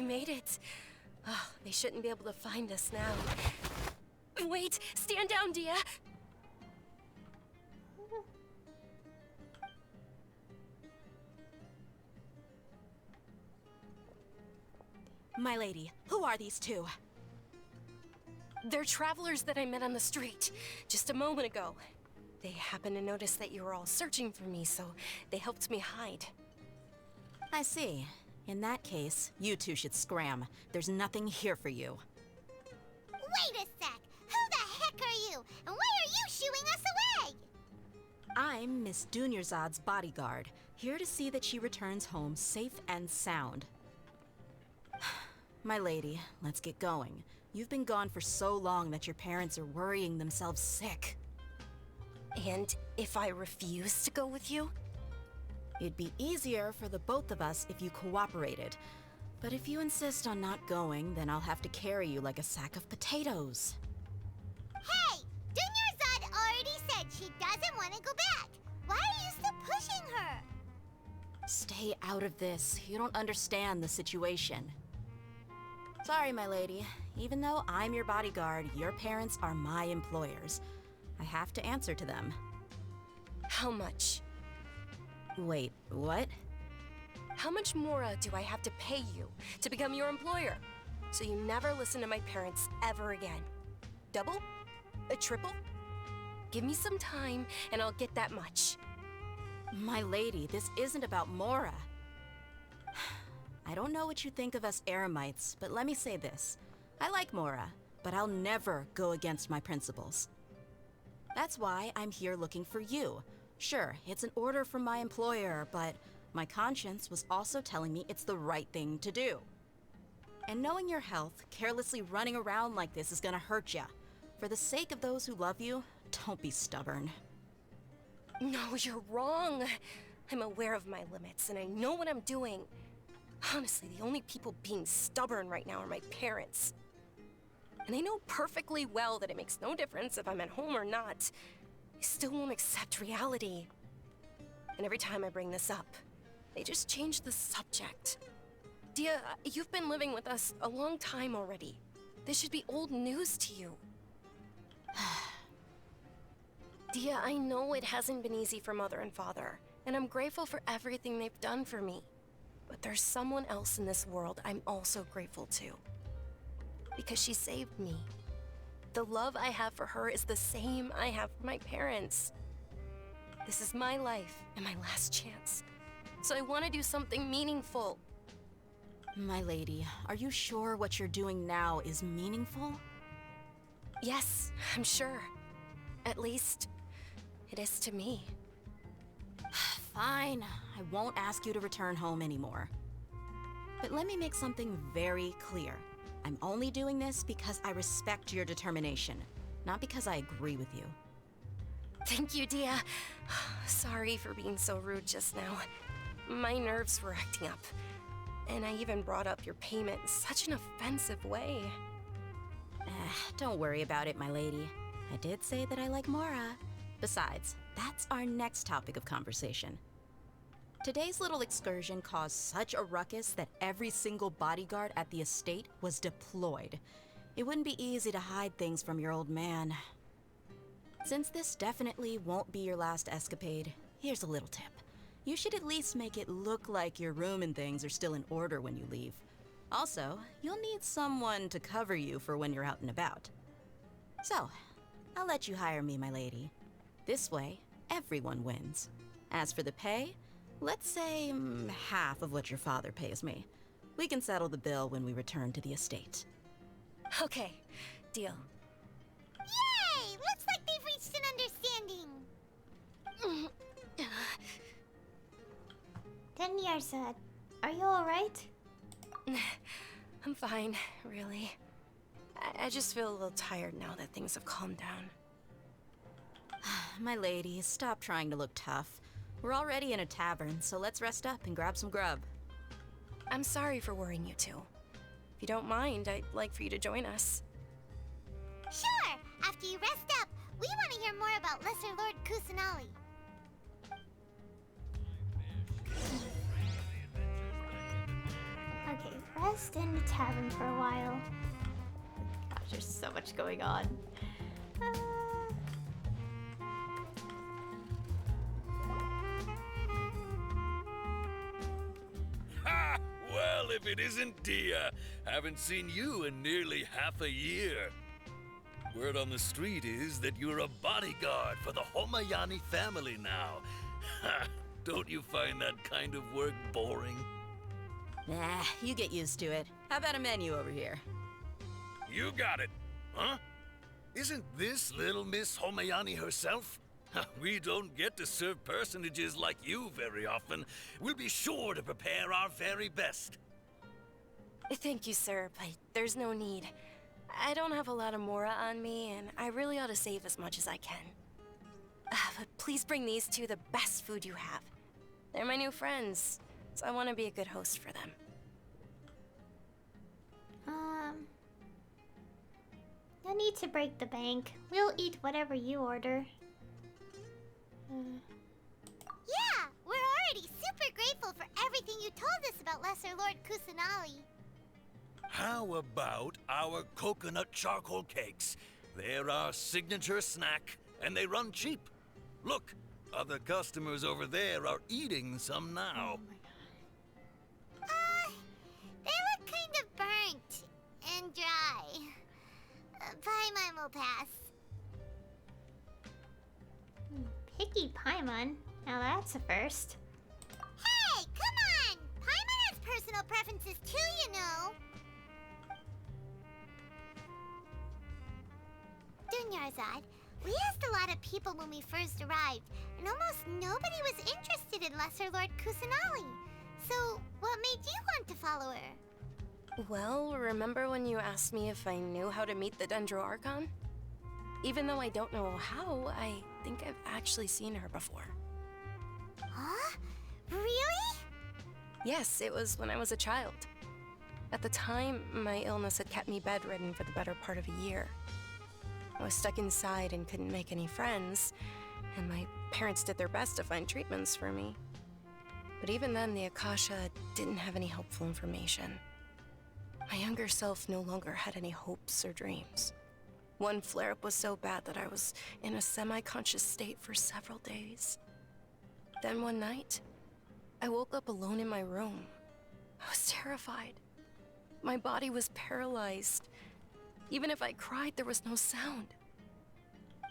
made it. Oh, they shouldn't be able to find us now. Wait! Stand down, Dia! My lady, who are these two? They're travelers that I met on the street just a moment ago. They happened to notice that you were all searching for me, so they helped me hide. I see. In that case, you two should scram. There's nothing here for you. Wait a sec! Who the heck are you? And why are you shooing us away? I'm Miss Dunyarzad's bodyguard, here to see that she returns home safe and sound. My lady, let's get going. You've been gone for so long that your parents are worrying themselves sick. And if I refuse to go with you? It'd be easier for the both of us if you cooperated. But if you insist on not going, then I'll have to carry you like a sack of potatoes. Hey! Dunyarzad already said she doesn't want to go back. Why are you still pushing her? Stay out of this. You don't understand the situation. Sorry, my lady. Even though I'm your bodyguard, your parents are my employers. I have to answer to them. How much? Wait, what? How much more do I have to pay you to become your employer? So you never listen to my parents ever again. Double? A triple? Give me some time and I'll get that much. My lady, this isn't about Mora. I don't know what you think of us Eremites, but let me say this. I like Mora, but I'll never go against my principles. That's why I'm here looking for you. Sure, it's an order from my employer, but my conscience was also telling me it's the right thing to do. And knowing your health, carelessly running around like this is gonna hurt ya. For the sake of those who love you, don't be stubborn. No, you're wrong. I'm aware of my limits and I know what I'm doing. Honestly, the only people being stubborn right now are my parents. And they know perfectly well that it makes no difference if I'm at home or not. They still won't accept reality. And every time I bring this up, they just change the subject. Dia, you've been living with us a long time already. This should be old news to you. Dia, I know it hasn't been easy for Mother and Father, and I'm grateful for everything they've done for me. But there's someone else in this world I'm also grateful to. Because she saved me. The love I have for her is the same I have for my parents. This is my life and my last chance. So I want to do something meaningful. My lady, are you sure what you're doing now is meaningful? Yes, I'm sure. At least, it is to me. Fine, I won't ask you to return home anymore. But let me make something very clear. I'm only doing this because I respect your determination, not because I agree with you. Thank you, Dia. Sorry for being so rude just now. My nerves were acting up. And I even brought up your payment in such an offensive way. Don't worry about it, my lady. I did say that I like Mora. Besides, that's our next topic of conversation. Today's little excursion caused such a ruckus that every single bodyguard at the estate was deployed. It wouldn't be easy to hide things from your old man. Since this definitely won't be your last escapade, here's a little tip. You should at least make it look like your room and things are still in order when you leave. Also, you'll need someone to cover you for when you're out and about. So, I'll let you hire me, my lady. This way, everyone wins. As for the pay, let's say half of what your father pays me. We can settle the bill when we return to the estate. Okay, deal. Yay! Looks like they've reached an understanding. Dunyarzad, are you alright? I'm fine, really. I just feel a little tired now that things have calmed down. My lady, stop trying to look tough. We're already in a tavern, so let's rest up and grab some grub. I'm sorry for worrying you two. If you don't mind, I'd like for you to join us. Sure! After you rest up, we want to hear more about Lesser Lord Kusanali. Our Okay, rest in the tavern for a while. Gosh, there's so much going on. Ha! Well, if it isn't Dia. Haven't seen you in nearly half a year. Word on the street is that you're a bodyguard for the Homayani family now. Ha! Don't you find that kind of work boring? Nah, you get used to it. How about a menu over here? You got it. Huh? Isn't this little Miss Homayani herself? We don't get to serve personages like you very often. We'll be sure to prepare our very best. Thank you, sir, but there's no need. I don't have a lot of Mora on me, and I really ought to save as much as I can. But please bring these two the best food you have. They're my new friends, so I want to be a good host for them. No need to break the bank. We'll eat whatever you order. Yeah, we're already super grateful for everything you told us about Lesser Lord Kusanali. How about our coconut charcoal cakes? They're our signature snack, and they run cheap. Look, other customers over there are eating some now. They look kind of burnt and dry. Paimon will pass. Picky Paimon. Now that's a first. Hey, come on! Paimon has personal preferences too, you know. Dunyarzad, we asked a lot of people when we first arrived, and almost nobody was interested in Lesser Lord Kusanali. So, what made you want to follow her? Well, remember when you asked me if I knew how to meet the Dendro Archon? Even though I don't know how, I think I've actually seen her before. Huh? Really? Yes, it was when I was a child. At the time, my illness had kept me bedridden for the better part of a year. I was stuck inside and couldn't make any friends, and my parents did their best to find treatments for me. But even then, the Akasha didn't have any helpful information. My younger self no longer had any hopes or dreams. One flare-up was so bad that I was in a semi-conscious state for several days. Then one night, I woke up alone in my room. I was terrified. My body was paralyzed. Even if I cried, there was no sound.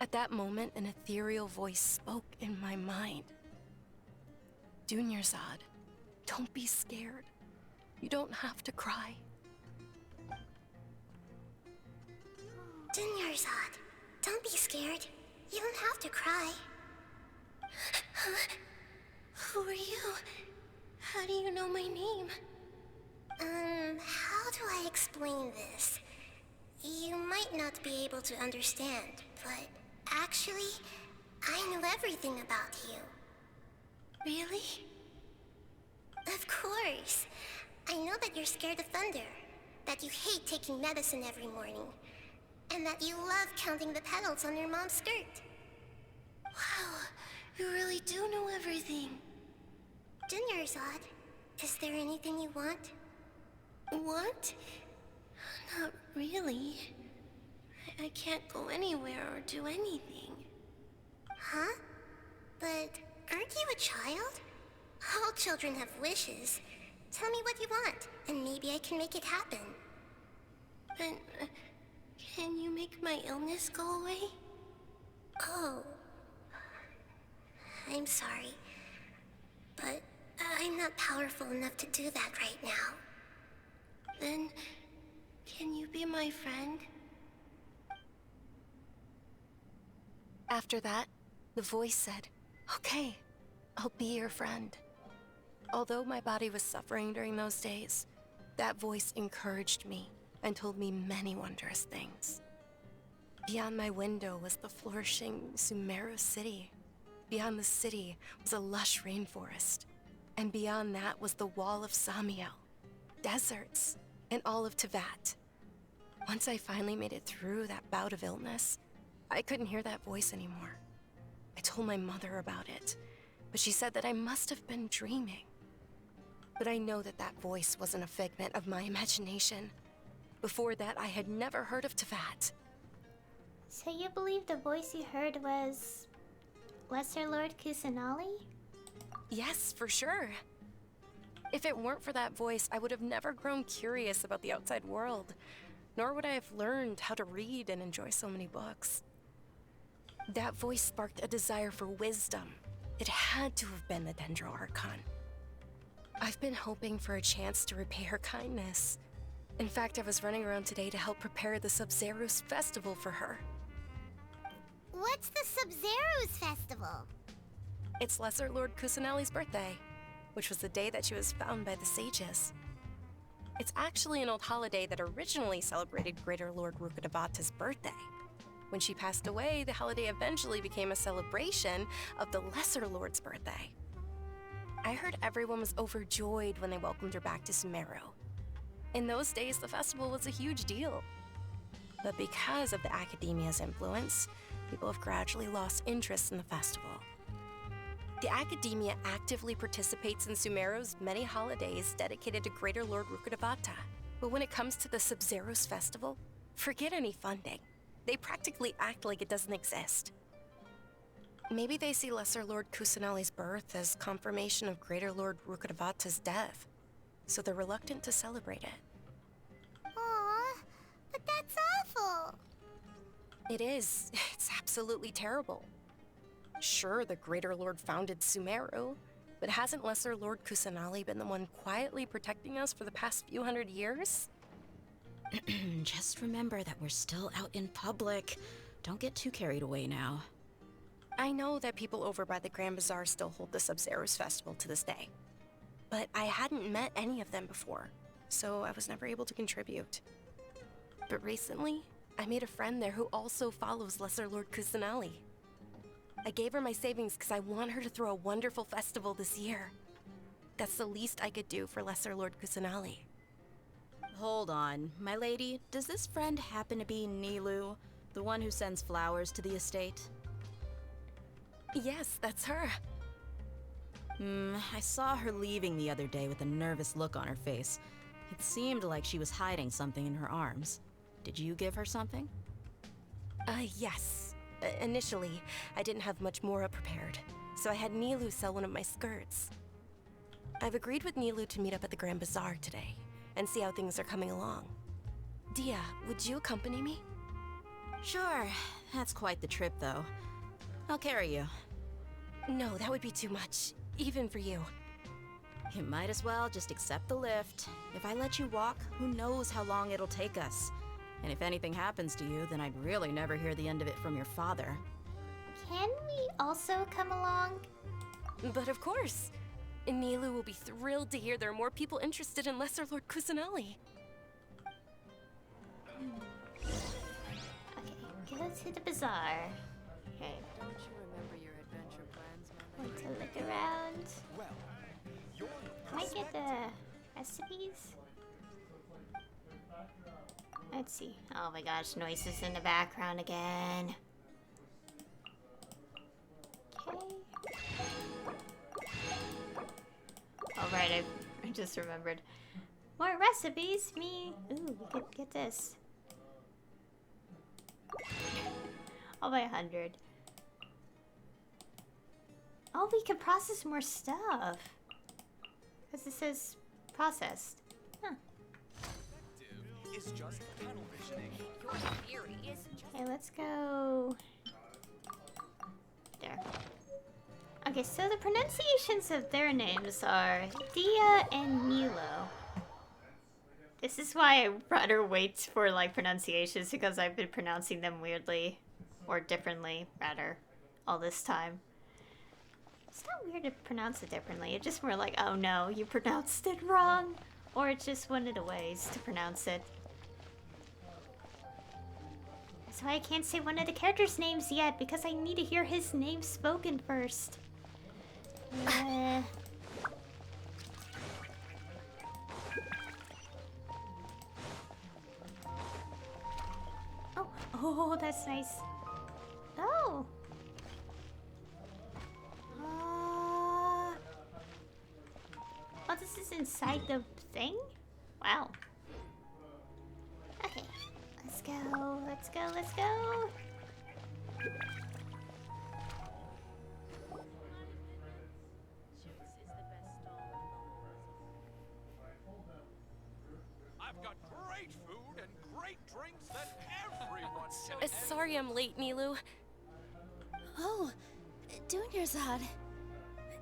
At that moment, an ethereal voice spoke in my mind. Dunyarzad, don't be scared. You don't have to cry. Dunyarzad, don't be scared. You don't have to cry. Who are you? How do you know my name? How do I explain this? You might not be able to understand, but actually, I know everything about you. Really? Of course. I know that you're scared of thunder, that you hate taking medicine every morning, and that you love counting the petals on your mom's skirt. Wow, you really do know everything. Dunyarzad, is there anything you want? What? Not really. I can't go anywhere or do anything. Huh? But aren't you a child? All children have wishes. Tell me what you want, and maybe I can make it happen. But can you make my illness go away? Oh. I'm sorry. But I'm not powerful enough to do that right now. Then, can you be my friend? After that, the voice said, "Okay, I'll be your friend." Although my body was suffering during those days, that voice encouraged me and told me many wondrous things. Beyond my window was the flourishing Sumeru city. Beyond the city was a lush rainforest. And beyond that was the wall of Samiel, deserts, and all of Tevat. Once I finally made it through that bout of illness, I couldn't hear that voice anymore. I told my mother about it, but she said that I must have been dreaming. But I know that that voice wasn't a figment of my imagination. Before that, I had never heard of Teyvat. So you believe the voice you heard was Lesser Lord Kusanali? Yes, for sure. If it weren't for that voice, I would have never grown curious about the outside world, nor would I have learned how to read and enjoy so many books. That voice sparked a desire for wisdom. It had to have been the Dendro Archon. I've been hoping for a chance to repay her kindness. In fact, I was running around today to help prepare the Sub-Zerus festival for her. What's the Sub-Zerus festival? It's Lesser Lord Kusanali's birthday, which was the day that she was found by the sages. It's actually an old holiday that originally celebrated Greater Lord Rukkhadevata's birthday. When she passed away, the holiday eventually became a celebration of the Lesser Lord's birthday. I heard everyone was overjoyed when they welcomed her back to Sumeru. In those days, the festival was a huge deal. But because of the Academia's influence, people have gradually lost interest in the festival. The Academia actively participates in Sumeru's many holidays dedicated to Greater Lord Rukkhadevata. But when it comes to the Sub-Zerus festival, forget any funding. They practically act like it doesn't exist. Maybe they see Lesser Lord Kusanali's birth as confirmation of Greater Lord Rukkhadevata's death, so they're reluctant to celebrate it. Aw, but that's awful. It is. It's absolutely terrible. Sure, the Greater Lord founded Sumeru, but hasn't Lesser Lord Kusanali been the one quietly protecting us for the past few hundred years? Just remember that we're still out in public. Don't get too carried away now. I know that people over by the Grand Bazaar still hold the Sub-Zerus festival to this day, but I hadn't met any of them before, so I was never able to contribute. But recently, I made a friend there who also follows Lesser Lord Kusanali. I gave her my savings because I want her to throw a wonderful festival this year. That's the least I could do for Lesser Lord Kusanali. Hold on, my lady. Does this friend happen to be Nilu, the one who sends flowers to the estate? Yes, that's her. I saw her leaving the other day with a nervous look on her face. It seemed like she was hiding something in her arms. Did you give her something? Yes. Initially, I didn't have much Mora prepared, so I had Nilu sell one of my skirts. I've agreed with Nilu to meet up at the Grand Bazaar today, and see how things are coming along. Dia, would you accompany me? Sure. That's quite the trip, though. I'll carry you. No, that would be too much, even for you. You might as well just accept the lift. If I let you walk, who knows how long it'll take us. And if anything happens to you, then I'd really never hear the end of it from your father. Can we also come along? But of course. Nilu will be thrilled to hear there are more people interested in Lesser Lord Kusanali. Okay, go to the bazaar. Okay, Don't you remember your adventure plans, my want lady? to look around. Well, you're Can I get the recipes? Let's see. Oh my gosh, noises in the background again. Okay. Oh right, I just remembered. More recipes? Me? Ooh, we could get this. I'll buy 100. Oh, we could process more stuff. Because it says processed. Huh. is just tunnel visioning. Okay, let's go. There. Okay, so the pronunciations of their names are Dia and Milo. This is why I rather wait for like pronunciations, because I've been pronouncing them weirdly, or differently, rather, all this time. It's not weird to pronounce it differently, it's just more like, oh no, you pronounced it wrong, or it's just one of the ways to pronounce it. That's why I can't say one of the characters' names yet, because I need to hear his name spoken first. Oh, that's nice. Oh. Oh, this this is inside the thing? Wow. Okay. Let's go, let's go, let's go. I've got great food and great drinks that everyone can. Sorry I'm late, Nilu. Oh, Dunyarzad.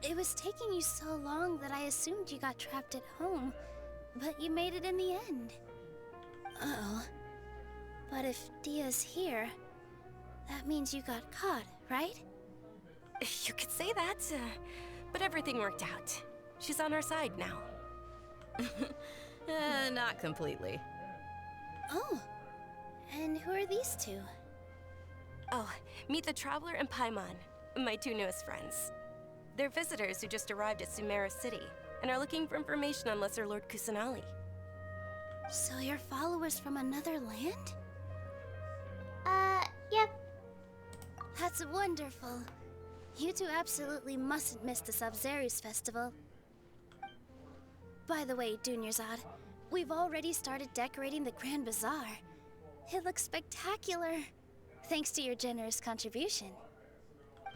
It was taking you so long that I assumed you got trapped at home, but you made it in the end. Uh-oh. But if Dia's here, that means you got caught, right? You could say that, but everything worked out. She's on our side now. Not completely. Oh, and who are these two? Oh, meet the Traveler and Paimon, my two newest friends. They're visitors who just arrived at Sumeru City and are looking for information on Lesser Lord Kusanali. So you're followers from another land? Yep. That's wonderful. You two absolutely mustn't miss the Sub-Zerus festival. By the way, Dunyarzad, we've already started decorating the Grand Bazaar. It looks spectacular, thanks to your generous contribution.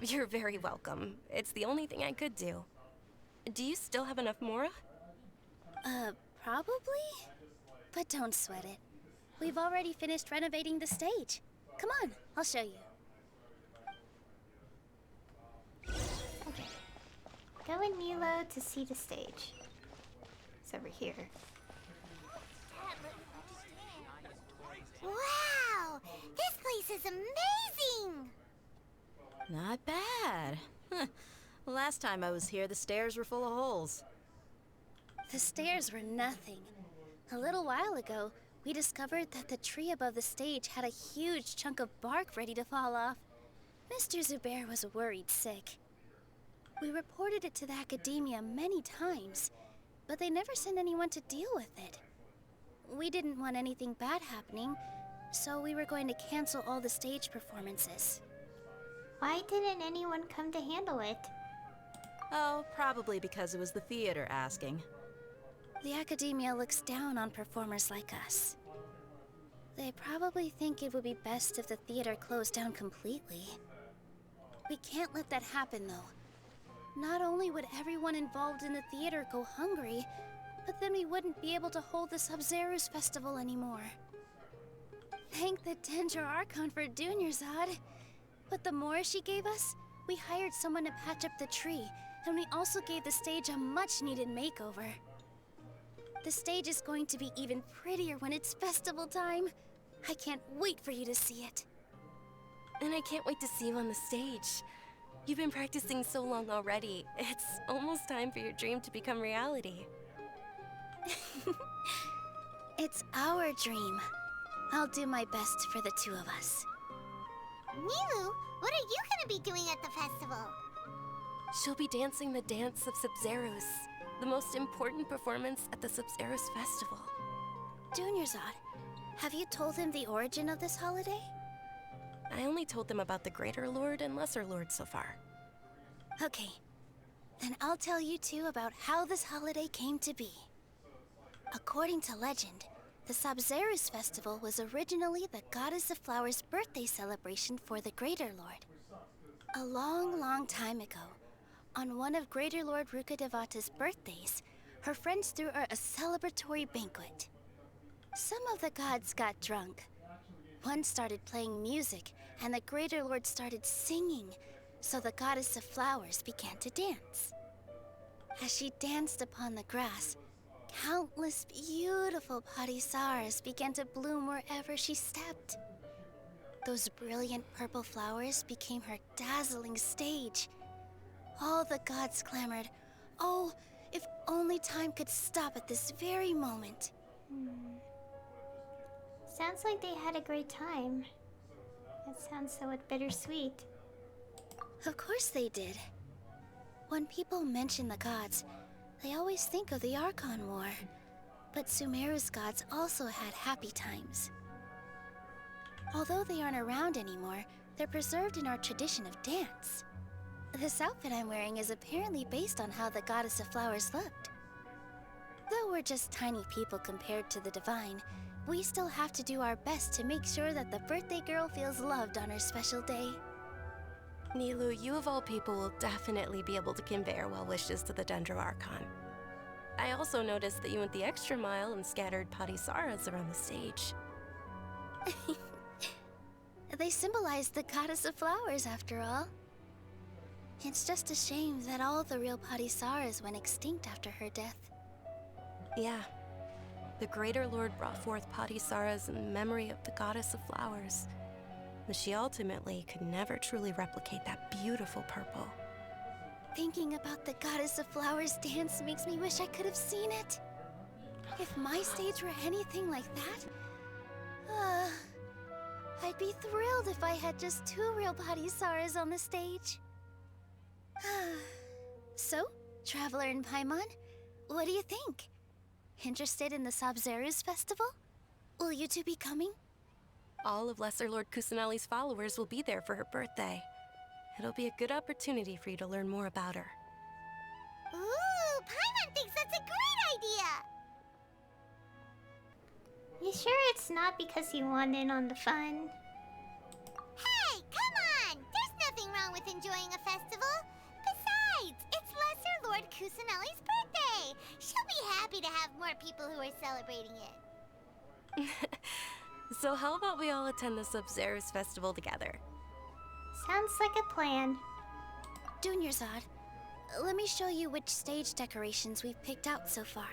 You're very welcome. It's the only thing I could do. Do you still have enough Mora? Probably? But don't sweat it. We've already finished renovating the stage. Come on, I'll show you. Okay. Go in Nilo to see the stage. It's over here. Wow! This place is amazing! Not bad. Last time I was here, the stairs were full of holes. The stairs were nothing. A little while ago, we discovered that the tree above the stage had a huge chunk of bark ready to fall off. Mr. Zubair was worried sick. We reported it to the academia many times, but they never sent anyone to deal with it. We didn't want anything bad happening, so we were going to cancel all the stage performances. Why didn't anyone come to handle it? Oh, probably because it was the theater asking. The academia looks down on performers like us. They probably think it would be best if the theater closed down completely. We can't let that happen, though. Not only would everyone involved in the theater go hungry, but then we wouldn't be able to hold the Sub-Zerus festival anymore. Thank the Dendra Archon for Dunyarzad. But the more she gave us, we hired someone to patch up the tree, and we also gave the stage a much-needed makeover. The stage is going to be even prettier when it's festival time. I can't wait for you to see it. And I can't wait to see you on the stage. You've been practicing so long already. It's almost time for your dream to become reality. It's our dream. I'll do my best for the two of us. Nilu, what are you gonna be doing at the festival? She'll be dancing the dance of Sub-Zerus, the most important performance at the Sub-Zerus festival. Dunyarzad, have you told him the origin of this holiday? I only told them about the Greater Lord and Lesser Lord so far. Okay, then I'll tell you two about how this holiday came to be. According to legend, the Sub-Zerus festival was originally the Goddess of Flowers' birthday celebration for the Greater Lord. A long, long time ago, on one of Greater Lord Rukkhadevata's birthdays, her friends threw her a celebratory banquet. Some of the gods got drunk. One started playing music, and the Greater Lord started singing, so the Goddess of Flowers began to dance. As she danced upon the grass, countless beautiful parisaras began to bloom wherever she stepped. Those brilliant purple flowers became her dazzling stage. All the gods clamored, "Oh, if only time could stop at this very moment." Sounds like they had a great time. It sounds so bittersweet. Of course they did. When people mention the gods, they always think of the Archon War. But Sumeru's gods also had happy times. Although they aren't around anymore, they're preserved in our tradition of dance. This outfit I'm wearing is apparently based on how the Goddess of Flowers looked. Though we're just tiny people compared to the divine, we still have to do our best to make sure that the birthday girl feels loved on her special day. Nilu, you of all people will definitely be able to convey our well wishes to the Dendro Archon. I also noticed that you went the extra mile and scattered Patisaras around the stage. They symbolize the goddess of flowers, after all. It's just a shame that all the real Patisaras went extinct after her death. Yeah. The Greater Lord brought forth Patisaras in memory of the goddess of flowers. But she ultimately could never truly replicate that beautiful purple. Thinking about the goddess of flowers dance makes me wish I could have seen it. If my stage were anything like that, I'd be thrilled if I had just 2 real Patisaras on the stage. So, Traveler and Paimon, what do you think? Interested in the Sabzeruz festival? Will you two be coming? All of Lesser Lord Kusanali's followers will be there for her birthday. It'll be a good opportunity for you to learn more about her. Ooh, Paimon thinks that's a great idea! You sure it's not because you want in on the fun? Hey, come on! There's nothing wrong with enjoying a festival. Besides, it's Lesser Lord Kusanali's birthday. She'll be happy to have more people who are celebrating it. So how about we all attend the Sabzeruz festival together? Sounds like a plan. Dunyarzad, let me show you which stage decorations we've picked out so far.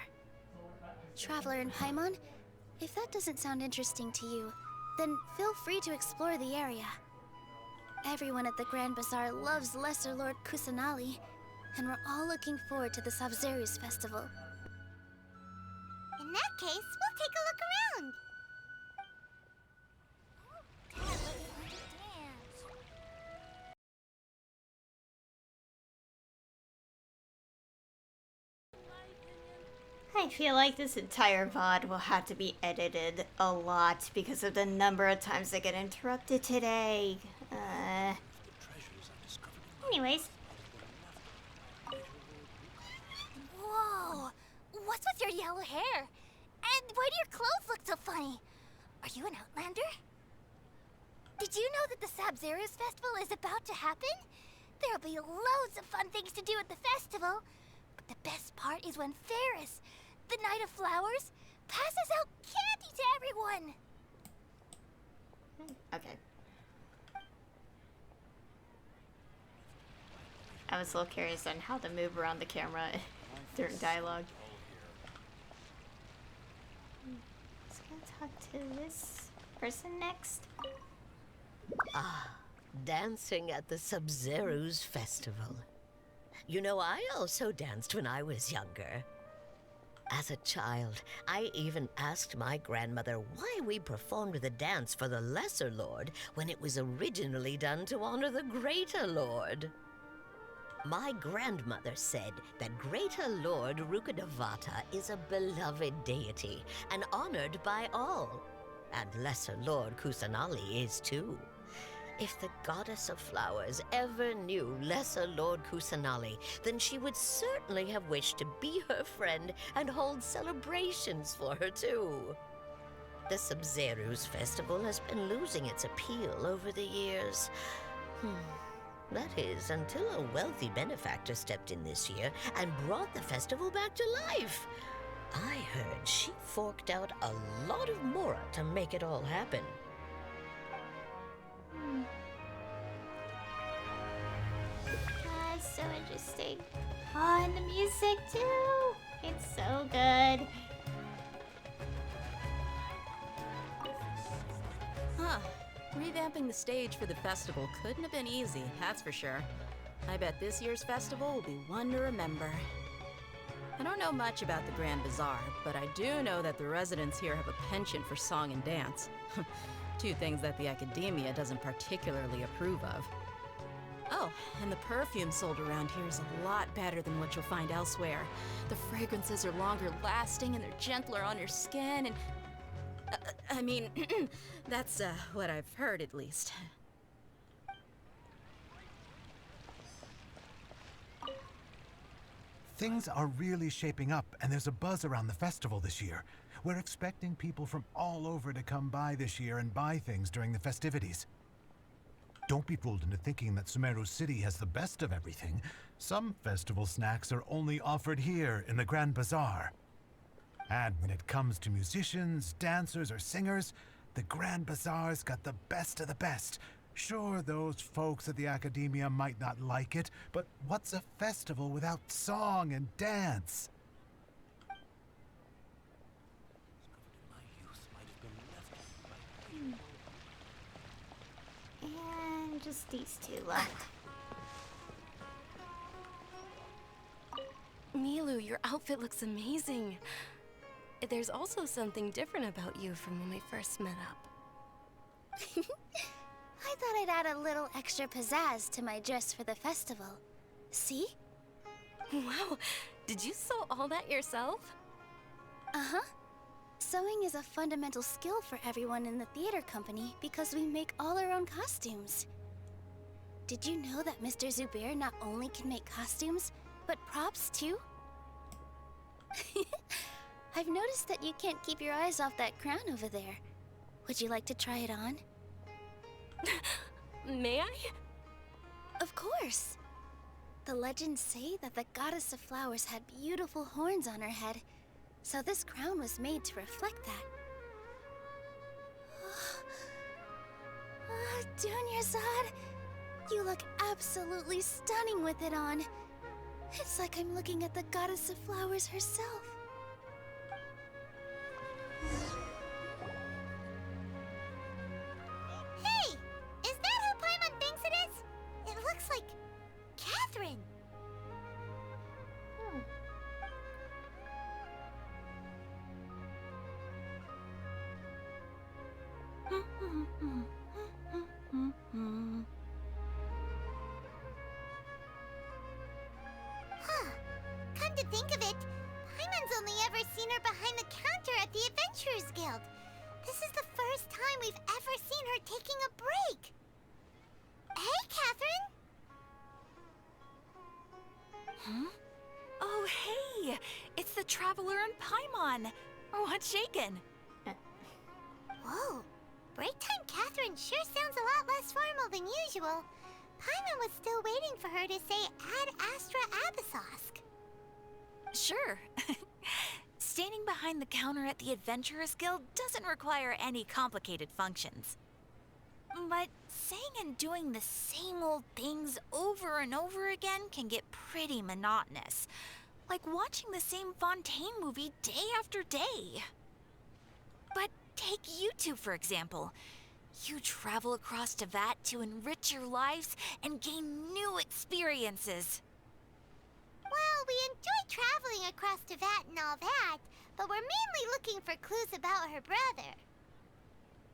Traveler and Paimon, if that doesn't sound interesting to you, then feel free to explore the area. Everyone at the Grand Bazaar loves Lesser Lord Kusanali, and we're all looking forward to the Sabzeruz festival. In that case, we'll take a look around. I feel like this entire VOD will have to be edited a lot because of the number of times I get interrupted today. Anyways. Whoa! What's with your yellow hair? And why do your clothes look so funny? Are you an Outlander? Did you know that the Sabzeruz festival is about to happen? There'll be loads of fun things to do at the festival. But the best part is when Ferris, the Knight of Flowers, passes out candy to everyone. Okay. I was a little curious on how to move around the camera during dialogue. Let's go talk to this person next. Dancing at the Sabzeruz festival. You know, I also danced when I was younger. As a child, I even asked my grandmother why we performed the dance for the Lesser Lord when it was originally done to honor the Greater Lord. My grandmother said that Greater Lord Rukkhadevata is a beloved deity and honored by all, and Lesser Lord Kusanali is too. If the Goddess of Flowers ever knew Lesser Lord Kusanali, then she would certainly have wished to be her friend and hold celebrations for her too. The Sabzeruz festival has been losing its appeal over the years. That is, until a wealthy benefactor stepped in this year and brought the festival back to life. I heard she forked out a lot of mora to make it all happen. That's so interesting. Oh, and the music too! It's so good. Huh. Revamping the stage for the festival couldn't have been easy, that's for sure. I bet this year's festival will be one to remember. I don't know much about the Grand Bazaar, but I do know that the residents here have a penchant for song and dance. 2 things that the academia doesn't particularly approve of. Oh, and the perfume sold around here is a lot better than what you'll find elsewhere. The fragrances are longer lasting and they're gentler on your skin and... I mean, that's what I've heard at least. Things are really shaping up, and there's a buzz around the festival this year. We're expecting people from all over to come by this year and buy things during the festivities. Don't be fooled into thinking that Sumeru City has the best of everything. Some festival snacks are only offered here in the Grand Bazaar. And when it comes to musicians, dancers, or singers, the Grand Bazaar's got the best of the best. Sure, those folks at the Academia might not like it, but what's a festival without song and dance? And just these two left. Milu, your outfit looks amazing. There's also something different about you from when we first met up. I thought I'd add a little extra pizzazz to my dress for the festival. See? Wow, did you sew all that yourself? Uh-huh. Sewing is a fundamental skill for everyone in the theater company because we make all our own costumes. Did you know that Mr. Zubair not only can make costumes, but props too? I've noticed that you can't keep your eyes off that crown over there. Would you like to try it on? May I? Of course! The legends say that the goddess of flowers had beautiful horns on her head, so this crown was made to reflect that. Dunyarzad, you look absolutely stunning with it on. It's like I'm looking at the goddess of flowers herself. Hey! Is that who Paimon thinks it is? It looks like Catherine. Huh. Come to think of it, Paimon's only ever seen her behind the counter at the Adventurers Guild. This is the first time we've ever seen her taking a break. Hey, Catherine! Huh? Oh, hey! It's the Traveler and Paimon! What's shaken? Whoa. Break time Catherine sure sounds a lot less formal than usual. Paimon was still waiting for her to say Ad Astra Abyssosque. Sure. Standing behind the counter at the Adventurers Guild doesn't require any complicated functions. But saying and doing the same old things over and over again can get pretty monotonous. Like watching the same Fontaine movie day after day. But take you two, for example. You travel across Tevat to enrich your lives and gain new experiences. Well, we enjoy traveling across Tevat and all that, but we're mainly looking for clues about her brother.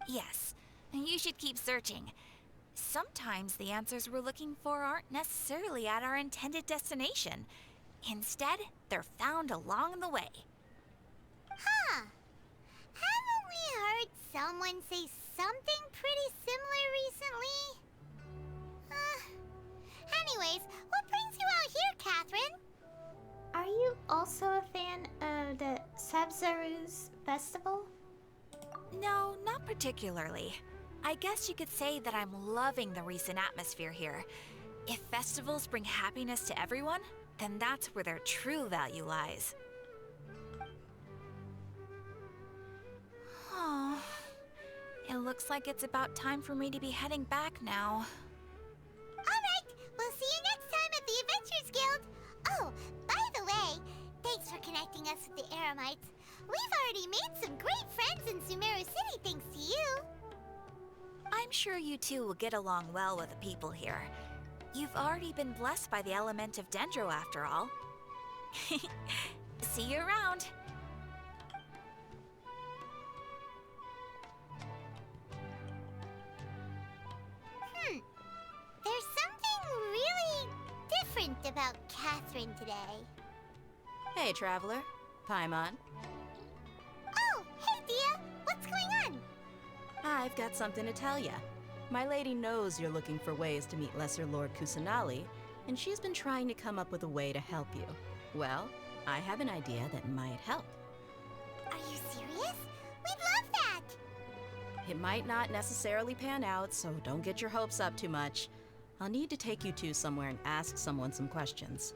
Yes, you should keep searching. Sometimes the answers we're looking for aren't necessarily at our intended destination. Instead, they're found along the way. Huh. Haven't we heard someone say something pretty similar recently? Anyways, what brings you out here, Catherine? Are you also a fan of the Sabzeruz festival? No, not particularly. I guess you could say that I'm loving the recent atmosphere here. If festivals bring happiness to everyone, then that's where their true value lies. Oh, it looks like it's about time for me to be heading back now. Alright, we'll see you next time at the Adventurers Guild. Oh, by the way, thanks for connecting us with the Eremites. We've already made some great friends in Sumeru City thanks to you. I'm sure you two will get along well with the people here. You've already been blessed by the element of Dendro after all. See you around. There's something really different about Catherine today. Hey, Traveler. Paimon. Oh, hey, Dia. What's going on? I've got something to tell ya. My lady knows you're looking for ways to meet Lesser Lord Kusanali, and she's been trying to come up with a way to help you. Well, I have an idea that might help. Are you serious? We'd love that! It might not necessarily pan out, so don't get your hopes up too much. I'll need to take you two somewhere and ask someone some questions.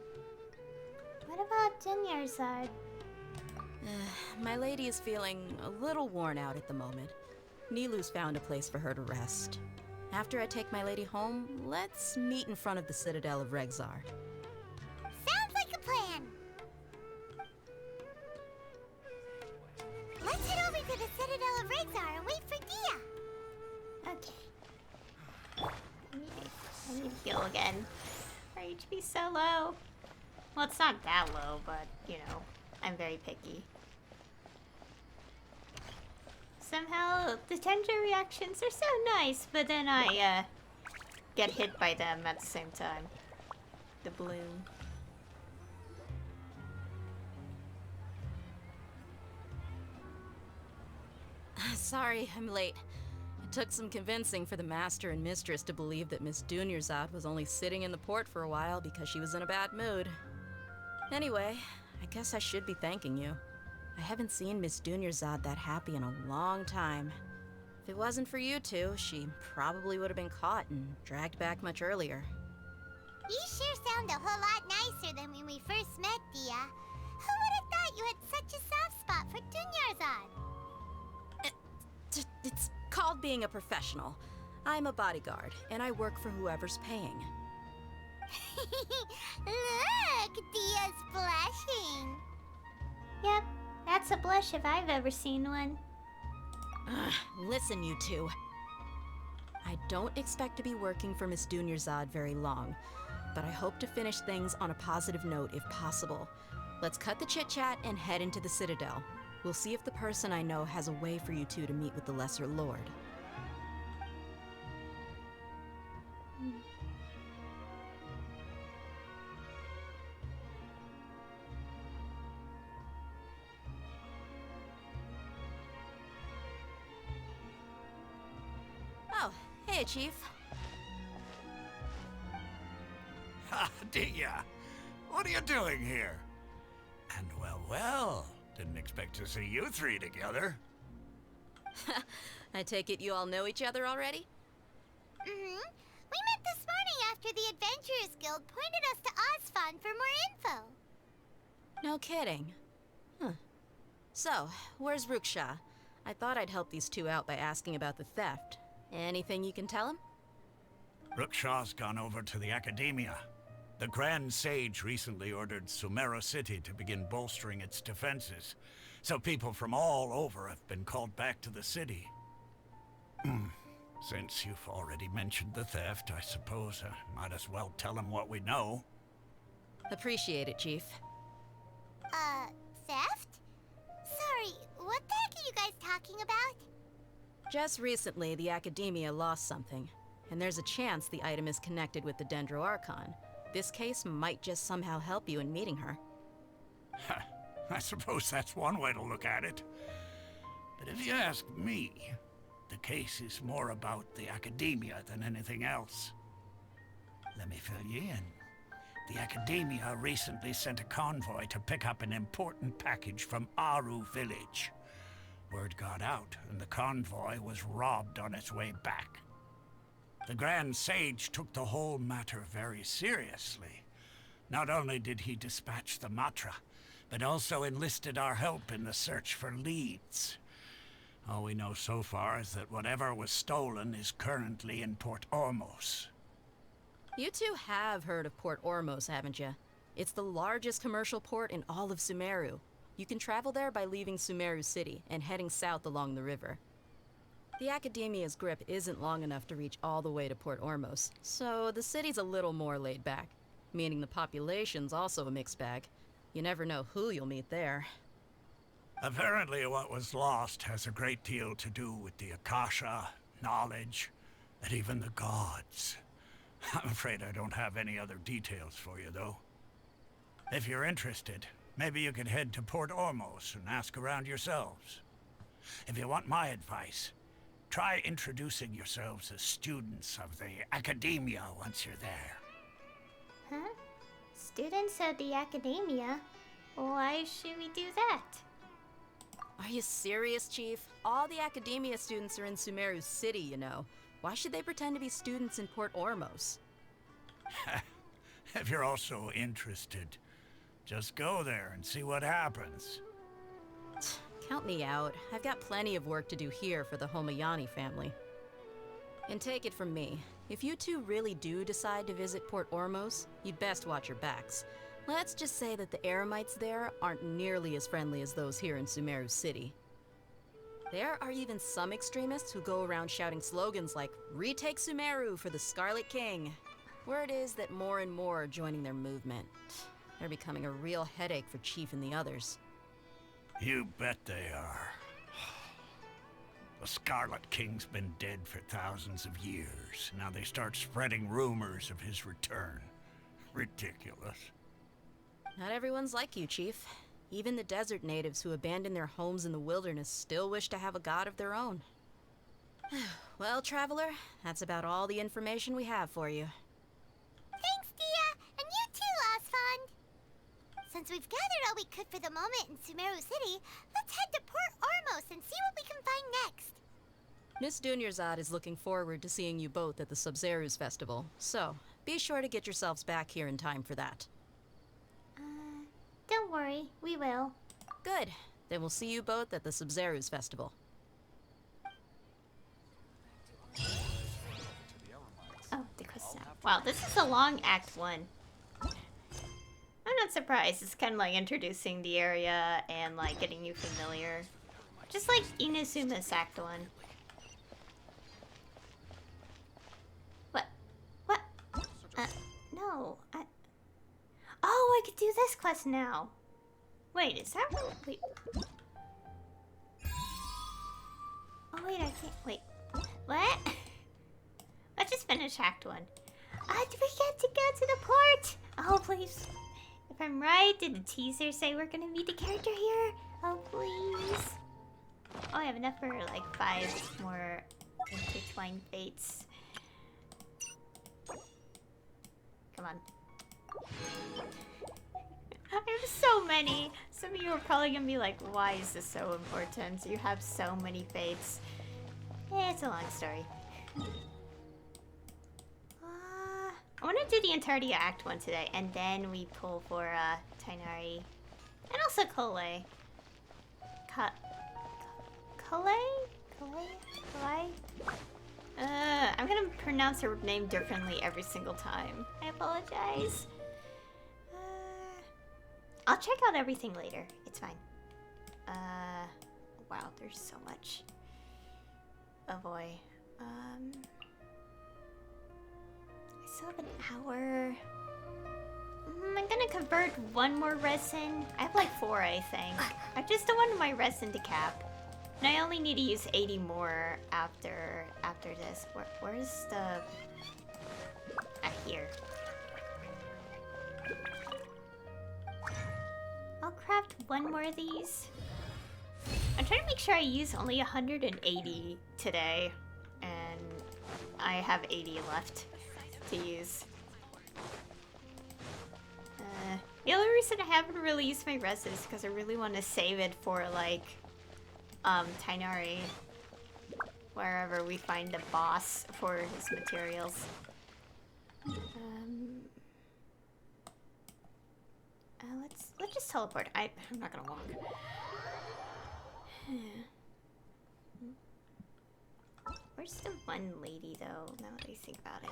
What about Dunyarzad? My lady is feeling a little worn out at the moment. Nilu's found a place for her to rest. After I take my lady home, let's meet in front of the Citadel of Regzar. Sounds like a plan! Let's head over to the Citadel of Regzar and wait for Dia! Okay. I need to heal again. Our HP so low. Well, it's not that low, but, you know, I'm very picky. Somehow, the tender reactions are so nice, but then I, get hit by them at the same time. The bloom. Sorry, I'm late. It took some convincing for the master and mistress to believe that Miss Dunyarzad was only sitting in the port for a while because she was in a bad mood. Anyway, I guess I should be thanking you. I haven't seen Miss Dunyarzad that happy in a long time. If it wasn't for you two, she probably would have been caught and dragged back much earlier. You sure sound a whole lot nicer than when we first met, Dia. Who would have thought you had such a soft spot for Dunyarzad? It's called being a professional. I'm a bodyguard, and I work for whoever's paying. Look, Dia's blushing. Yep, that's a blush if I've ever seen one. Listen, you two. I don't expect to be working for Miss Dunyarzad very long, but I hope to finish things on a positive note if possible. Let's cut the chit-chat and head into the Citadel. We'll see if the person I know has a way for you two to meet with the Lesser Lord. Oh, hey, Chief. Ha, Dia! What are you doing here? And well, didn't expect to see you three together. I take it you all know each other already? Mm-hmm. We met this morning after the Adventurers Guild pointed us to Osfon for more info. No kidding. Huh. So, where's Ruksha? I thought I'd help these two out by asking about the theft. Anything you can tell him? Ruksha's gone over to the Academia. The Grand Sage recently ordered Sumeru City to begin bolstering its defenses, so people from all over have been called back to the city. Since you've already mentioned the theft, I suppose I might as well tell him what we know. Appreciate it, Chief. Theft? Sorry, what the heck are you guys talking about? Just recently, the Academia lost something, and there's a chance the item is connected with the Dendro Archon. This case might just somehow help you in meeting her. I suppose that's one way to look at it. But if you ask me, the case is more about the Academia than anything else. Let me fill you in. The Academia recently sent a convoy to pick up an important package from Aru village. Word got out, and the convoy was robbed on its way back. The Grand Sage took the whole matter very seriously. Not only did he dispatch the Matra, but also enlisted our help in the search for leads. All we know so far is that whatever was stolen is currently in Port Ormos. You two have heard of Port Ormos, haven't you? It's the largest commercial port in all of Sumeru. You can travel there by leaving Sumeru City and heading south along the river. The Academia's grip isn't long enough to reach all the way to Port Ormos, so the city's a little more laid back, meaning the population's also a mixed bag. You never know who you'll meet there. Apparently what was lost has a great deal to do with the Akasha, knowledge, and even the gods. I'm afraid I don't have any other details for you, though. If you're interested, maybe you could head to Port Ormos and ask around yourselves. If you want my advice, try introducing yourselves as students of the Academia once you're there. Huh? Students of the academia? Why should we do that? Are you serious, Chief? All the academia students are in Sumeru City, you know. Why should they pretend to be students in Port Ormos? If you're also interested, just go there and see what happens. Count me out. I've got plenty of work to do here for the Homayani family. And take it from me, if you two really do decide to visit Port Ormos, you'd best watch your backs. Let's just say that the Eremites there aren't nearly as friendly as those here in Sumeru City. There are even some extremists who go around shouting slogans like, "Retake Sumeru for the Scarlet King." Word is that more and more are joining their movement. They're becoming a real headache for Chief and the others. You bet they are. The Scarlet King's been dead for thousands of years. Now they start spreading rumors of his return. Ridiculous. Not everyone's like you, Chief. Even the desert natives who abandoned their homes in the wilderness still wish to have a god of their own. Well, Traveler, that's about all the information we have for you. Thanks, Dia! And you too, Osfond! Since we've gathered all we could for the moment in Sumeru City, let's head to Port Ormos and see what we can find next. Miss Dunyarzad is looking forward to seeing you both at the Sub-Zerus Festival, so be sure to get yourselves back here in time for that. Don't worry, we will. Good. Then we'll see you both at the Sub-Zerus Festival. Oh, the questline. Wow, this is a long Act 1. I'm not surprised. It's kind of like introducing the area and like getting you familiar. Just like Inuzuma's Act 1. What? What? No. Oh, I could do this quest now. Wait, is that what? Wait. Oh, wait, I can't. Wait. What? Let's just finish Act 1. Do we get to go to the port? Oh, please. If I'm right, did the teaser say we're gonna meet the character here? Oh, please. Oh, I have enough for like 5 more intertwined fates. Come on. I have so many. Some of you are probably gonna be like, why is this so important? You have so many fates. It's a long story. I want to do the entirety of Act 1 today, and then we pull for Tighnari. And also Kole. Kole? I'm gonna pronounce her name differently every single time. I apologize. I'll check out everything later. It's fine. Wow, there's so much. Oh boy. I still have an hour. I'm gonna convert 1 more resin. I have like 4, I think. I just don't want my resin to cap. And I only need to use 80 more after this. Where's the... here. I'll craft 1 more of these. I'm trying to make sure I use only 180 today. And I have 80 left to use. The only reason I haven't really used my resin is because I really want to save it for like Tighnari, wherever we find a boss for his materials. Let's just teleport. I'm not gonna walk. Where's the one lady though? Now that I think about it.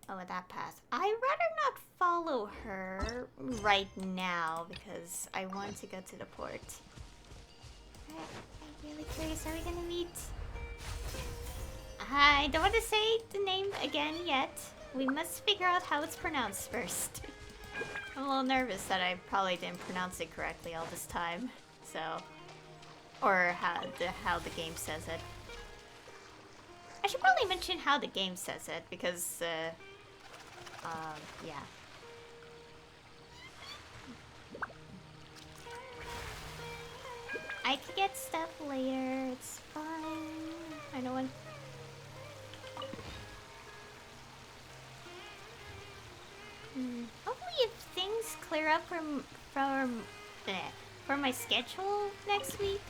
Oh, at that path. I'd rather not follow her right now because I want to go to the port. I'm really curious. Are we gonna meet? I don't want to say the name again yet. We must figure out how it's pronounced first. I'm a little nervous that I probably didn't pronounce it correctly all this time. So, or how the game says it. I should probably mention how the game says it because, yeah. I could get stuff later. It's fine. I know when. hopefully if things clear up for my schedule next week,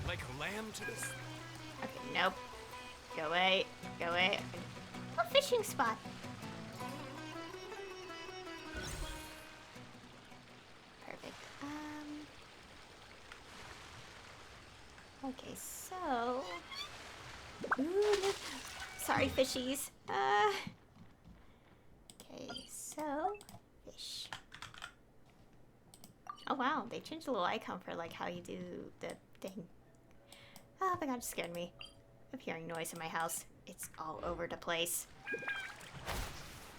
Like a lamb to this. okay, nope. Go away. Go away. A fishing spot. Perfect. Okay, so... Ooh, no. Sorry, fishies. Okay, so... Fish. Oh wow, they changed the little icon for like how you do the thing. Oh my god, it scared me. I'm hearing noise in my house. It's all over the place.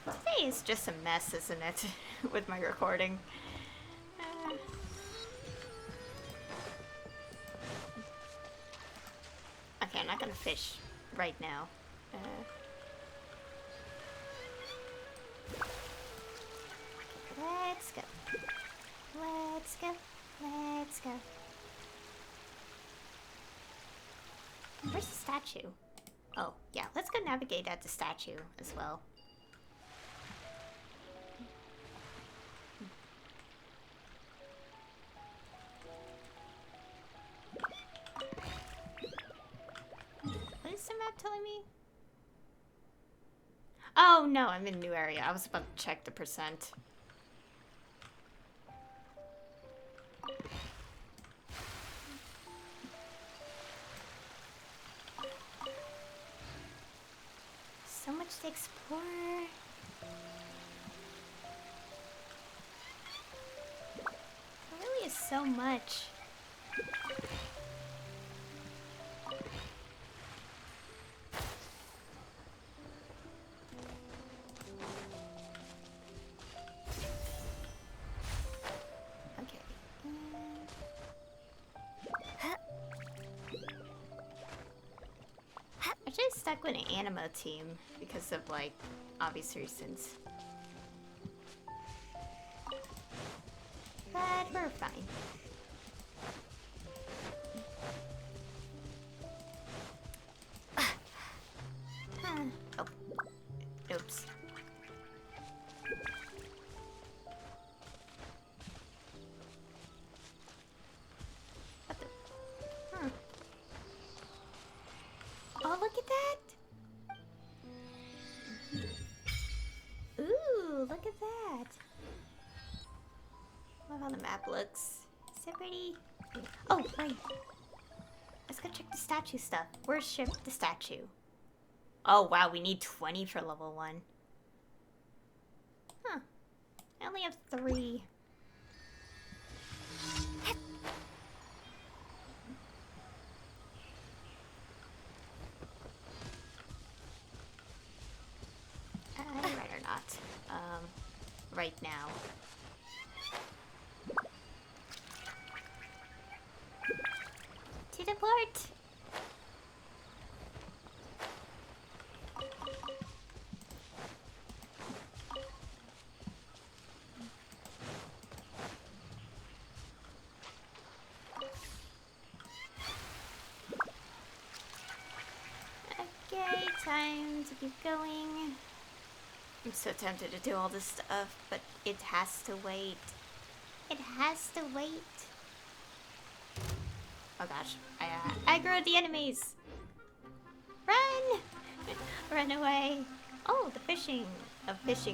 Today is just a mess, isn't it? With my recording. Okay, I'm not gonna fish right now. Let's go. Let's go. Let's go. Where's the statue? Oh, yeah, let's go navigate at the statue as well. What is the map telling me? Oh, no, I'm in a new area. I was about to check the percent. So much to explore. There really is so much. Okay. I just stuck with an anima team because of like obvious reasons. But we're fine. Oh. Oops. What the? Oh, look at that! Ooh, look at that! Love how the map looks. So pretty. Oh, right. Let's go check the statue stuff. Worship the statue. Oh, wow, we need 20 for level 1. Huh. I only have 3. Right or not. Right now. To the port! Okay, time to keep going. I'm so tempted to do all this stuff, but it has to wait. It has to wait. Oh gosh, I aggro the enemies. Run! Run away. Oh, a fishing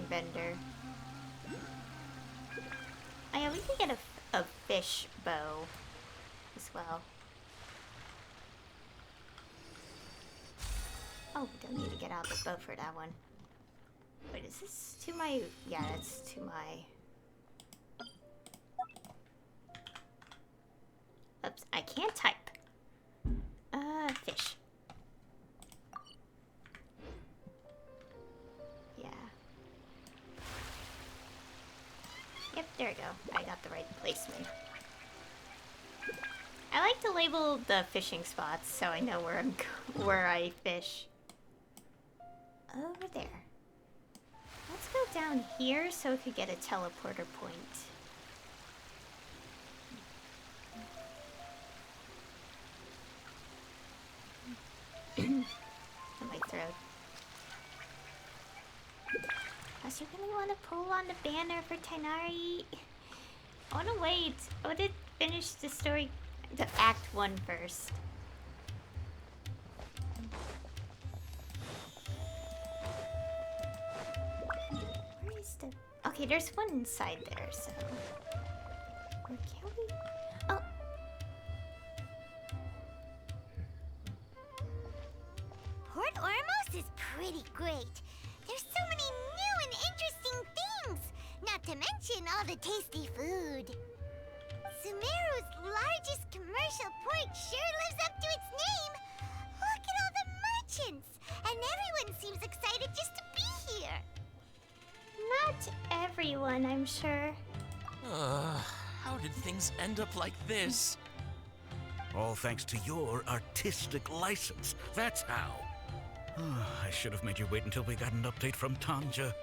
vendor. Oh yeah, we can get a fish bow as well. Oh, we don't need to get out the bow for that one. Wait, is this to my... Yeah, it's to my... Oops, I can't type. Fish. Yeah. Yep, there we go. I got the right placement. I like to label the fishing spots so I know where I fish. Over there. Let's go down here so we could get a teleporter point. In my throat. guys, you really want to pull on the banner for Tighnari? I want to wait. I want to finish the story, the Act 1 first. Where is the... Okay, there's one inside there, so... Or can we... Oh! Port Ormos is pretty great. There's so many new and interesting things, not to mention all the tasty food. Sumeru's largest commercial port sure lives up to its name. Look at all the merchants, and everyone seems excited just to be here. Not everyone, I'm sure. How did things end up like this? All thanks to your artistic license. That's how. I should have made you wait until we got an update from Tanja.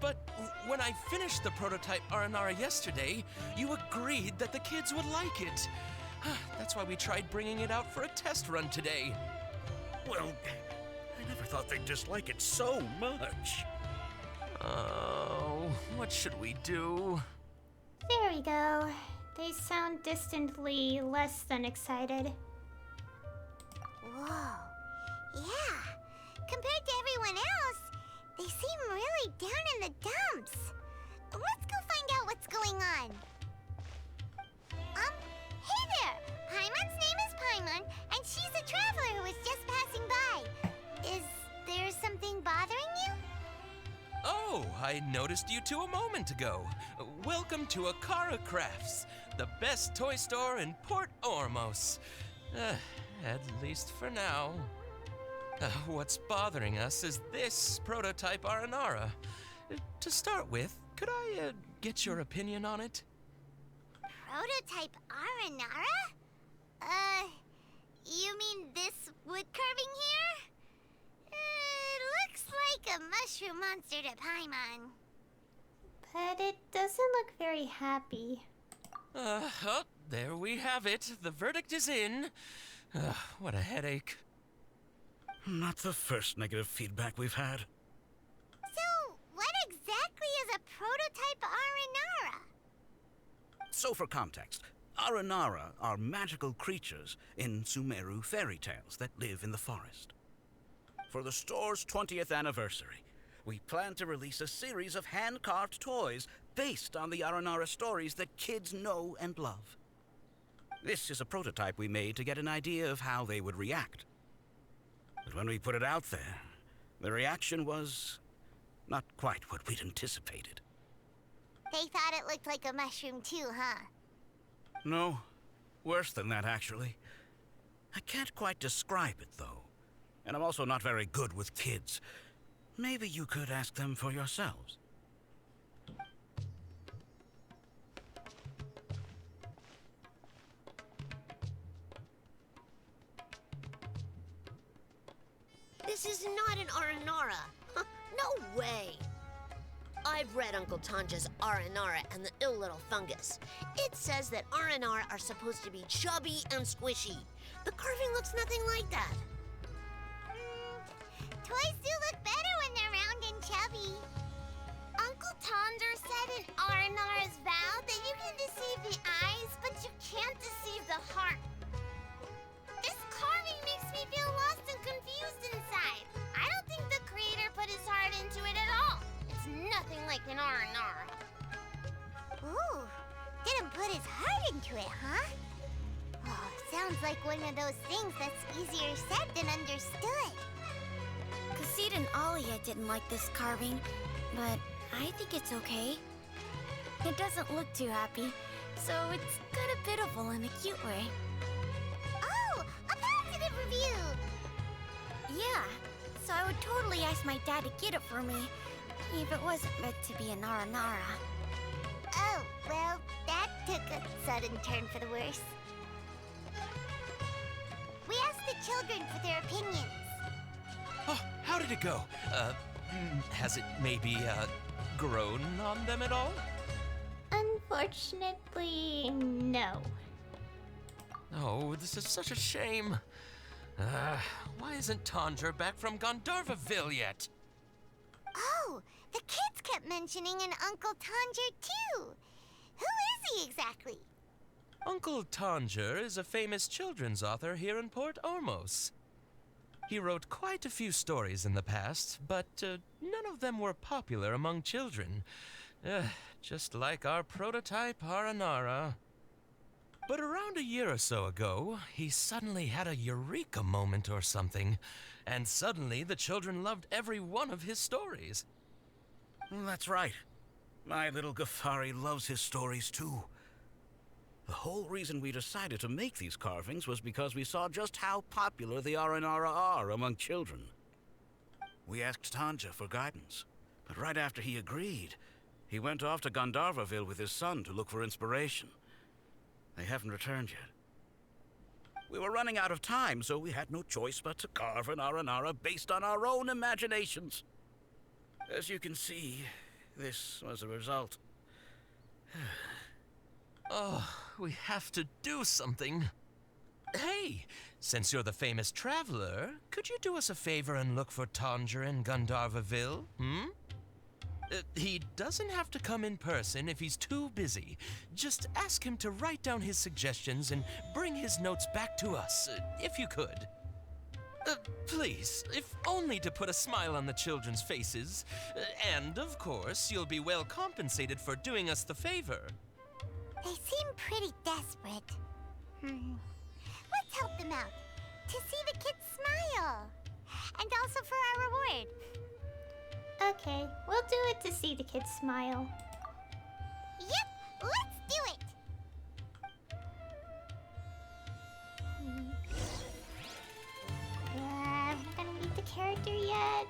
But when I finished the prototype Aranara yesterday, you agreed that the kids would like it. That's why we tried bringing it out for a test run today. Well, I never thought they'd dislike it so much. Oh, what should we do? There we go. They sound distantly less than excited. Whoa. Yeah. Compared to everyone else, they seem really down in the dumps. Let's go find out what's going on. Hey there! Paimon's name is Paimon, and she's a traveler who was just passing by. Is there something bothering you? Oh, I noticed you two a moment ago. Welcome to Akara Crafts, the best toy store in Port Ormos. At least for now. What's bothering us is this prototype Aranara. To start with, could I get your opinion on it? Prototype Aranara? You mean this wood carving here? Looks like a mushroom monster to Paimon. But it doesn't look very happy. Oh, there we have it. The verdict is in. What a headache. Not the first negative feedback we've had. So, what exactly is a prototype Aranara? So for context, Aranara are magical creatures in Sumeru fairy tales that live in the forest. For the store's 20th anniversary, we plan to release a series of hand-carved toys based on the Aranara stories that kids know and love. This is a prototype we made to get an idea of how they would react. But when we put it out there, the reaction was not quite what we'd anticipated. They thought it looked like a mushroom too, huh? No, worse than that, actually. I can't quite describe it, though. And I'm also not very good with kids. Maybe you could ask them for yourselves. This is not an Aranara. No way. I've read Uncle Tanja's Aranara and the Ill Little Fungus. It says that Aranara are supposed to be chubby and squishy. The carving looks nothing like that. Toys do look better when they're round and chubby. Uncle Tonder said in Aranara's vow that you can deceive the eyes, but you can't deceive the heart. This carving makes me feel lost and confused inside. I don't think the creator put his heart into it at all. It's nothing like an Aranara. Ooh, didn't put his heart into it, huh? Oh, sounds like one of those things that's easier said than understood. Kassid and Alia didn't like this carving, but I think it's okay. It doesn't look too happy, so it's kind of pitiful in a cute way. Oh, a positive review! Yeah, so I would totally ask my dad to get it for me, if it wasn't meant to be an Aranara. Oh, well, that took a sudden turn for the worse. We asked the children for their opinions. Oh, how did it go? Has it maybe, grown on them at all? Unfortunately, no. Oh, this is such a shame. Why isn't Tondra back from Gandharvaville yet? Oh, the kids kept mentioning an Uncle Tanger too. Who is he exactly? Uncle Tanger is a famous children's author here in Port Ormos. He wrote quite a few stories in the past, but none of them were popular among children. Just like our prototype Aranara. But around a year or so ago, he suddenly had a eureka moment or something, and suddenly the children loved every one of his stories. That's right. My little Ghaffari loves his stories too. The whole reason we decided to make these carvings was because we saw just how popular the Aranara are among children. We asked Tanja for guidance, but right after he agreed, he went off to Gandharvaville with his son to look for inspiration. They haven't returned yet. We were running out of time, so we had no choice but to carve an Aranara based on our own imaginations. As you can see, this was the result. Oh, we have to do something. Hey, since you're the famous traveler, could you do us a favor and look for Tanger in Gandharvaville, he doesn't have to come in person if he's too busy. Just ask him to write down his suggestions and bring his notes back to us, if you could. Please, if only to put a smile on the children's faces. And, of course, you'll be well compensated for doing us the favor. They seem pretty desperate. Let's help them out. To see the kids smile. And also for our reward. Okay, we'll do it to see the kids smile. Yep, let's do it! I don't meet the character yet.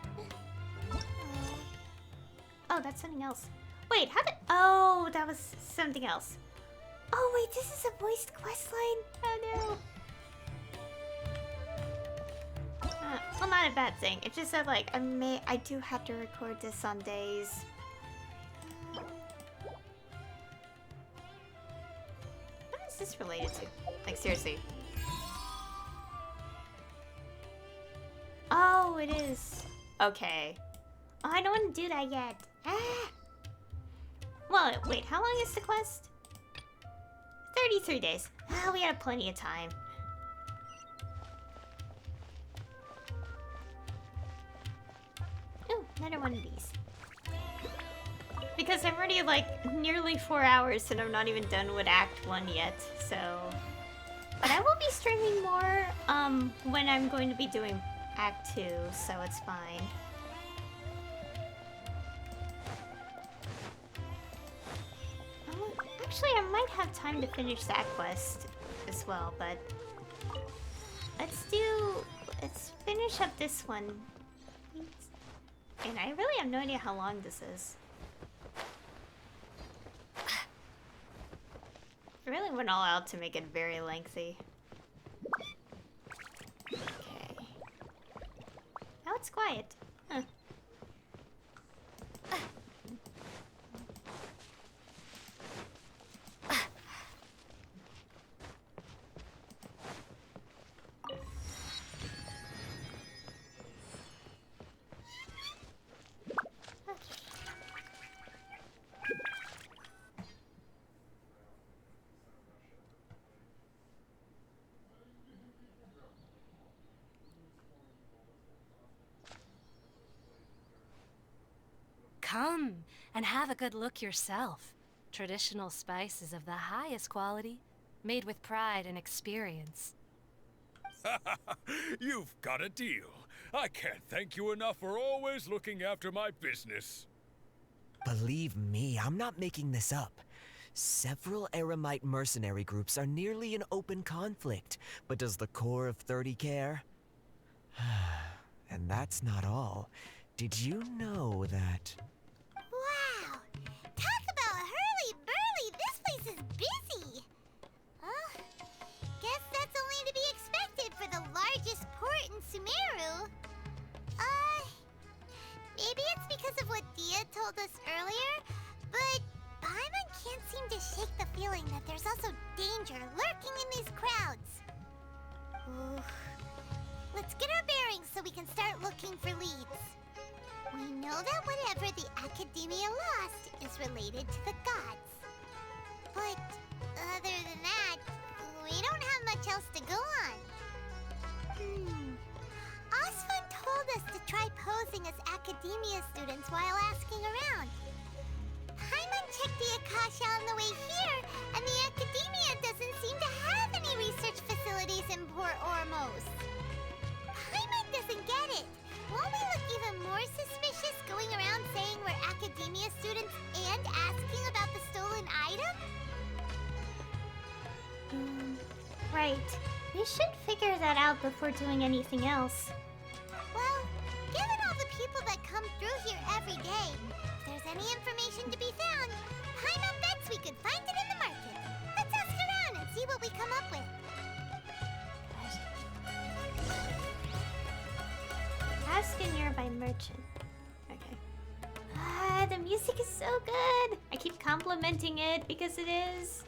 Oh, that's something else. Wait, how did... Oh, that was something else. Oh, wait, this is a voiced questline? Oh, no. Well, not a bad thing. It's just that, like, I do have to record this on days. What is this related to? Like, seriously. Oh, it is. Okay. Oh, I don't want to do that yet. Ah. Well, wait, how long is the quest? 33 days. Ah, we have plenty of time. Ooh, another one of these. Because I'm already like nearly 4 hours and I'm not even done with Act 1 yet, so... But I will be streaming more when I'm going to be doing Act 2, so it's fine. Actually, I might have time to finish that quest as well, but... Let's finish up this one. And I really have no idea how long this is. I really went all out to make it very lengthy. Okay. Now it's quiet. Huh. Come and have a good look yourself. Traditional spices of the highest quality, made with pride and experience. You've got a deal. I can't thank you enough for always looking after my business. Believe me, I'm not making this up. Several Eremite mercenary groups are nearly in open conflict, but does the core of 30 care? And that's not all. Did you know that... Wow! Talk about hurly-burly! This place is busy! Guess that's only to be expected for the largest port in Sumeru. Maybe it's because of what Dia told us earlier, but Paimon can't seem to shake the feeling that there's also danger lurking in these crowds. Ooh. Let's get our bearings so we can start looking for leads. We know that whatever the Academia lost is related to the gods. But other than that, we don't have much else to go on. Osfun told us to try posing as Academia students while asking around. Paimon checked the Akasha on the way here, and the Academia doesn't seem to have any research facilities in Port Ormos. Paimon doesn't get it. Won't we look even more suspicious going around saying we're Academia students and asking about the stolen item? Right. We should figure that out before doing anything else. Well, given all the people that come through here every day, if there's any information to be found, Paimon bets we could find it in the market. Let's ask around and see what we come up with. Ask a nearby merchant. Okay. The music is so good! I keep complimenting it because it is.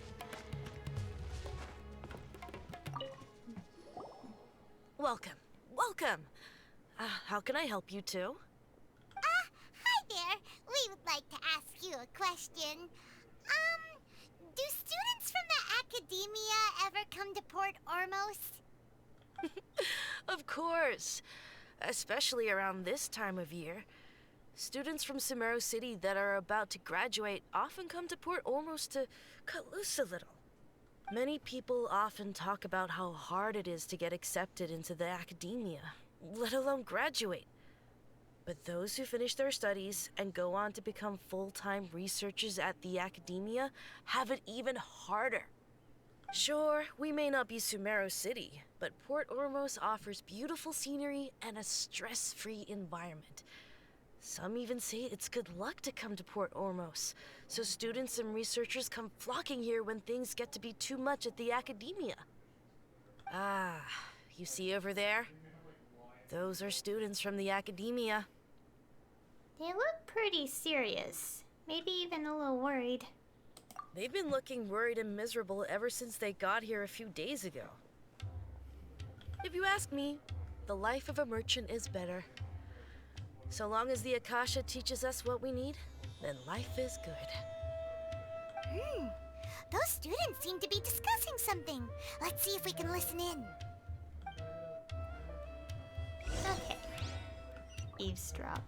Welcome. Welcome. How can I help you two? Hi there. We would like to ask you a question. Do students from the Academia ever come to Port Ormos? Of course. Especially around this time of year. Students from Sumeru City that are about to graduate often come to Port Ormos to cut loose a little. Many people often talk about how hard it is to get accepted into the Academia, let alone graduate. But those who finish their studies and go on to become full-time researchers at the Academia have it even harder. Sure, we may not be Sumeru City, but Port Ormos offers beautiful scenery and a stress-free environment. Some even say it's good luck to come to Port Ormos, so students and researchers come flocking here when things get to be too much at the Academia. Ah, you see over there? Those are students from the Academia. They look pretty serious. Maybe even a little worried. They've been looking worried and miserable ever since they got here a few days ago. If you ask me, the life of a merchant is better. So long as the Akasha teaches us what we need, then life is good. Those students seem to be discussing something. Let's see if we can listen in. Okay. Eavesdrop.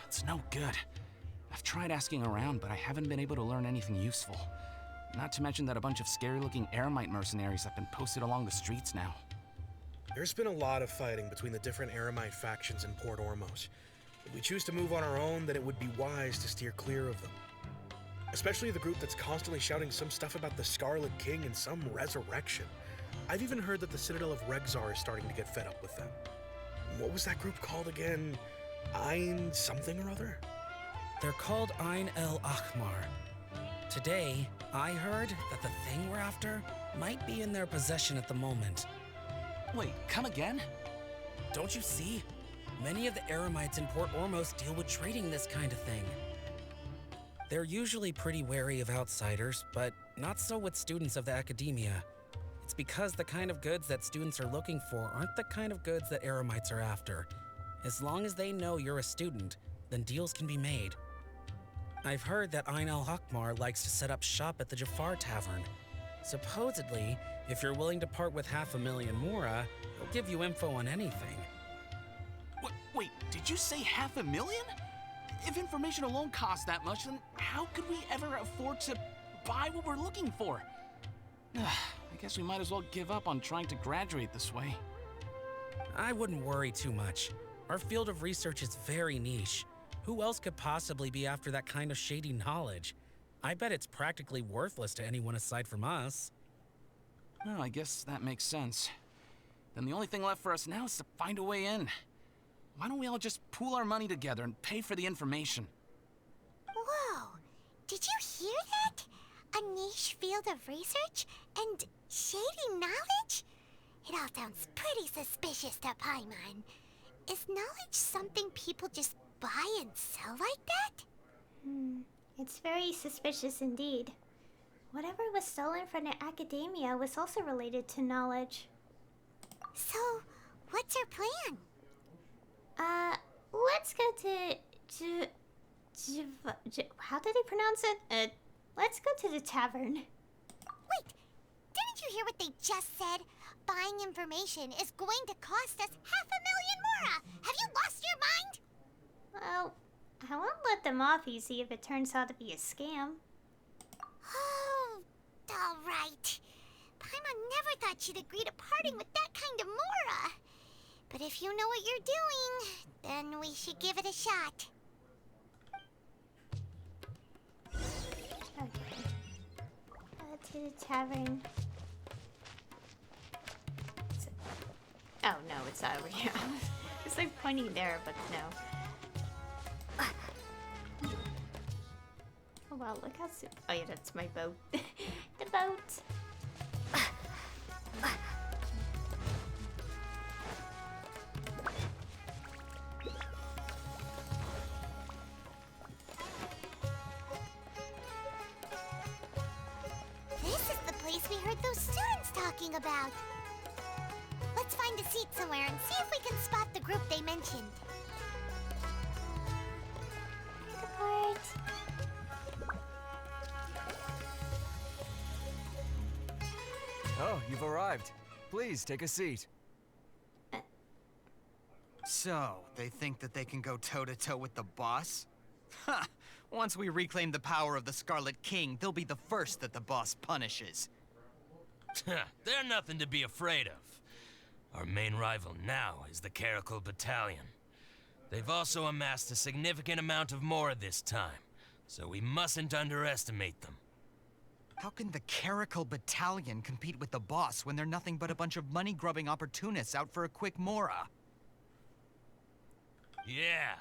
It's no good. I've tried asking around, but I haven't been able to learn anything useful. Not to mention that a bunch of scary-looking Eremite mercenaries have been posted along the streets now. There's been a lot of fighting between the different Eremite factions in Port Ormos. If we choose to move on our own, then it would be wise to steer clear of them. Especially the group that's constantly shouting some stuff about the Scarlet King and some resurrection. I've even heard that the Citadel of Regzar is starting to get fed up with them. What was that group called again? Ein something or other? They're called Ein El Akhmar. Today, I heard that the thing we're after might be in their possession at the moment. Wait, come again? Don't you see? Many of the Eremites in Port Ormos deal with trading this kind of thing. They're usually pretty wary of outsiders, but not so with students of the Academia. It's because the kind of goods that students are looking for aren't the kind of goods that Eremites are after. As long as they know you're a student, then deals can be made. I've heard that Ein El Hakmar likes to set up shop at the Jafar Tavern. Supposedly, if you're willing to part with 500,000 Mora, he'll give you info on anything. Wait, did you say 500,000? If information alone costs that much, then how could we ever afford to buy what we're looking for? I guess we might as well give up on trying to graduate this way. I wouldn't worry too much. Our field of research is very niche. Who else could possibly be after that kind of shady knowledge? I bet it's practically worthless to anyone aside from us. Well, I guess that makes sense. Then the only thing left for us now is to find a way in. Why don't we all just pool our money together and pay for the information? Whoa! Did you hear that? A niche field of research and shady knowledge? It all sounds pretty suspicious to Paimon. Is knowledge something people just buy and sell like that? It's very suspicious indeed. Whatever was stolen from the Academia was also related to knowledge. So, what's your plan? Let's go to how did he pronounce it? Let's go to the tavern. Wait, didn't you hear what they just said? Buying information is going to cost us 500,000 mora! Have you lost your mind? Well, I won't let them off easy if it turns out to be a scam. Oh, alright. Paimon never thought she'd agree to parting with that kind of mora. But if you know what you're doing, then we should give it a shot. Okay. To the tavern. Oh no, it's over here. It's like pointing there, but no. Oh wow, look how soon. Oh yeah, that's my boat. The boat. This is the place we heard those students talking about. Let's find a seat somewhere and see if we can spot the group they mentioned. Part. Oh, you've arrived. Please, take a seat. So, they think that they can go toe-to-toe with the boss? Ha! Once we reclaim the power of the Scarlet King, they'll be the first that the boss punishes. They're nothing to be afraid of. Our main rival now is the Caracal Battalion. They've also amassed a significant amount of Mora this time, so we mustn't underestimate them. How can the Caracal Battalion compete with the boss when they're nothing but a bunch of money-grubbing opportunists out for a quick Mora? Yeah,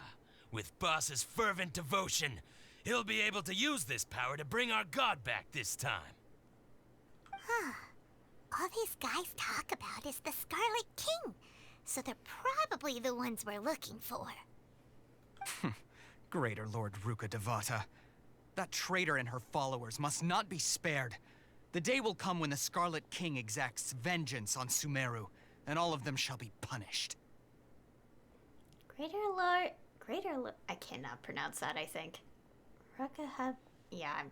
with boss's fervent devotion, he'll be able to use this power to bring our god back this time. Huh. All these guys talk about is the Scarlet King, so they're probably the ones we're looking for. Greater Lord Ruka Devata. That traitor and her followers must not be spared. The day will come when the Scarlet King exacts vengeance on Sumeru, and all of them shall be punished. Greater Lord, I cannot pronounce that, I think. Yeah,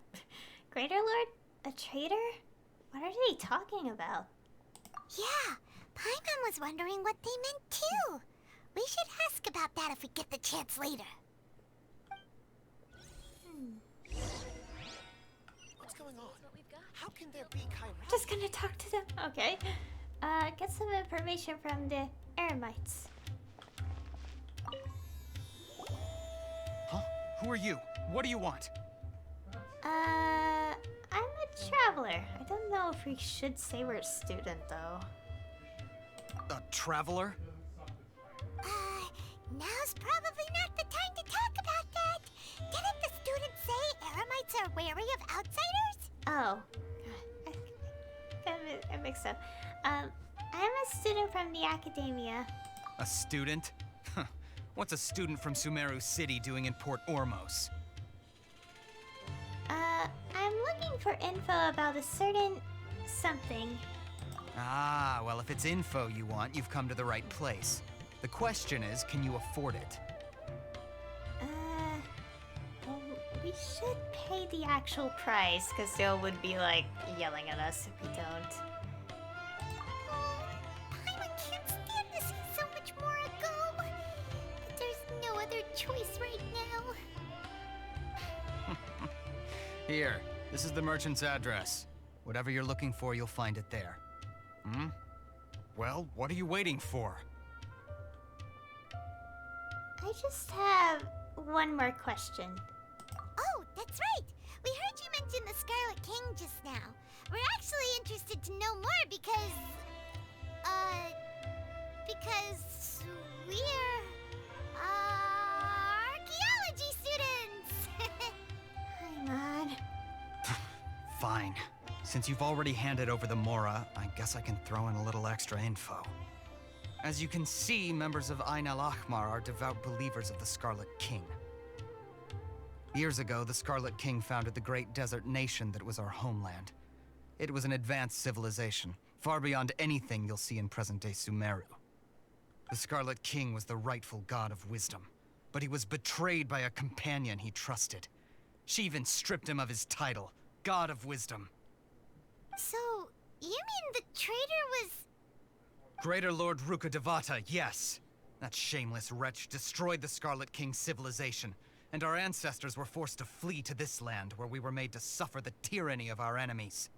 Greater Lord? A traitor? What are they talking about? Yeah, Paimon was wondering what they meant too. We should ask about that if we get the chance later. What's going on? How can there be Chimera? Just gonna talk to them. Okay. Get some information from the Eremites. Huh? Who are you? What do you want? I'm a traveler. I don't know if we should say we're a student, though. A traveler? Now's probably not the time to talk about that. Didn't the students say Eremites are wary of outsiders? Oh. I mixed up. I'm a student from the academia. A student? Huh. What's a student from Sumeru City doing in Port Ormos? I'm looking for info about a certain something. Ah, well, if it's info you want, you've come to the right place. The question is, can you afford it? Well, we should pay the actual price, because they would be, like, yelling at us if we don't. Paimon can't stand to see so much more go. But there's no other choice right now. Here, this is the merchant's address. Whatever you're looking for, you'll find it there. Hmm? Well, what are you waiting for? I just have one more question. Oh, that's right. We heard you mention the Scarlet King just now. We're actually interested to know more because we're, archaeology students. Hi, man. Fine. Since you've already handed over the Mora, I guess I can throw in a little extra info. As you can see, members of Ain al-Ahmar are devout believers of the Scarlet King. Years ago, the Scarlet King founded the great desert nation that was our homeland. It was an advanced civilization, far beyond anything you'll see in present-day Sumeru. The Scarlet King was the rightful god of wisdom, but he was betrayed by a companion he trusted. She even stripped him of his title, God of Wisdom. So, you mean the traitor was... Greater Lord Rukkhadevata, yes. That shameless wretch destroyed the Scarlet King's civilization, and our ancestors were forced to flee to this land where we were made to suffer the tyranny of our enemies.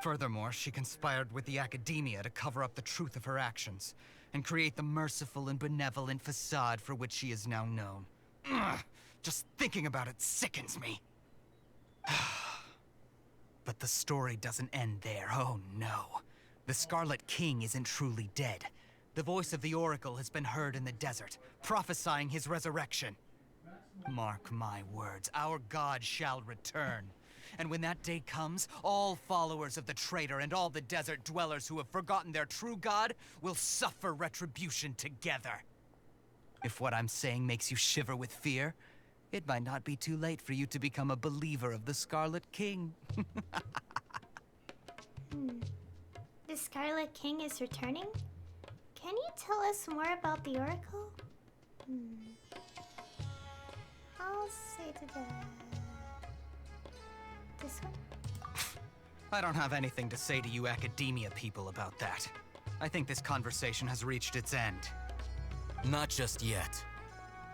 Furthermore, she conspired with the Academia to cover up the truth of her actions, and create the merciful and benevolent facade for which she is now known. Ugh, just thinking about it sickens me. But the story doesn't end there, oh no. The Scarlet King isn't truly dead. The voice of the Oracle has been heard in the desert, prophesying his resurrection. Mark my words, our god shall return. And when that day comes, all followers of the traitor and all the desert dwellers who have forgotten their true god will suffer retribution together. If what I'm saying makes you shiver with fear, it might not be too late for you to become a believer of the Scarlet King. The Scarlet King is returning? Can you tell us more about the Oracle? I'll say to that. This one? I don't have anything to say to you Academia people about that. I think this conversation has reached its end. Not just yet.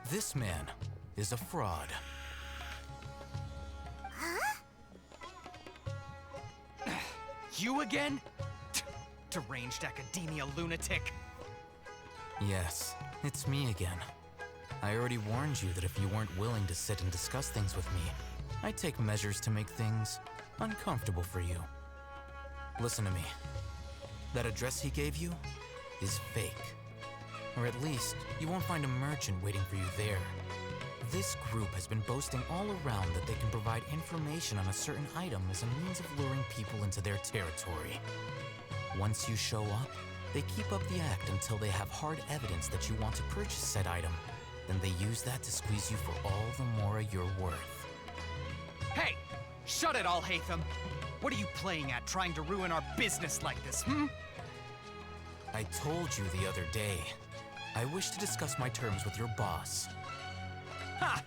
This man is a fraud. Huh? You again? Deranged Academia lunatic. Yes, it's me again. I already warned you that if you weren't willing to sit and discuss things with me, I'd take measures to make things uncomfortable for you. Listen to me. That address he gave you is fake. Or at least, you won't find a merchant waiting for you there. This group has been boasting all around that they can provide information on a certain item as a means of luring people into their territory. Once you show up, they keep up the act until they have hard evidence that you want to purchase said item. Then they use that to squeeze you for all the more you're worth. Hey! Shut it all, Hatham! What are you playing at, trying to ruin our business like this, I told you the other day. I wish to discuss my terms with your boss. Ha!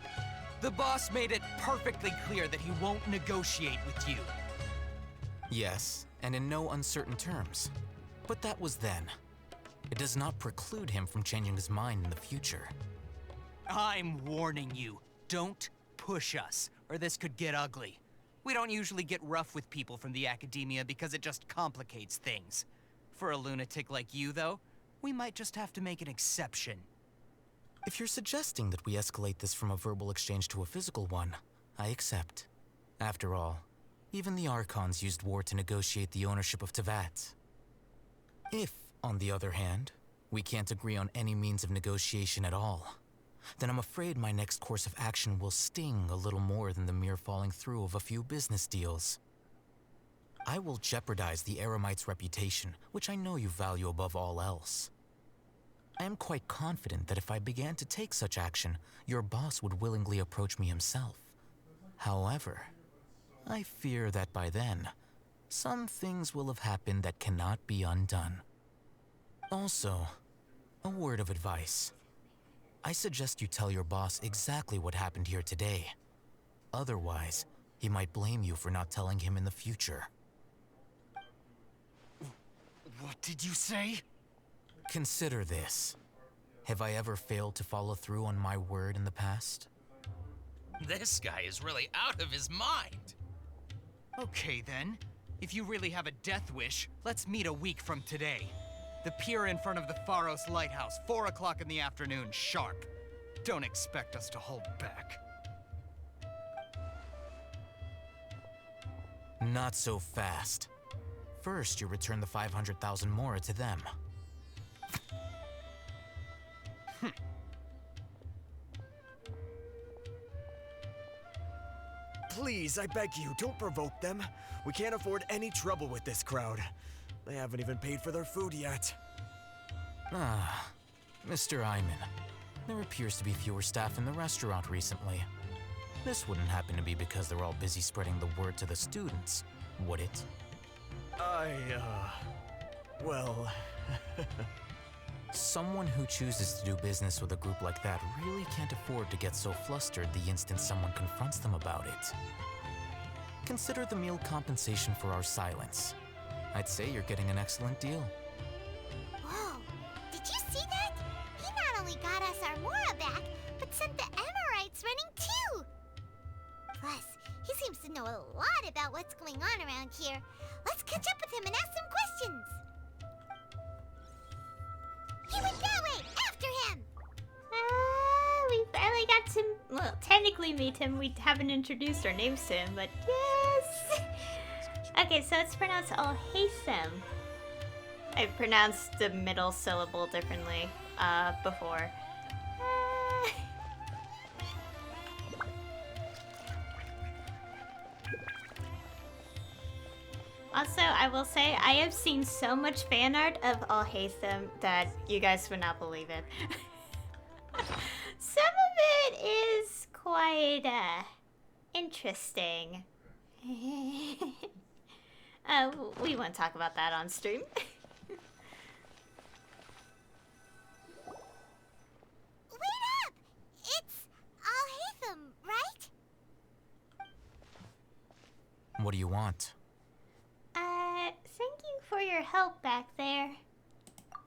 The boss made it perfectly clear that he won't negotiate with you. Yes, and in no uncertain terms. But that was then. It does not preclude him from changing his mind in the future. I'm warning you. Don't push us, or this could get ugly. We don't usually get rough with people from the Academia because it just complicates things. For a lunatic like you, though, we might just have to make an exception. If you're suggesting that we escalate this from a verbal exchange to a physical one, I accept. After all, even the Archons used war to negotiate the ownership of Tevat. If, on the other hand, we can't agree on any means of negotiation at all, then I'm afraid my next course of action will sting a little more than the mere falling through of a few business deals. I will jeopardize the Eremite's reputation, which I know you value above all else. I am quite confident that if I began to take such action, your boss would willingly approach me himself. However, I fear that by then, some things will have happened that cannot be undone. Also, a word of advice. I suggest you tell your boss exactly what happened here today. Otherwise, he might blame you for not telling him in the future. What did you say? Consider this. Have I ever failed to follow through on my word in the past? This guy is really out of his mind. Okay then. If you really have a death wish, let's meet a week from today. The pier in front of the Pharos Lighthouse, 4 o'clock in the afternoon, sharp. Don't expect us to hold back. Not so fast. First, you return the 500,000 mora to them. Please, I beg you, don't provoke them. We can't afford any trouble with this crowd. They haven't even paid for their food yet. Ah, Mr. Iman. There appears to be fewer staff in the restaurant recently. This wouldn't happen to be because they're all busy spreading the word to the students, would it? Well... Someone who chooses to do business with a group like that really can't afford to get so flustered the instant someone confronts them about it. Consider the meal compensation for our silence. I'd say you're getting an excellent deal. Whoa, did you see that? He not only got us our Mora back, but sent the Amorites running too! Plus, he seems to know a lot about what's going on around here. Let's catch up with him and ask some questions! He went that way! After him! We finally got to, well, technically meet him. We haven't introduced our names to him, but yes! Okay, so it's pronounced Alhaitham. I pronounced the middle syllable differently before. Also, I will say, I have seen so much fan art of Alhaitham that you guys would not believe it. Some of it is quite, interesting. We won't talk about that on stream. Wait up! It's Alhaitham, right? What do you want? Thank you for your help back there.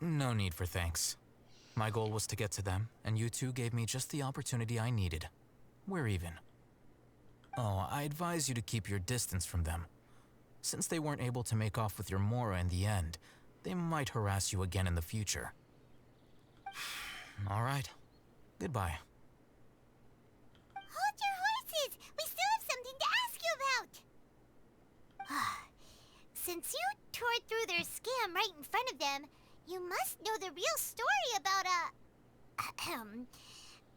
No need for thanks. My goal was to get to them, and you two gave me just the opportunity I needed. We're even. Oh, I advise you to keep your distance from them. Since they weren't able to make off with your Mora in the end, they might harass you again in the future. All right. Goodbye. Hold your horses! We still have something to ask you about! Since you tore through their scam right in front of them, you must know the real story about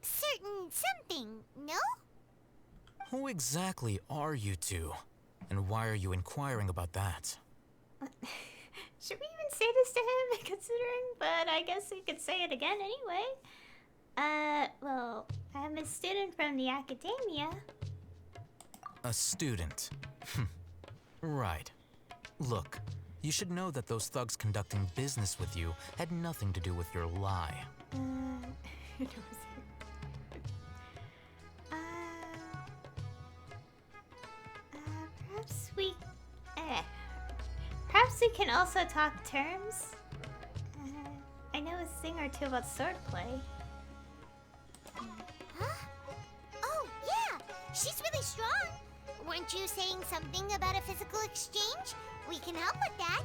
certain something, no? Who exactly are you two? And why are you inquiring about that? Should we even say this to him, considering? But I guess we could say it again anyway. Well, I'm a student from the academia. A student? Right. Look, you should know that those thugs conducting business with you had nothing to do with your lie. Perhaps we... Perhaps we can also talk terms? I know a thing or two about swordplay. Huh? Oh, yeah! She's really strong! Weren't you saying something about a physical exchange? We can help with that.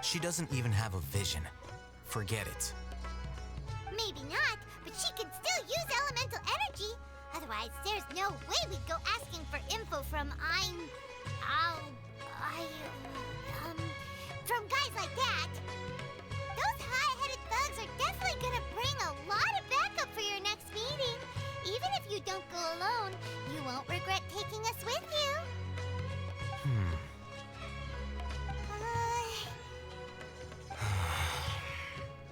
She doesn't even have a vision. Forget it. Maybe not, but she can still use elemental energy. Otherwise, there's no way we'd go asking for info from from guys like that. Those high-headed thugs are definitely gonna bring a lot of backup for your next meeting. Even if you don't go alone, you won't regret taking us with you.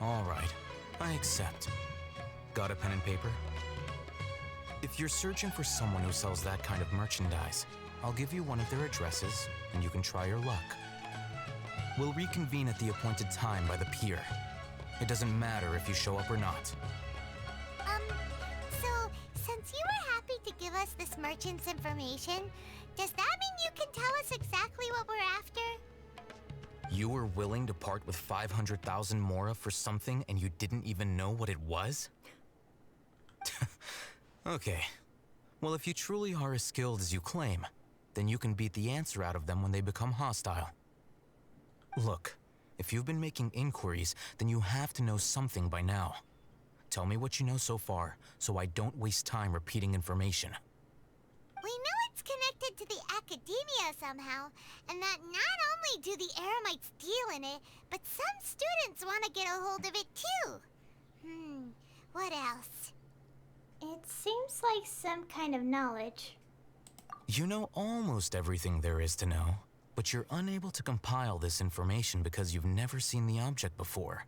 All right, I accept. Got a pen and paper? If you're searching for someone who sells that kind of merchandise, I'll give you one of their addresses, and you can try your luck. We'll reconvene at the appointed time by the pier. It doesn't matter if you show up or not. So, since you were happy to give us this merchant's information, does that mean you can tell us exactly what we're after? You were willing to part with 500,000 Mora for something and you didn't even know what it was? Okay. Well, if you truly are as skilled as you claim, then you can beat the answer out of them when they become hostile. Look, if you've been making inquiries, then you have to know something by now. Tell me what you know so far, so I don't waste time repeating information. We know it's connected to the academia somehow, and that not only do the Eremites deal in it, but some students want to get a hold of it too. What else? It seems like some kind of knowledge. You know almost everything there is to know, but you're unable to compile this information because you've never seen the object before.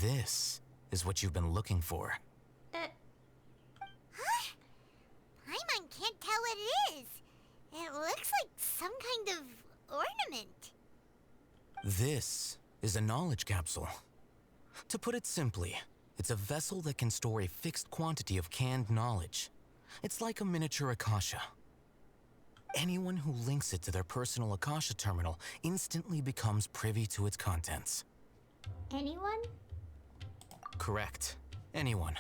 This is what you've been looking for. Paimon can't tell what it is. It looks like some kind of ornament. This is a knowledge capsule. To put it simply, it's a vessel that can store a fixed quantity of canned knowledge. It's like a miniature Akasha. Anyone who links it to their personal Akasha terminal instantly becomes privy to its contents. Anyone? Correct. Anyone.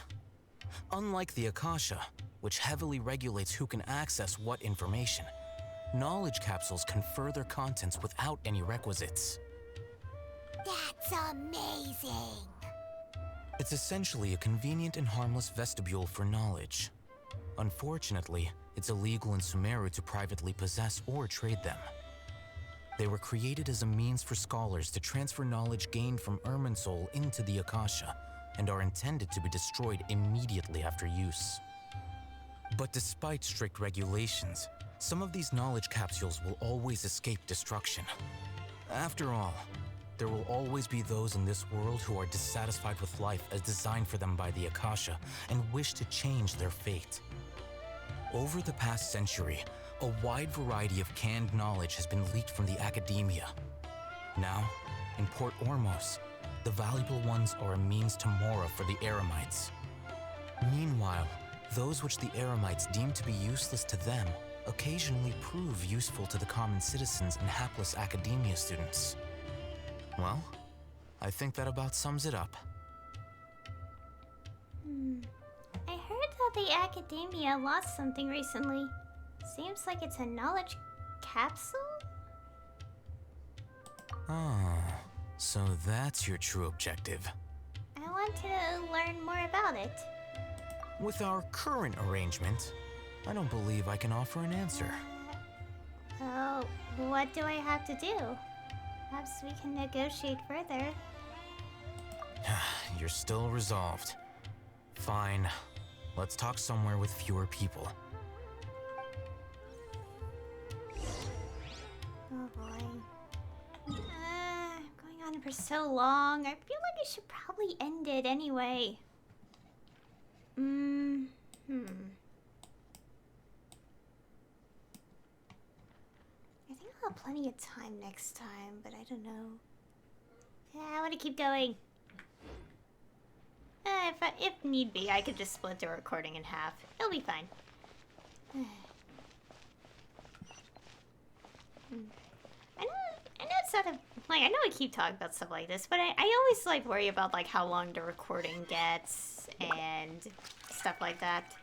Unlike the Akasha, which heavily regulates who can access what information, knowledge capsules confer their contents without any requisites. That's amazing! It's essentially a convenient and harmless vestibule for knowledge. Unfortunately, it's illegal in Sumeru to privately possess or trade them. They were created as a means for scholars to transfer knowledge gained from Irminsul into the Akasha, and are intended to be destroyed immediately after use. But despite strict regulations, some of these knowledge capsules will always escape destruction. After all, there will always be those in this world who are dissatisfied with life as designed for them by the Akasha and wish to change their fate. Over the past century, a wide variety of canned knowledge has been leaked from the academia. Now, in Port Ormos, the valuable ones are a means to Mora for the Eremites. Meanwhile, those which the Eremites deem to be useless to them occasionally prove useful to the common citizens and hapless academia students. Well, I think that about sums it up. I heard that the academia lost something recently. Seems like it's a knowledge capsule? Ah, so that's your true objective. I want to learn more about it. With our current arrangement, I don't believe I can offer an answer. Oh, what do I have to do? Perhaps we can negotiate further. You're still resolved. Fine. Let's talk somewhere with fewer people. Oh boy. Going on for so long. I feel like I should probably end it anyway. I think I'll have plenty of time next time, but I don't know. Yeah, I want to keep going. If need be, I could just split the recording in half. It'll be fine. I know it's sort of like, I know I keep talking about stuff like this, but I always like worry about like how long the recording gets and stuff like that.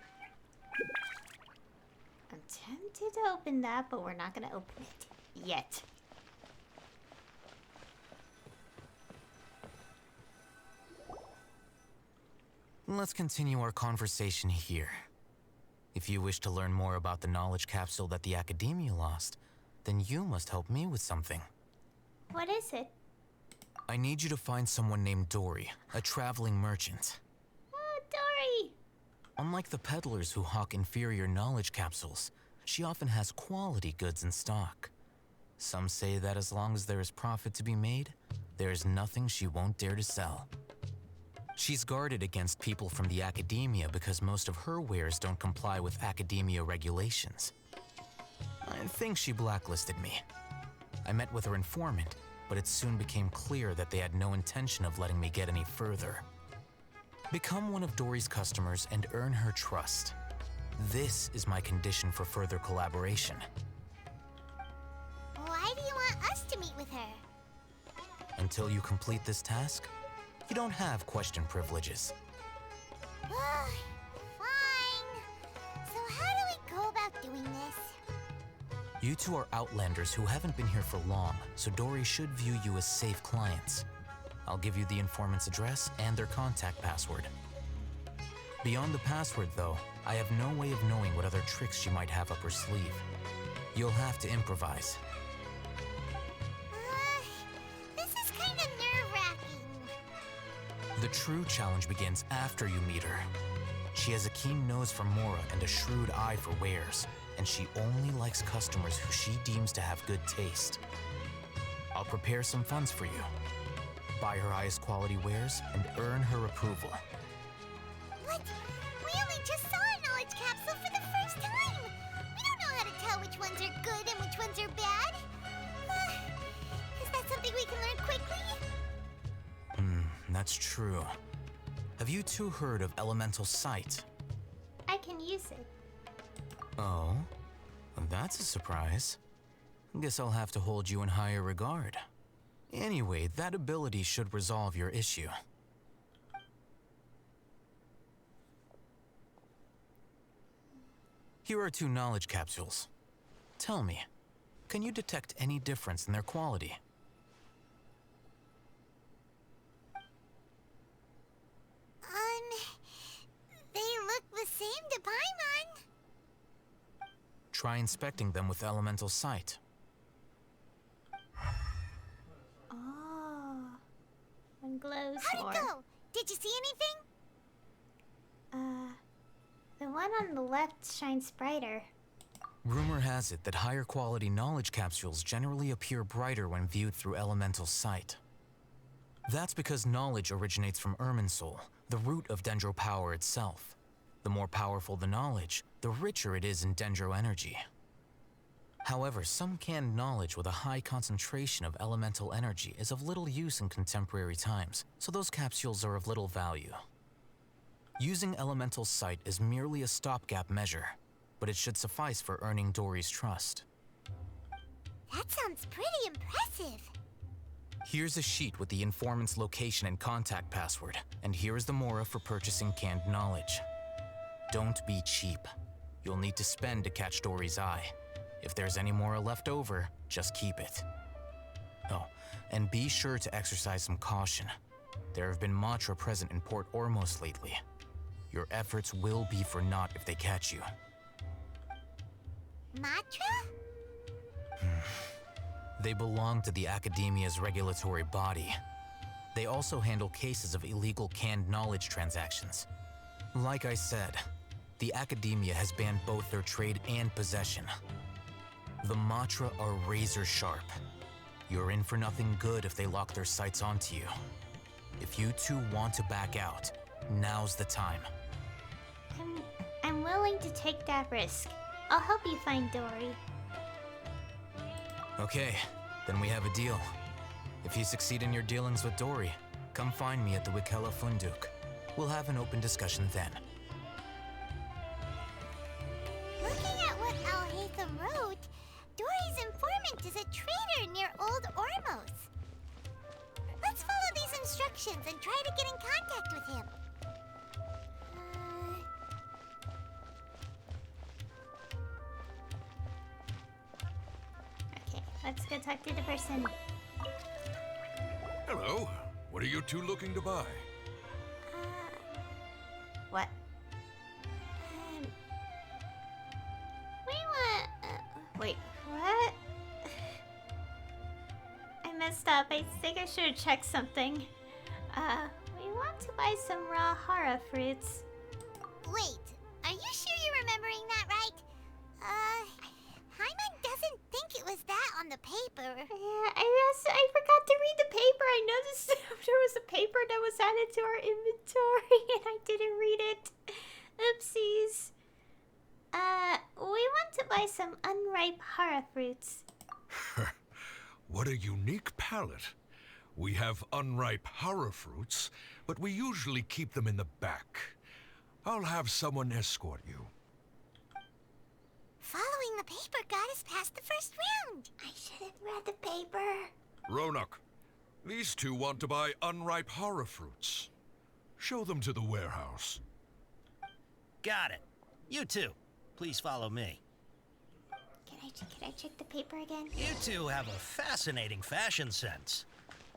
I'm tempted to open that, but we're not gonna open it yet. Let's continue our conversation here. If you wish to learn more about the knowledge capsule that the Academia lost, then you must help me with something. What is it? I need you to find someone named Dory, a traveling merchant. Oh, Dory! Unlike the peddlers who hawk inferior knowledge capsules, she often has quality goods in stock. Some say that as long as there is profit to be made, there is nothing she won't dare to sell. She's guarded against people from the Academia because most of her wares don't comply with Academia regulations. I think she blacklisted me. I met with her informant, but it soon became clear that they had no intention of letting me get any further. Become one of Dory's customers and earn her trust. This is my condition for further collaboration. Why do you want us to meet with her? Until you complete this task, you don't have question privileges. Fine. So how do we go about doing this? You two are outlanders who haven't been here for long, so Dory should view you as safe clients. I'll give you the informant's address and their contact password. Beyond the password, though, I have no way of knowing what other tricks she might have up her sleeve. You'll have to improvise. This is kind of nerve-wracking. The true challenge begins after you meet her. She has a keen nose for Mora and a shrewd eye for wares, and she only likes customers who she deems to have good taste. I'll prepare some funds for you. Buy her highest quality wares and earn her approval. What? We only just saw a knowledge capsule for the first time. We don't know how to tell which ones are good and which ones are bad. Is that something we can learn that's true. Have you two heard of elemental sight? I can use it. Oh? Well, that's a surprise. Guess I'll have to hold you in higher regard. Anyway, that ability should resolve your issue. Here are 2 knowledge capsules. Tell me, can you detect any difference in their quality? They look the same to Paimon. Try inspecting them with elemental sight. Oh. One glows How'd more. it go? Did you see anything? The one on the left shines brighter. Rumor has it that higher quality knowledge capsules generally appear brighter when viewed through elemental sight. That's because knowledge originates from Irminsul, the root of Dendro power itself. The more powerful the knowledge, the richer it is in Dendro energy. However, some canned knowledge with a high concentration of elemental energy is of little use in contemporary times, so those capsules are of little value. Using elemental sight is merely a stopgap measure, but it should suffice for earning Dory's trust. That sounds pretty impressive. Here's a sheet with the informant's location and contact password, and here is the mora for purchasing canned knowledge. Don't be cheap. You'll need to spend to catch Dory's eye. If there's any mora left over, just keep it. Oh, and be sure to exercise some caution. There have been Matra present in Port Ormos lately. Your efforts will be for naught if they catch you. Matra? They belong to the Academia's regulatory body. They also handle cases of illegal canned knowledge transactions. Like I said, the Academia has banned both their trade and possession. The Matra are razor sharp. You're in for nothing good if they lock their sights onto you. If you two want to back out, now's the time. I'm willing to take that risk. I'll help you find Dory. Okay, then we have a deal. If you succeed in your dealings with Dory, come find me at the Wikela Funduk. We'll have an open discussion then. Looking at what Al-Haytham wrote, Dory's informant is a traitor near Old Ormos. Let's follow these instructions and try to get in contact with him. Okay, let's go talk to the person. Hello. What are you two looking to buy? What? We want... wait, what? I messed up. I think I should have checked something. We want to buy some raw hara fruits. Wait, are you sure you're remembering that right? Hyman doesn't think it was that on the paper. Yeah, I forgot to read the paper. I noticed there was a paper that was added to our inventory and I didn't read it. Oopsies. We want to buy some unripe hara fruits. What a unique palate. We have unripe hara fruits, but we usually keep them in the back. I'll have someone escort you. Following the paper got us past the first round. I should have read the paper. Ronak, these two want to buy unripe hara fruits. Show them to the warehouse. Got it. You two, please follow me. Can I check the paper again? You two have a fascinating fashion sense.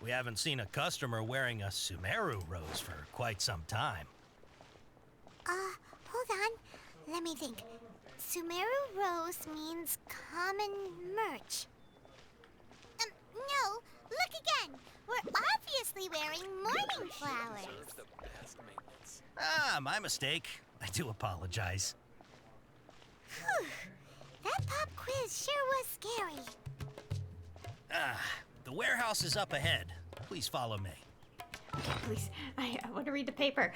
We haven't seen a customer wearing a Sumeru rose for quite some time. Hold on. Let me think. Sumeru rose means common merch. No, look again. We're obviously wearing morning flowers. Ah, my mistake. I do apologize. Whew. That pop quiz sure was scary. Ah, the warehouse is up ahead. Please follow me. Okay, please. I want to read the paper.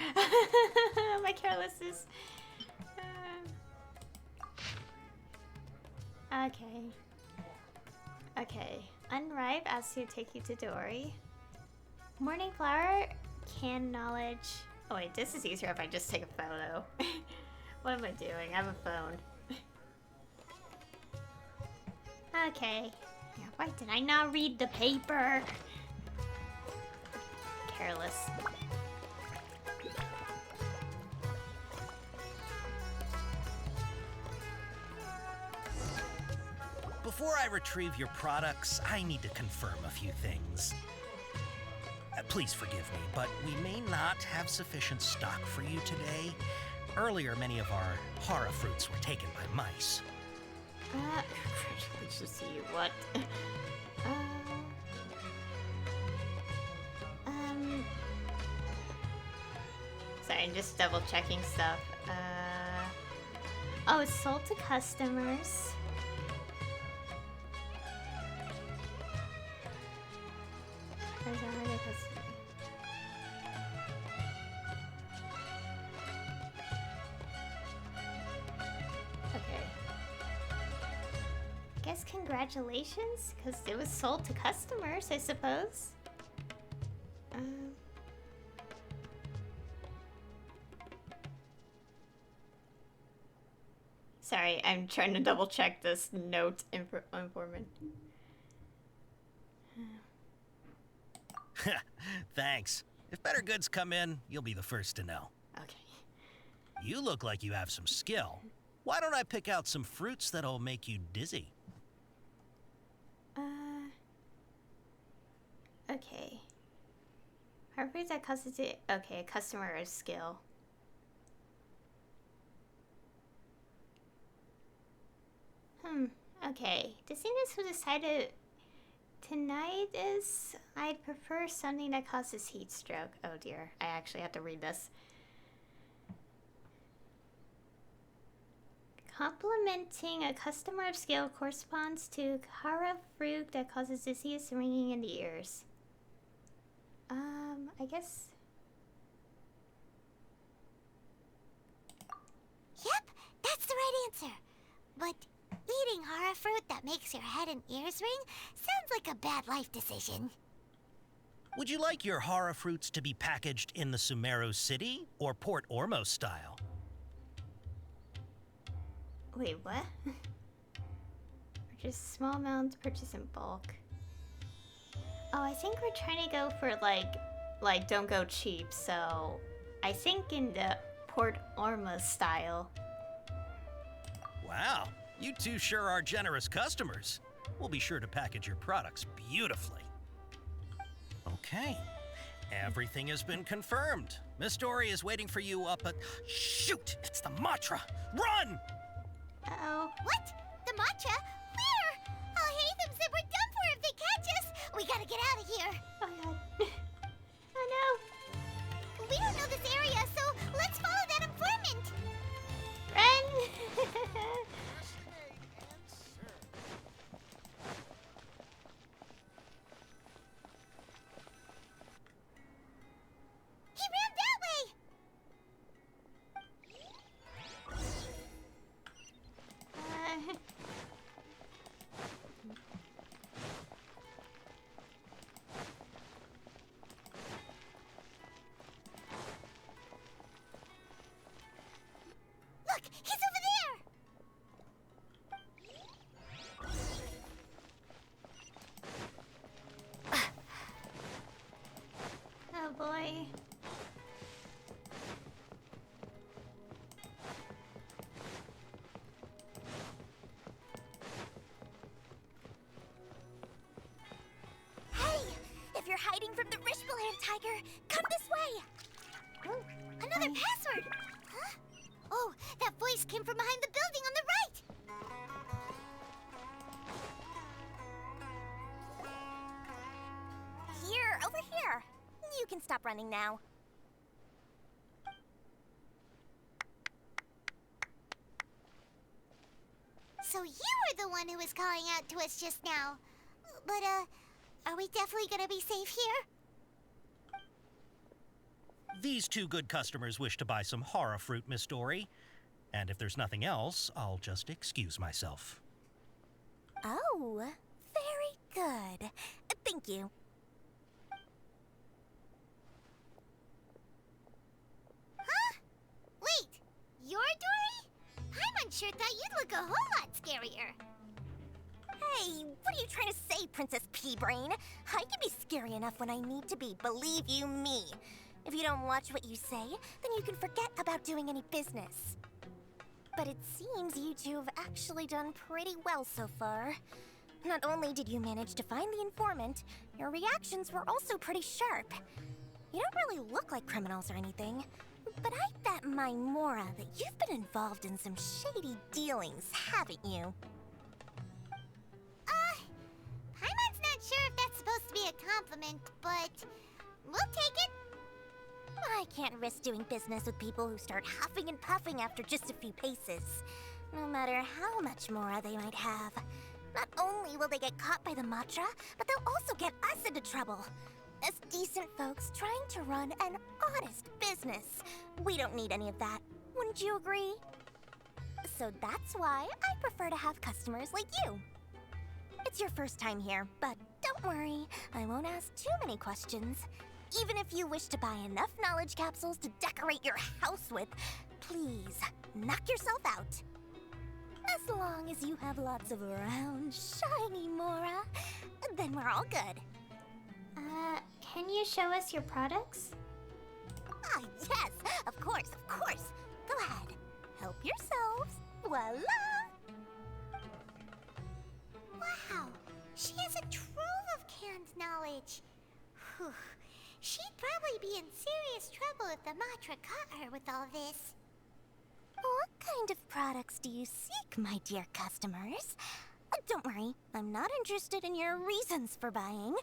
My carelessness. Okay. Okay. Unripe asks you to take you to Dory. Morning flower Canned knowledge. Oh wait, this is easier if I just take a photo. What am I doing? I have a phone. Okay. Yeah, why did I not read the paper? Careless. Before I retrieve your products, I need to confirm a few things. Please forgive me, but we may not have sufficient stock for you today. Earlier, many of our hara fruits were taken by mice. Let's just see what. Sorry, I'm just double checking stuff. Oh, it's sold to customers. Okay. Guess congratulations, because it was sold to customers, I suppose. Sorry, I'm trying to double check this note informant. Thanks. If better goods come in, you'll be the first to know. Okay. You look like you have some skill. Why don't I pick out some fruits that'll make you dizzy? Okay. However, that causes it. Okay, customer is skill. Okay. The thing is who decided tonight is I'd prefer something that causes heat stroke. Oh dear, I actually have to read this. Complimenting a customer of skill corresponds to hara fruit that causes dizziness and ringing in the ears. I guess. Yep, that's the right answer. But eating hara fruit that makes your head and ears ring sounds like a bad life decision. Would you like your hara fruits to be packaged in the Sumeru City or Port Ormos style? Wait, what? Purchase small amounts, purchase in bulk. Oh, I think we're trying to go for like don't go cheap, so I think in the Port Ormos style. Wow, you two sure are generous customers. We'll be sure to package your products beautifully. Okay, everything has been confirmed. Miss Dory is waiting for you up at... Shoot, it's the Matra! Run! Uh-oh. What? The matcha? Where? I'll hate them said we're done for if they catch us. We gotta get out of here. Oh god. Oh no. We don't know this area, so let's follow that informant. Run! He ran that way. Look, he's over there. Oh boy. Hey, if you're hiding from the Rishbaland tiger, come this way. Oh, another password. Huh? Oh, that voice came from behind the building on the right. Here, over here. You can stop running now. So you were the one who was calling out to us just now. But, are we definitely gonna be safe here? These two good customers wish to buy some hara fruit, Miss Dory. And if there's nothing else, I'll just excuse myself. Oh, very good. Thank you. scarier. Hey, what are you trying to say, Princess Pea-Brain? I can be scary enough when I need to be, believe you me. If you don't watch what you say, then you can forget about doing any business. But it seems you two have actually done pretty well so far. Not only did you manage to find the informant, your reactions were also pretty sharp. You don't really look like criminals or anything, but I bet my Mora that you've been involved in some shady dealings, haven't you? Paimon's not sure if that's supposed to be a compliment, but we'll take it. I can't risk doing business with people who start huffing and puffing after just a few paces, no matter how much Mora they might have. Not only will they get caught by the Matra, but they'll also get us into trouble. As decent folks trying to run an honest business, we don't need any of that. Wouldn't you agree? So that's why I prefer to have customers like you. It's your first time here, but don't worry, I won't ask too many questions. Even if you wish to buy enough knowledge capsules to decorate your house with, please, knock yourself out. As long as you have lots of round, shiny Mora, then we're all good. Can you show us your products? Ah, yes, of course, of course. Go ahead, help yourselves. Voila! Wow, she has a trove of canned knowledge. Whew. She'd probably be in serious trouble if the Matra caught her with all this. What kind of products do you seek, my dear customers? Don't worry, I'm not interested in your reasons for buying.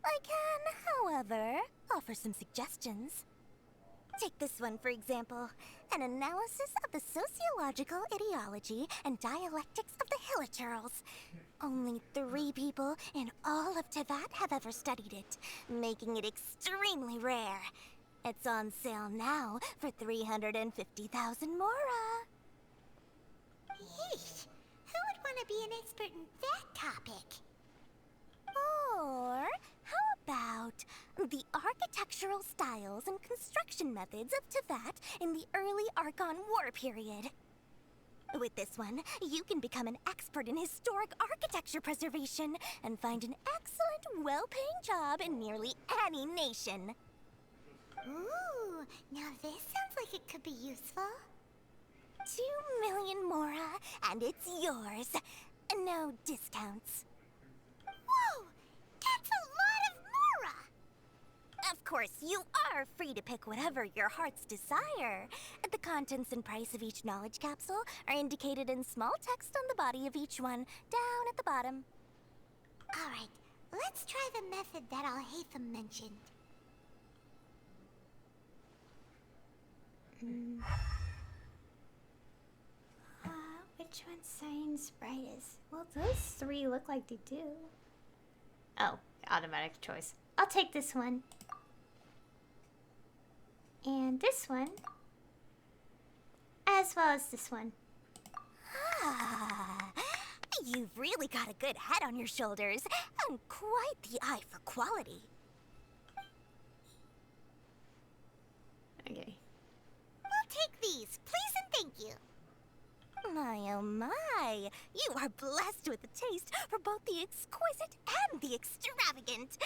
I can, however, offer some suggestions. Take this one, for example. An analysis of the sociological ideology and dialectics of the Hilichurls. Only 3 people in all of Teyvat have ever studied it, making it extremely rare. It's on sale now for 350,000 Mora. Yeesh, who would want to be an expert in that topic? Or how about the architectural styles and construction methods of Teyvat in the early Archon War period? With this one, you can become an expert in historic architecture preservation and find an excellent, well-paying job in nearly any nation. Ooh, now this sounds like it could be useful. 2 million Mora, and it's yours. No discounts. Whoa! That's a lot of Mora! Of course, you are free to pick whatever your hearts desire. The contents and price of each knowledge capsule are indicated in small text on the body of each one, down at the bottom. Alright, let's try the method that Alhaitham mentioned. Which one shines brightest? Well, those 3 look like they do. Oh, automatic choice. I'll take this one. And this one. As well as this one. Ah, you've really got a good head on your shoulders, and quite the eye for quality. Okay. We'll take these, please and thank you. My oh my, you are blessed with a taste for both the exquisite and the extravagant.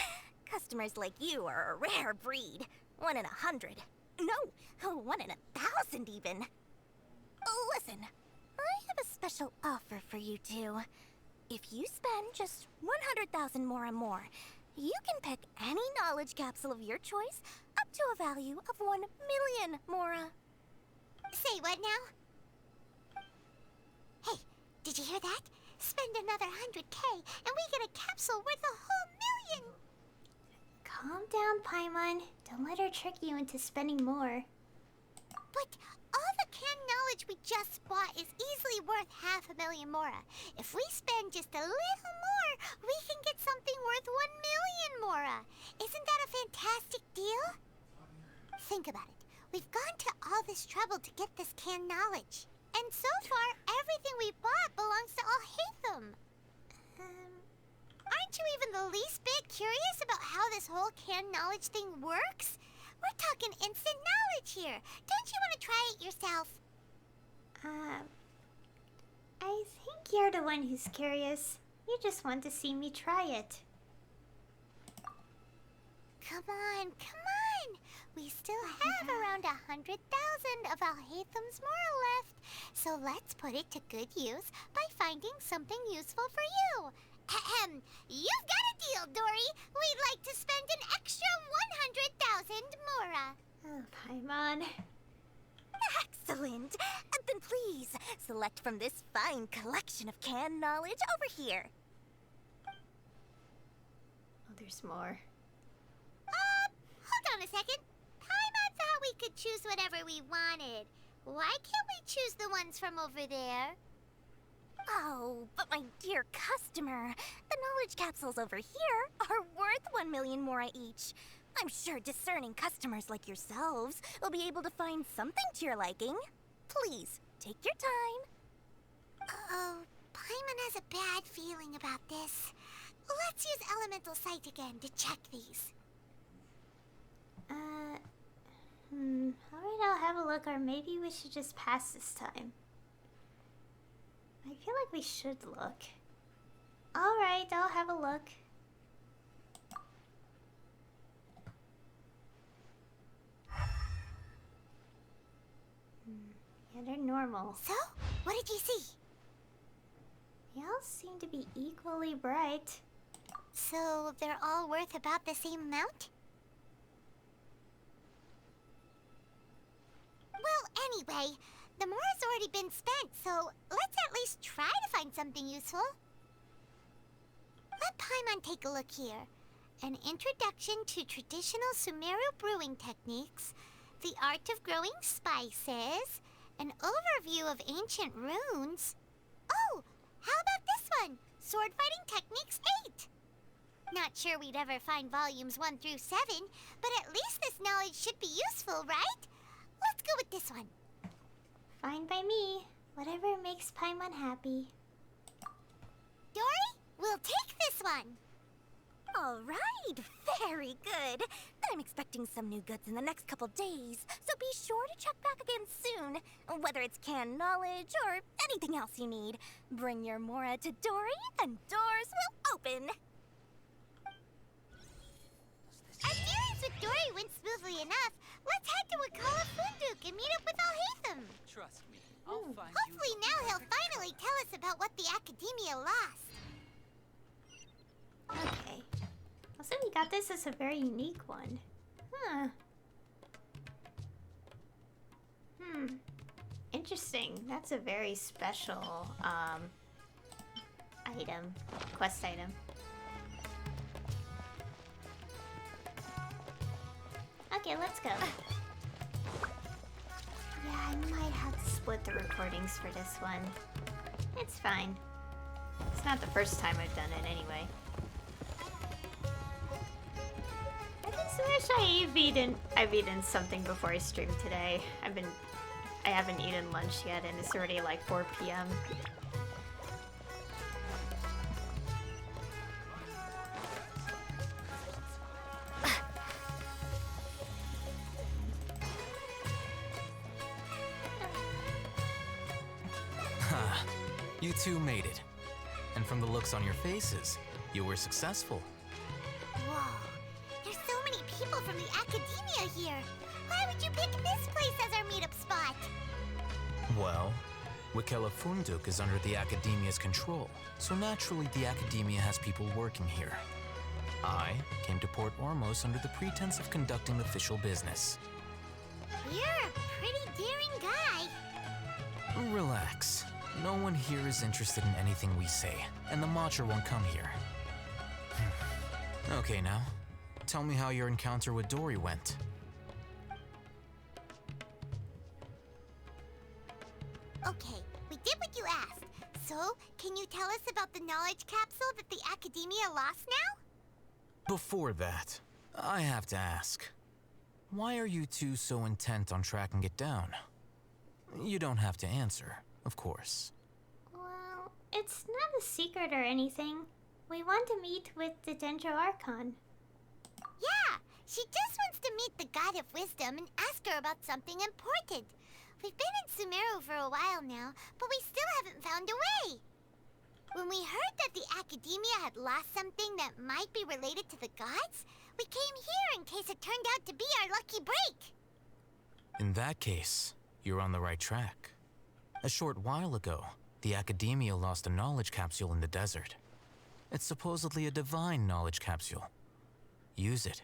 Customers like you are a rare breed. 1 in 100. No, 1 in 1,000 even. Listen, I have a special offer for you two. If you spend just 100,000 more and more, you can pick any knowledge capsule of your choice up to a value of 1 million Mora. Say what now? Hey, did you hear that? Spend another 100K and we get a capsule worth a whole 1,000,000! Calm down, Paimon. Don't let her trick you into spending more. But all the canned knowledge we just bought is easily worth 500,000 Mora. If we spend just a little more, we can get something worth 1,000,000 Mora. Isn't that a fantastic deal? Think about it. We've gone to all this trouble to get this canned knowledge. And so far, everything we bought belongs to Alhaitham. Aren't you even the least bit curious about how this whole canned knowledge thing works? We're talking instant knowledge here. Don't you want to try it yourself? I think you're the one who's curious. You just want to see me try it. Come on, come on! We still have around 100,000 of Alhaitham's Mora left, so let's put it to good use by finding something useful for you. Ahem. You've got a deal, Dory. We'd like to spend an extra 100,000 Mora. Oh, Paimon. Excellent. Then please, select from this fine collection of canned knowledge over here. Oh, there's more. Hold on a second. Paimon thought we could choose whatever we wanted. Why can't we choose the ones from over there? Oh, but my dear customer, the knowledge capsules over here are worth 1 million Mora each. I'm sure discerning customers like yourselves will be able to find something to your liking. Please, take your time. Oh, Paimon has a bad feeling about this. Let's use Elemental Sight again to check these. Alright, I'll have a look, or maybe we should just pass this time. I feel like we should look. Alright, I'll have a look. Yeah, they're normal. So, what did you see? They all seem to be equally bright. So, they're all worth about the same amount? Well, anyway, the Mora's already been spent, so let's at least try to find something useful. Let Paimon take a look here. An introduction to traditional Sumeru brewing techniques, the art of growing spices, an overview of ancient runes. Oh, how about this one? Sword Fighting Techniques 8. Not sure we'd ever find volumes 1 through 7, but at least this knowledge should be useful, right? Let's go with this one. Fine by me. Whatever makes Paimon happy. Dory, we'll take this one. All right, very good. I'm expecting some new goods in the next couple days, so be sure to check back again soon. Whether it's canned knowledge or anything else you need, bring your Mora to Dory and doors will open. Our dealings with Dory went smoothly enough. Let's head to Wakala Funduk and meet up with Alhaitham. Trust me, I'll find Hopefully now he'll finally tell us about what the Academia lost. Okay. Also, we got this as a very unique one. Huh. Interesting. That's a very special, item. Quest item. Okay, let's go. Yeah, I might have to split the recordings for this one. It's fine. It's not the first time I've done it anyway. I just wish I've eaten something before I streamed today. I haven't eaten lunch yet and it's already like 4 p.m. You two made it. And from the looks on your faces, you were successful. Whoa, there's so many people from the Academia here. Why would you pick this place as our meetup spot? Well, Wakela Funduk is under the Academia's control, so naturally the Academia has people working here. I came to Port Ormos under the pretense of conducting official business. You're a pretty daring guy. Relax. No one here is interested in anything we say, and the Matra won't come here. Okay now, tell me how your encounter with Dory went. Okay, we did what you asked. So, can you tell us about the knowledge capsule that the Academia lost now? Before that, I have to ask, why are you two so intent on tracking it down? You don't have to answer, of course. Well, it's not a secret or anything. We want to meet with the Dendro Archon. Yeah, she just wants to meet the God of Wisdom and ask her about something important. We've been in Sumeru for a while now, but we still haven't found a way. When we heard that the Academia had lost something that might be related to the gods, we came here in case it turned out to be our lucky break. In that case, you're on the right track. A short while ago, the Academia lost a knowledge capsule in the desert. It's supposedly a divine knowledge capsule. Use it,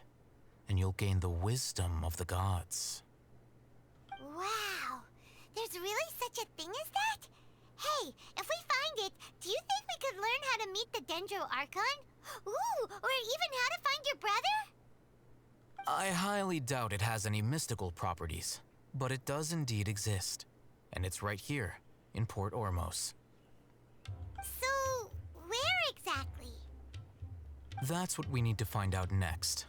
and you'll gain the wisdom of the gods. Wow! There's really such a thing as that? Hey, if we find it, do you think we could learn how to meet the Dendro Archon? Ooh, or even how to find your brother? I highly doubt it has any mystical properties, but it does indeed exist. And it's right here, in Port Ormos. So, where exactly? That's what we need to find out next.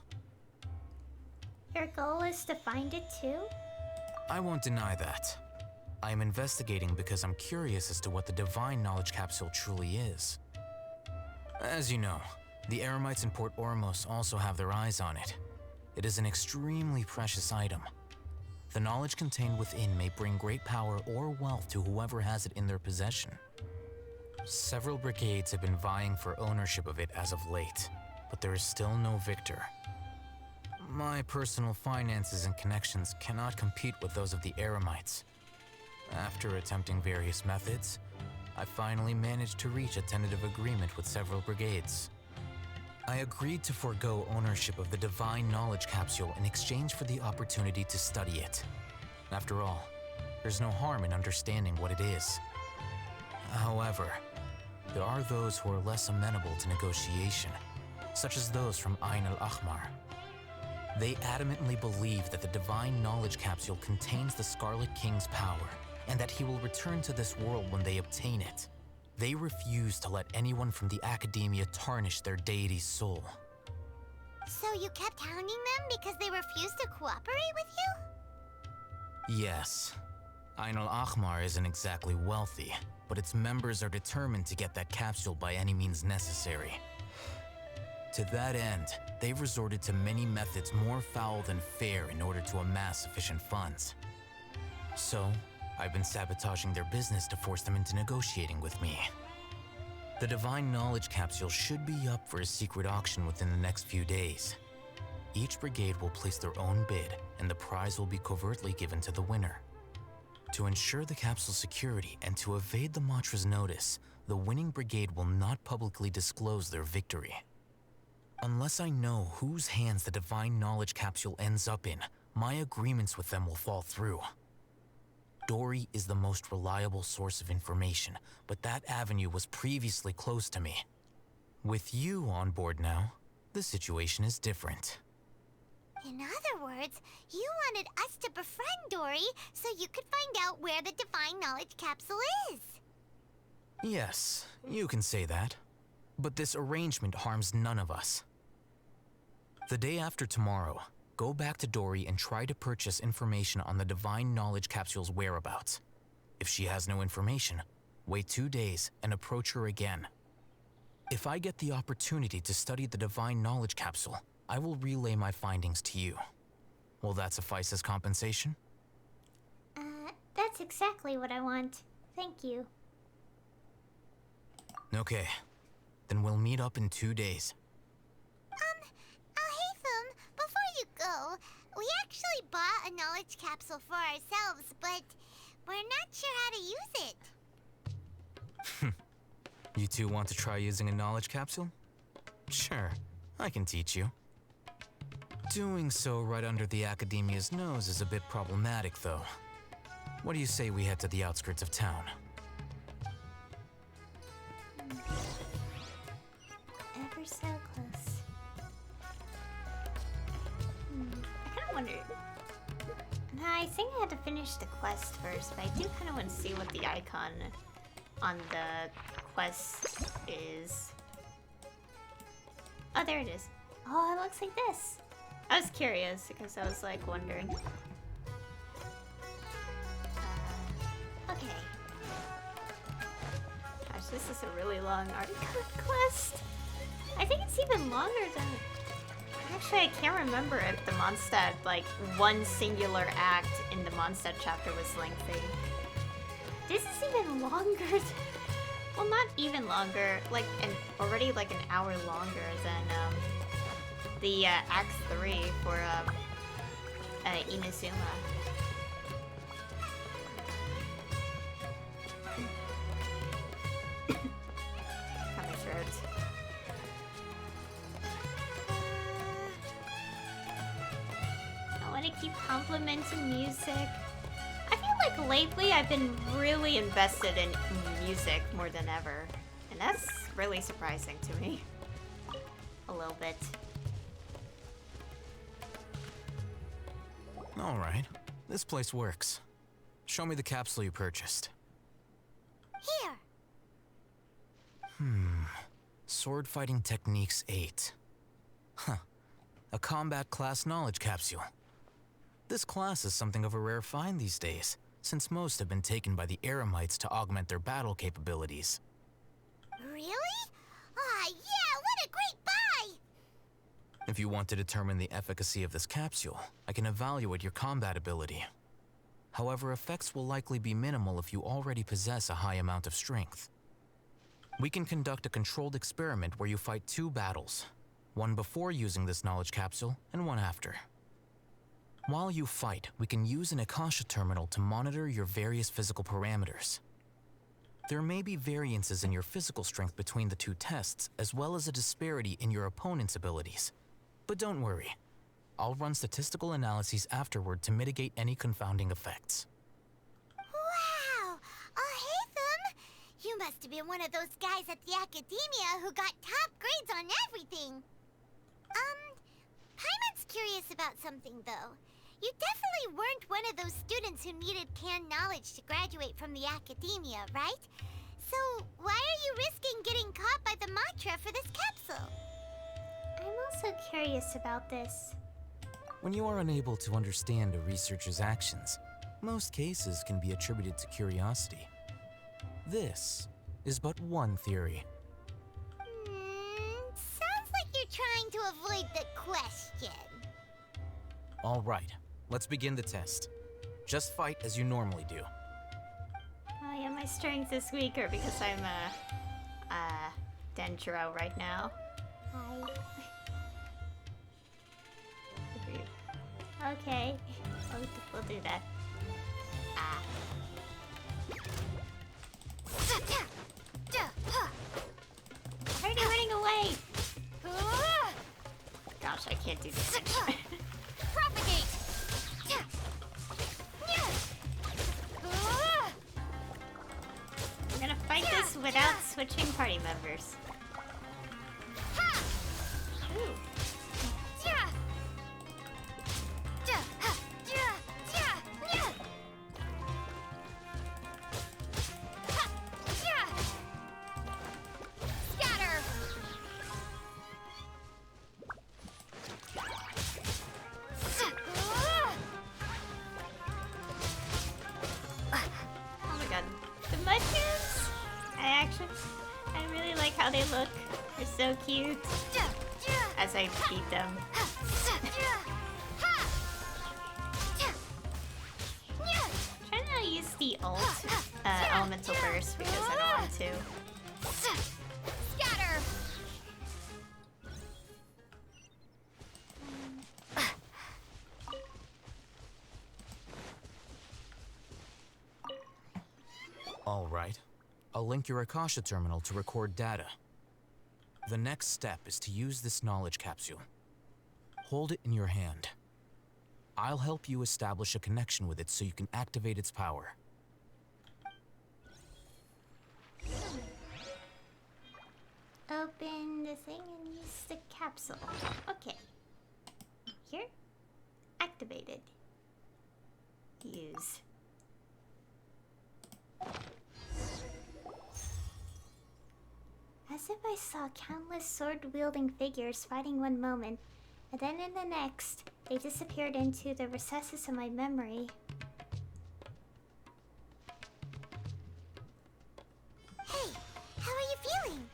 Your goal is to find it too? I won't deny that. I am investigating because I'm curious as to what the divine knowledge capsule truly is. As you know, the Eremites in Port Ormos also have their eyes on it. It is an extremely precious item. The knowledge contained within may bring great power or wealth to whoever has it in their possession. Several brigades have been vying for ownership of it as of late, but there is still no victor. My personal finances and connections cannot compete with those of the Eremites. After attempting various methods, I finally managed to reach a tentative agreement with several brigades. I agreed to forego ownership of the divine knowledge capsule in exchange for the opportunity to study it. After all, there's no harm in understanding what it is. However, there are those who are less amenable to negotiation, such as those from Ain al-Ahmar. They adamantly believe that the divine knowledge capsule contains the Scarlet King's power, and that he will return to this world when they obtain it. They refuse to let anyone from the Academia tarnish their deity's soul. So you kept hounding them because they refused to cooperate with you? Yes. Ain al-Ahmar isn't exactly wealthy, but its members are determined to get that capsule by any means necessary. To that end, they've resorted to many methods more foul than fair in order to amass sufficient funds. So, I've been sabotaging their business to force them into negotiating with me. The divine knowledge capsule should be up for a secret auction within the next few days. Each brigade will place their own bid, and the prize will be covertly given to the winner. To ensure the capsule's security and to evade the Matra's notice, the winning brigade will not publicly disclose their victory. Unless I know whose hands the divine knowledge capsule ends up in, my agreements with them will fall through. Dory is the most reliable source of information, but that avenue was previously closed to me. With you on board now, the situation is different. In other words, you wanted us to befriend Dory so you could find out where the divine knowledge capsule is. Yes, you can say that. But this arrangement harms none of us. The day after tomorrow, go back to Dory and try to purchase information on the divine knowledge capsule's whereabouts. If she has no information, wait 2 days and approach her again. If I get the opportunity to study the divine knowledge capsule, I will relay my findings to you. Will that suffice as compensation? That's exactly what I want. Thank you. Okay, then we'll meet up in 2 days. Alhaitham, before you go, we actually bought a knowledge capsule for ourselves, but we're not sure how to use it. You two want to try using a knowledge capsule? Sure, I can teach you. Doing so right under the Academia's nose is a bit problematic, though. What do you say we head to the outskirts of town? Ever so close. I kind of wonder. Nah, I think I had to finish the quest first, but I do kind of want to see what the icon on the quest is. Oh, there it is. Oh, it looks like this. I was curious because I was like wondering. Okay. Gosh, this is a really long arcon quest. I think it's even longer than Actually, I can't remember if the Mondstadt, like, one singular act in the Mondstadt chapter was lengthy. This is even longer. Well, not even longer, like, already like an hour longer than, the, Act 3 for, Inazuma. Got my throat. I want to keep complimenting music. I feel like lately I've been really invested in music more than ever. And that's really surprising to me. A little bit. Alright, this place works. Show me the capsule you purchased. Here. Sword Fighting Techniques 8. Huh. A combat class knowledge capsule. This class is something of a rare find these days, since most have been taken by the Eremites to augment their battle capabilities. Really? Ah, yeah, what a great buy! If you want to determine the efficacy of this capsule, I can evaluate your combat ability. However, effects will likely be minimal if you already possess a high amount of strength. We can conduct a controlled experiment where you fight 2 battles, one before using this knowledge capsule and one after. While you fight, we can use an Akasha terminal to monitor your various physical parameters. There may be variances in your physical strength between the 2 tests, as well as a disparity in your opponent's abilities. But don't worry, I'll run statistical analyses afterward to mitigate any confounding effects. Wow! Hey, them! You must have been one of those guys at the Academia who got top grades on everything. Paimon's curious about something, though. You definitely weren't one of those students who needed canned knowledge to graduate from the Academia, right? So, why are you risking getting caught by the Matra for this capsule? I'm also curious about this. When you are unable to understand a researcher's actions, most cases can be attributed to curiosity. This is but one theory. Sounds like you're trying to avoid the question. All right, let's begin the test. Just fight as you normally do. Oh yeah, my strength is weaker because I'm Dendro right now. Okay, we'll do that. Already running away! Gosh, I can't do this. Propagate! I'm gonna fight this without switching party members. Ooh. They look. They're so cute. As I beat them. Try not to use the ult elemental burst because I don't want to. Scatter! All right. I'll link your Akasha terminal to record data. The next step is to use this knowledge capsule. Hold it in your hand. I'll help you establish a connection with it so you can activate its power. Open the thing and use the capsule. Okay. Here. Activated. Use. As if I saw countless sword-wielding figures fighting one moment, and then in the next, they disappeared into the recesses of my memory. Hey, how are you feeling?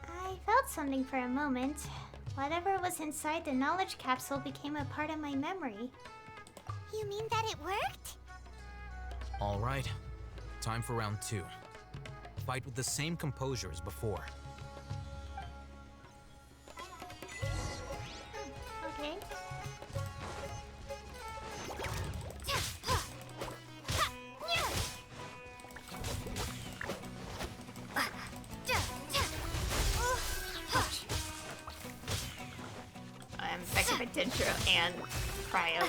I felt something for a moment, Whatever was inside the knowledge capsule became a part of my memory. You mean that it worked? All right. Time for round 2. Fight with the same composure as before. Okay. I'm effective at Dendro and Cryo.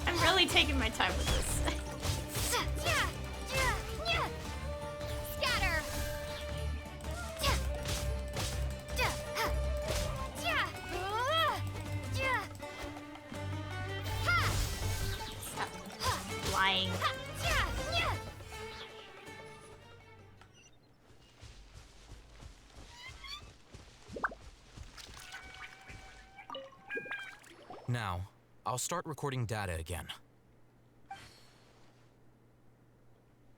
I'm really taking my time with this. Scatter! Stop lying. Now, I'll start recording data again.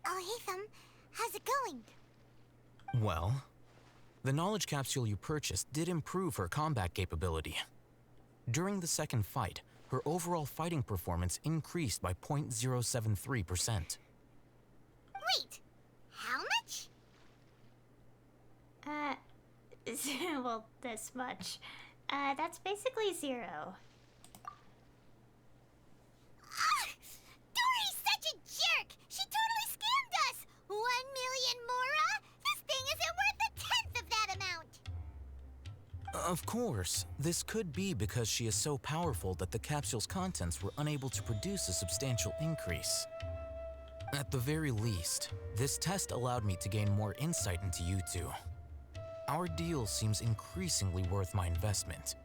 Oh, hey, Thumb. How's it going? Well, the knowledge capsule you purchased did improve her combat capability. During the second fight, her overall fighting performance increased by 0.073%. Wait, how much? Well, this much. That's basically 0. Dory's such a jerk! She totally scammed us! 1 million mora? This thing isn't worth a tenth of that amount! Of course, this could be because she is so powerful that the capsule's contents were unable to produce a substantial increase. At the very least, this test allowed me to gain more insight into you two. Our deal seems increasingly worth my investment.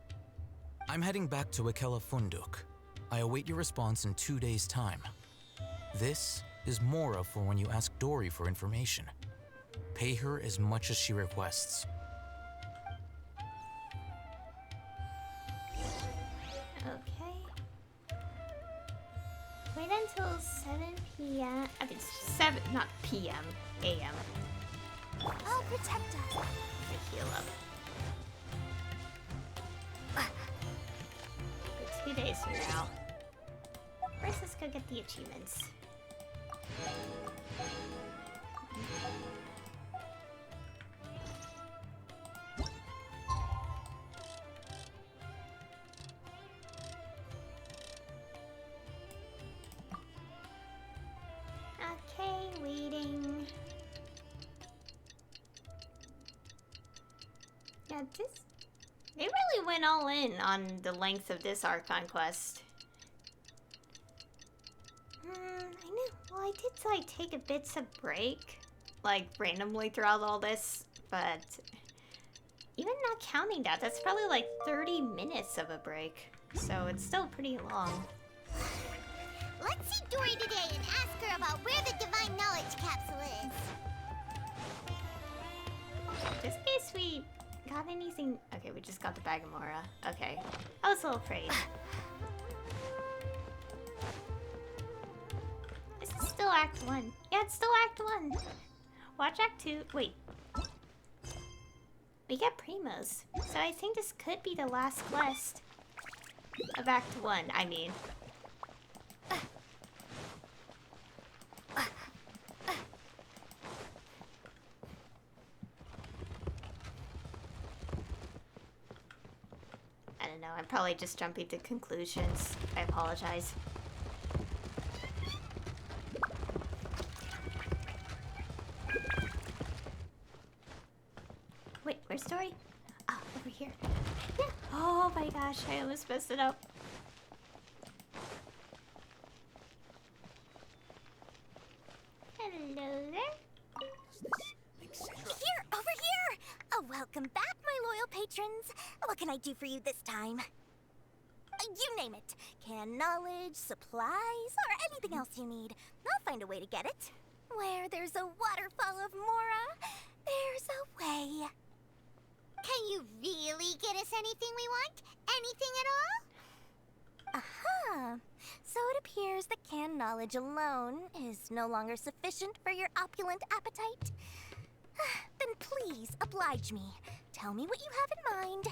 I'm heading back to Akela Funduk. I await your response in 2 days' time. This is Mora for when you ask Dory for information. Pay her as much as she requests. Okay. Wait until 7 p.m. I mean, 7, not p.m. a.m. Oh, protect us. To heal up. 2 days from now. First, let's go get the achievements. Okay, waiting. Yeah, they really went all in on the length of this Archon quest. I know. Well, I did like take a bits of break, like randomly throughout all this, but even not counting that, that's probably like 30 minutes of a break. So it's still pretty long. Let's see Dory today and ask her about where the divine knowledge capsule is. Just in case we got anything. Okay, we just got the bag of Mora. Okay. I was a little afraid. This is still Act 1. Yeah, it's still Act 1. Watch Act 2. Wait. We get Primos. So I think this could be the last quest of Act 1, I mean. I don't know, I'm probably just jumping to conclusions. I apologize. Wait, where's Dory? Oh, over here. Yeah. Oh my gosh, I almost messed it up. Hello there. Welcome back, my loyal patrons. What can I do for you this time? You name it. Canned knowledge, supplies, or anything else you need. I'll find a way to get it. Where there's a waterfall of Mora, there's a way. Can you really get us anything we want? Anything at all? Aha! So it appears that canned knowledge alone is no longer sufficient for your opulent appetite. Then please, oblige me. Tell me what you have in mind.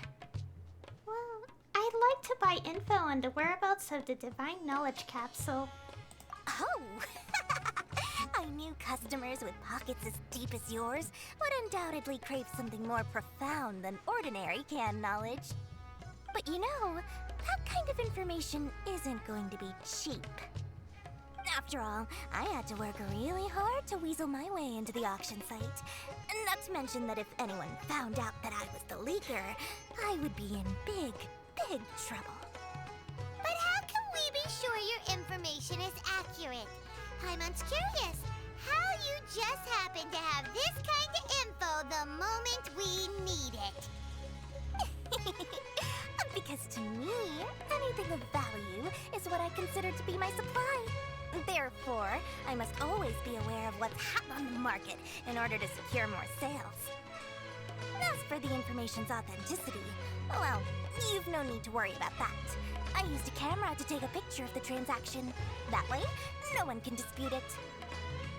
Well, I'd like to buy info on the whereabouts of the Divine Knowledge Capsule. Oh! I knew customers with pockets as deep as yours would undoubtedly crave something more profound than ordinary canned knowledge. But you know, that kind of information isn't going to be cheap. After all, I had to work really hard to weasel my way into the auction site. Not to mention that if anyone found out that I was the leaker, I would be in big, big trouble. But how can we be sure your information is accurate? Paimon's curious how you just happen to have this kind of info the moment we need it. Because to me, anything of value is what I consider to be my supply. Therefore, I must always be aware of what's hot on the market in order to secure more sales. As for the information's authenticity, well, you've no need to worry about that. I used a camera to take a picture of the transaction. That way, no one can dispute it.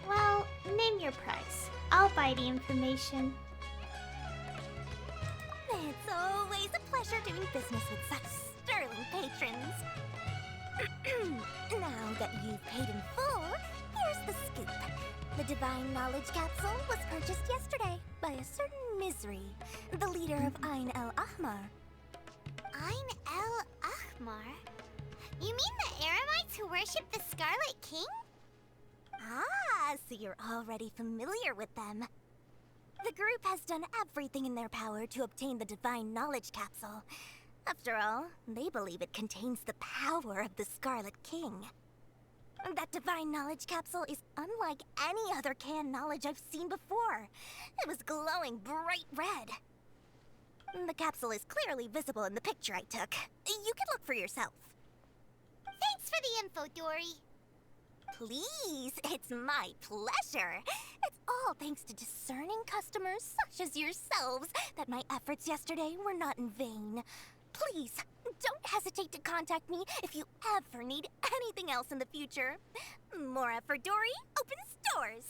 Well, name your price. I'll buy the information. It's always a pleasure doing business with such sterling patrons. Now that you've paid in full, here's the scoop. The Divine Knowledge Capsule was purchased yesterday by a certain Misery, the leader of Ain el Ahmar. Ain el Ahmar? You mean the Eremites who worship the Scarlet King? Ah, so you're already familiar with them. The group has done everything in their power to obtain the Divine Knowledge Capsule. After all, they believe it contains the power of the Scarlet King. That Divine Knowledge Capsule is unlike any other canned knowledge I've seen before. It was glowing bright red. The capsule is clearly visible in the picture I took. You can look for yourself. Thanks for the info, Dory. Please, it's my pleasure. It's all thanks to discerning customers such as yourselves that my efforts yesterday were not in vain. Please, don't hesitate to contact me if you ever need anything else in the future. Mora for Dory opens doors.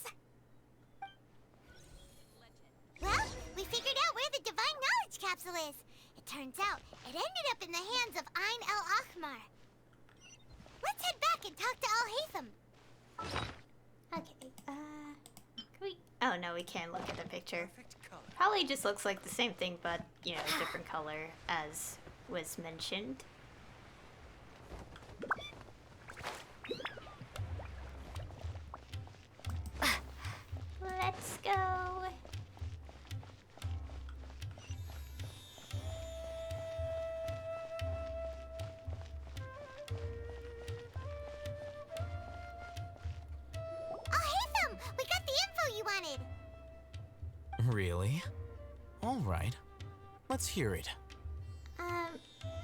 Well, we figured out where the Divine Knowledge Capsule is. It turns out it ended up in the hands of Ain el Ahmar. Let's head back and talk to Al-Haytham. Okay, can we... Oh no, we can't look at the picture. Probably just looks like the same thing, but, you know, different color, as was mentioned. Let's go. Al-Haytham, we got the info you wanted. Really? All right. Let's hear it.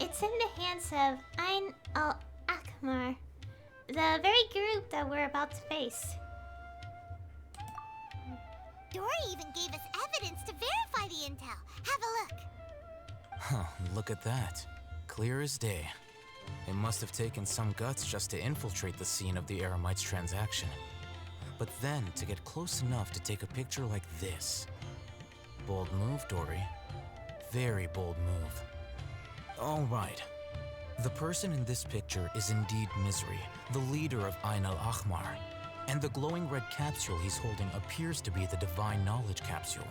It's in the hands of Ain el Ahmar, the very group that we're about to face. Dory even gave us evidence to verify the intel. Have a look. Huh, look at that. Clear as day. It must have taken some guts just to infiltrate the scene of the Eremites' transaction. But then to get close enough to take a picture like this. Bold move, Dory. Very bold move. All right. The person in this picture is indeed Misery, the leader of Ain el Ahmar. And the glowing red capsule he's holding appears to be the Divine Knowledge Capsule.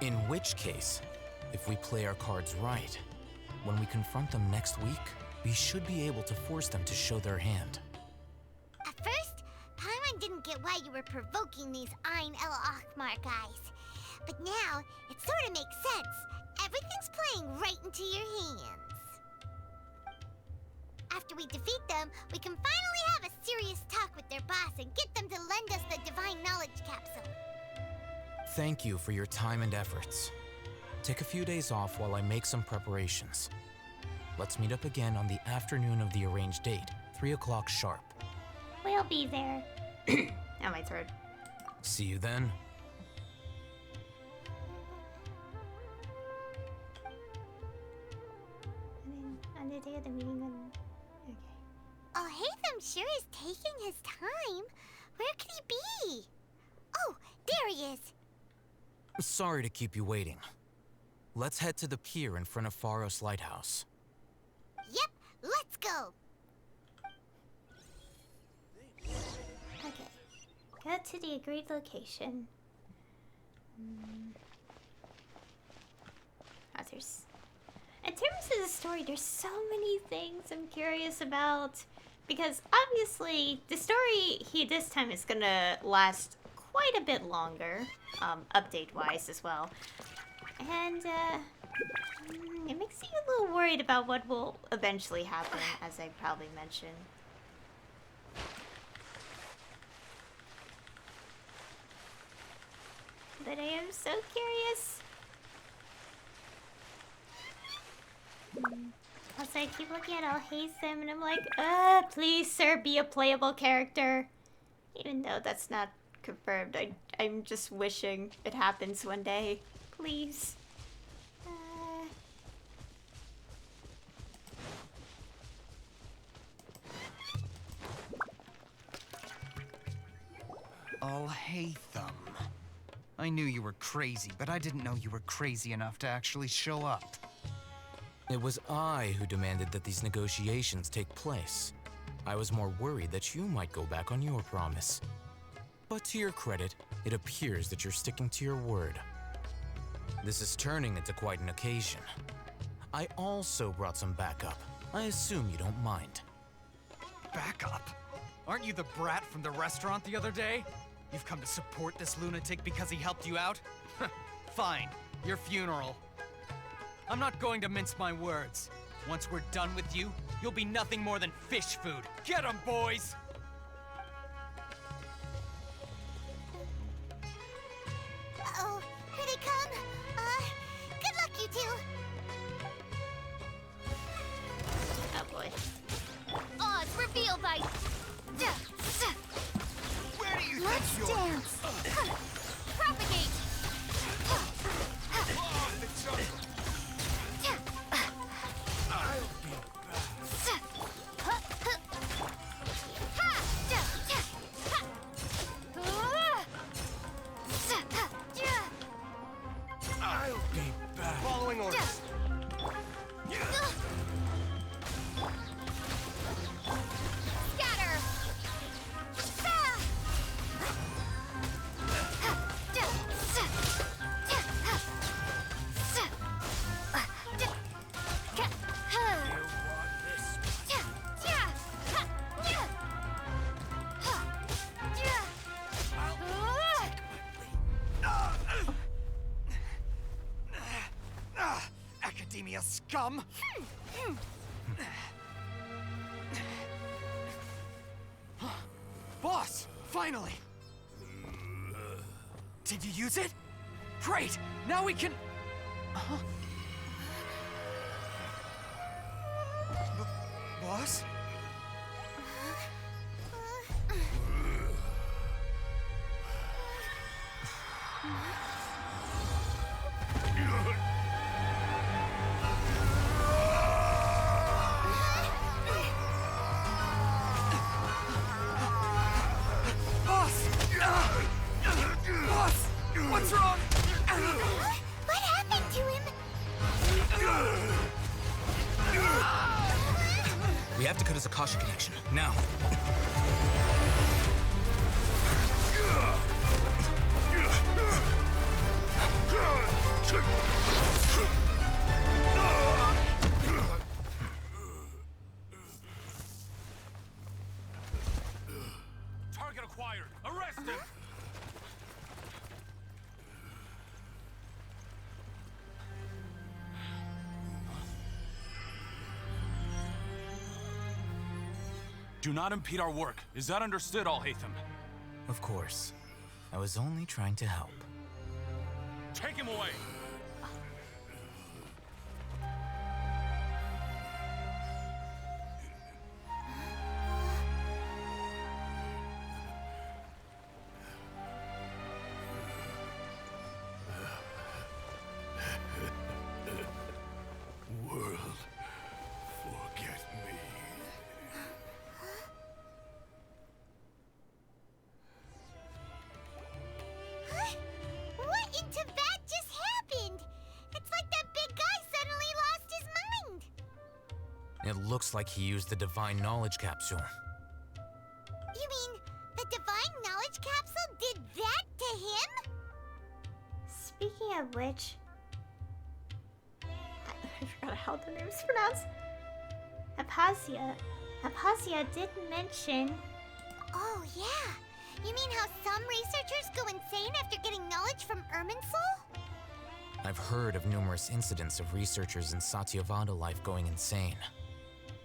In which case, if we play our cards right, when we confront them next week, we should be able to force them to show their hand. At first, Paimon didn't get why you were provoking these Ain el Ahmar guys. But now, it sort of makes sense. Everything's playing right into your hands. After we defeat them, we can finally have a serious talk with their boss and get them to lend us the Divine Knowledge Capsule. Thank you for your time and efforts. Take a few days off while I make some preparations. Let's meet up again on the afternoon of the arranged date, 3 o'clock sharp. We'll be there. Oh, my throat. See you then. On the day of the meeting, okay. Oh, Haytham sure is taking his time. Where could he be? Oh, there he is. Sorry to keep you waiting. Let's head to the pier in front of Pharos Lighthouse. Yep, let's go. Okay. Go to the agreed location. Others. In terms of the story, there's so many things I'm curious about. Because obviously, the story this time is gonna last quite a bit longer. Update-wise as well. And, it makes me a little worried about what will eventually happen, as I probably mentioned. But I am so curious. Also, I keep looking at Alhaitham and I'm like, please, sir, be a playable character. Even though that's not confirmed, I'm just wishing it happens one day. Please. Alhaitham. I knew you were crazy, but I didn't know you were crazy enough to actually show up. It was I who demanded that these negotiations take place. I was more worried that you might go back on your promise. But to your credit, it appears that you're sticking to your word. This is turning into quite an occasion. I also brought some backup. I assume you don't mind. Backup? Aren't you the brat from the restaurant the other day? You've come to support this lunatic because he helped you out? Fine, your funeral. I'm not going to mince my words. Once we're done with you, you'll be nothing more than fish food. Get 'em, boys! Uh-oh, here they come. Good luck, you two. Oh boy. Oz reveal by... Where do you Let's think you're... dance! Propagate! Oh, the jungle. I'll be back. Following orders. Scatter! Academia scum! Boss! Finally! Did you use it? Great! Now we can... Boss? What's wrong? What happened to him? We have to cut his Akasha connection, now. Target acquired. Arrest him. Do not impede our work. Is that understood, Alhaitham? Of course. I was only trying to help. Take him away! It looks like he used the Divine Knowledge Capsule. You mean the Divine Knowledge Capsule did that to him? Speaking of which, I forgot how the name's pronounced. Apasia did mention. Oh yeah, you mean how some researchers go insane after getting knowledge from Irminsul? I've heard of numerous incidents of researchers in Satyavada life going insane.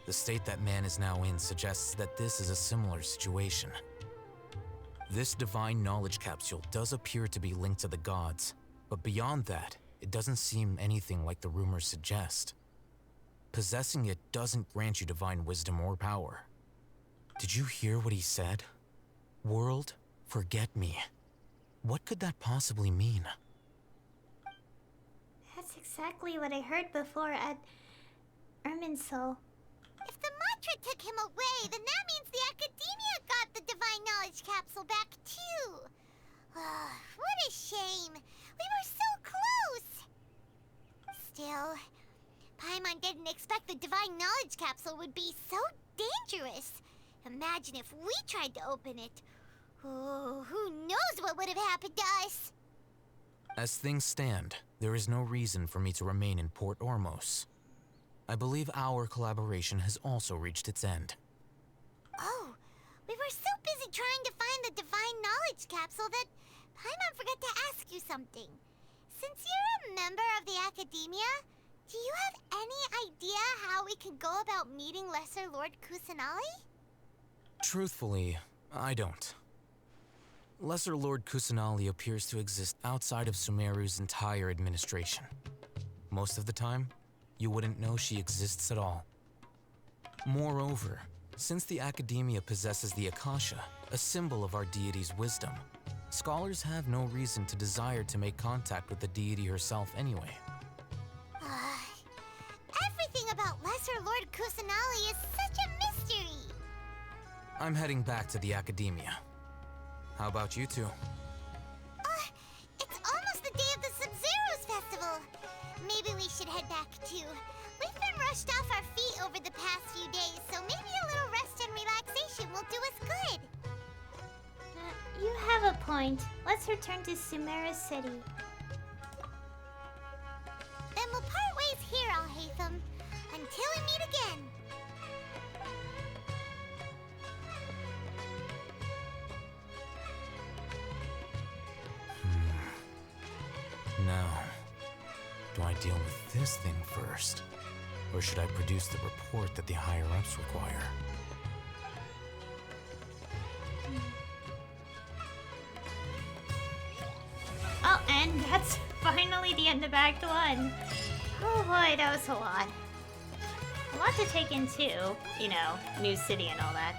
The state that man is now in suggests that this is a similar situation. This Divine Knowledge Capsule does appear to be linked to the gods, but beyond that, it doesn't seem anything like the rumors suggest. Possessing it doesn't grant you divine wisdom or power. Did you hear what he said? World, forget me. What could that possibly mean? That's exactly what I heard before at Irminsul. If the mantra took him away, then that means the Academia got the Divine Knowledge Capsule back too. What a shame. We were so close. Still, Paimon didn't expect the Divine Knowledge Capsule would be so dangerous. Imagine if we tried to open it. Oh, who knows what would have happened to us? As things stand, there is no reason for me to remain in Port Ormos. I believe our collaboration has also reached its end. Oh, we were so busy trying to find the Divine Knowledge Capsule that Paimon forgot to ask you something. Since you're a member of the Academia, do you have any idea how we can go about meeting Lesser Lord Kusanali? Truthfully, I don't. Lesser Lord Kusanali appears to exist outside of Sumeru's entire administration. Most of the time, you wouldn't know she exists at all. Moreover, since the Academia possesses the Akasha, a symbol of our deity's wisdom, scholars have no reason to desire to make contact with the deity herself anyway. Everything about Lesser Lord Kusanali is such a mystery. I'm heading back to the Academia. How about you two? It's almost the day of the Sub-Zero's festival. Maybe we should head back too. We've been rushed off our feet over the past few days, so maybe a little rest and relaxation will do us good. You have a point. Let's return to Sumeru City. Then we'll part ways here, Alhaitham, until we meet again. Now, do I deal with this thing first? Or should I produce the report that the higher-ups require? Oh, and that's finally the end of Act 1. Oh boy, that was a lot. A lot to take in too, you know, new city and all that.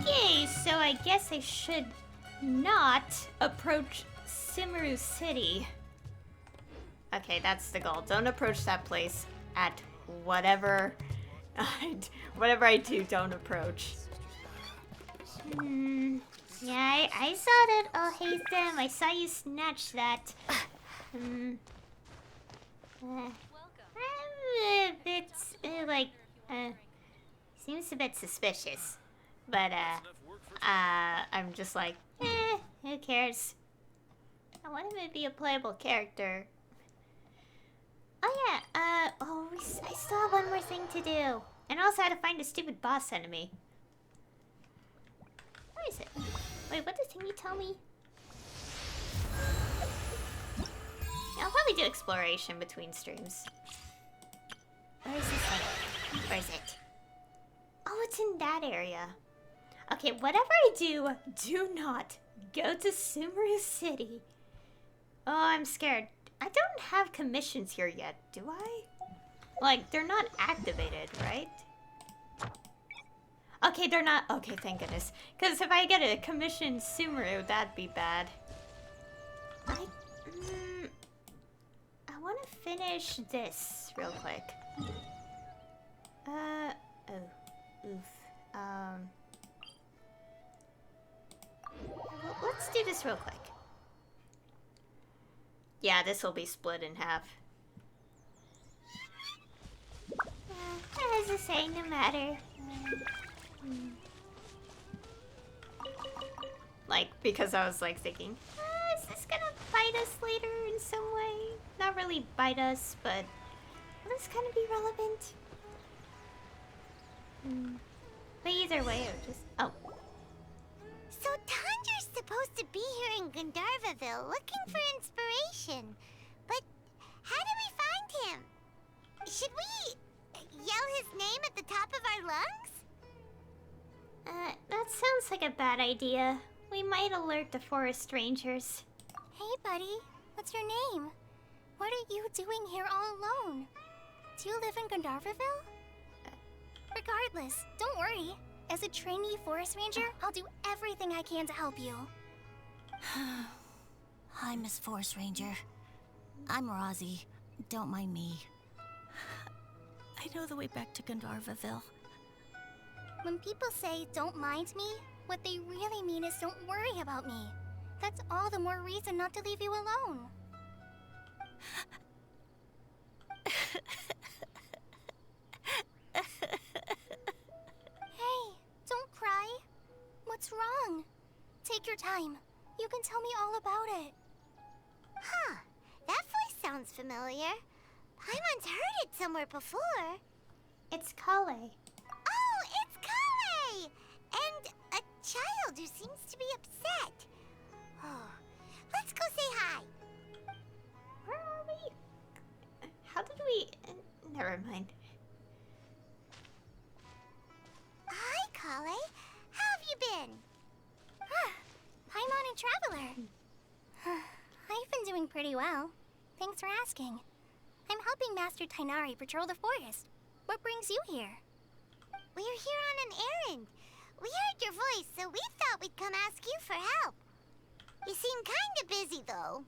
Okay, so I guess I should not approach Sumeru City. Okay, that's the goal. Don't approach that place at whatever I do, don't approach. Yeah, I saw that. Oh, hey, Sam, I saw you snatch that. A bit, seems a bit suspicious. But, I'm just like, who cares? I want him to be a playable character. Oh, yeah, I still have one more thing to do. And also I had to find a stupid boss enemy. Where is it? Wait, what does thingy tell me? Yeah, I'll probably do exploration between streams. Where is this thing? Where is it? Oh, it's in that area. Okay, whatever I do, do not go to Sumeru City. Oh, I'm scared. I don't have commissions here yet, do I? Like, they're not activated, right? Okay, they're not. Okay, thank goodness. Because if I get a commission Sumeru, that'd be bad. I want to finish this real quick. Let's do this real quick. Yeah, this will be split in half. As I say, no matter. Like, because I was like thinking, is this gonna bite us later in some way? Not really bite us, but will this kind of be relevant? But either way, it would just... Oh. So Tandra's supposed to be here in Gandharvaville looking for inspiration. But how do we find him? Should we yell his name at the top of our lungs? That sounds like a bad idea. We might alert the forest rangers. Hey, buddy. What's your name? What are you doing here all alone? Do you live in Gandharvaville? Regardless, don't worry. As a trainee forest ranger, I'll do everything I can to help you. Hi, Miss Forest Ranger. I'm Rozzy. Don't mind me. I know the way back to Gandharvaville. When people say, don't mind me, what they really mean is don't worry about me. That's all the more reason not to leave you alone. Hey, don't cry. What's wrong? Take your time. You can tell me all about it. Huh. That voice sounds familiar. Paimon's heard it somewhere before. It's Kale. Oh, it's Kale! And a child who seems to be upset. Oh, let's go say hi. Where are we? How did we... Never mind. Hi, Kale. How have you been? Paimon and Traveler. I've been doing pretty well. Thanks for asking. I'm helping Master Tighnari patrol the forest. What brings you here? We're here on an errand. We heard your voice, so we thought we'd come ask you for help. You seem kinda busy, though.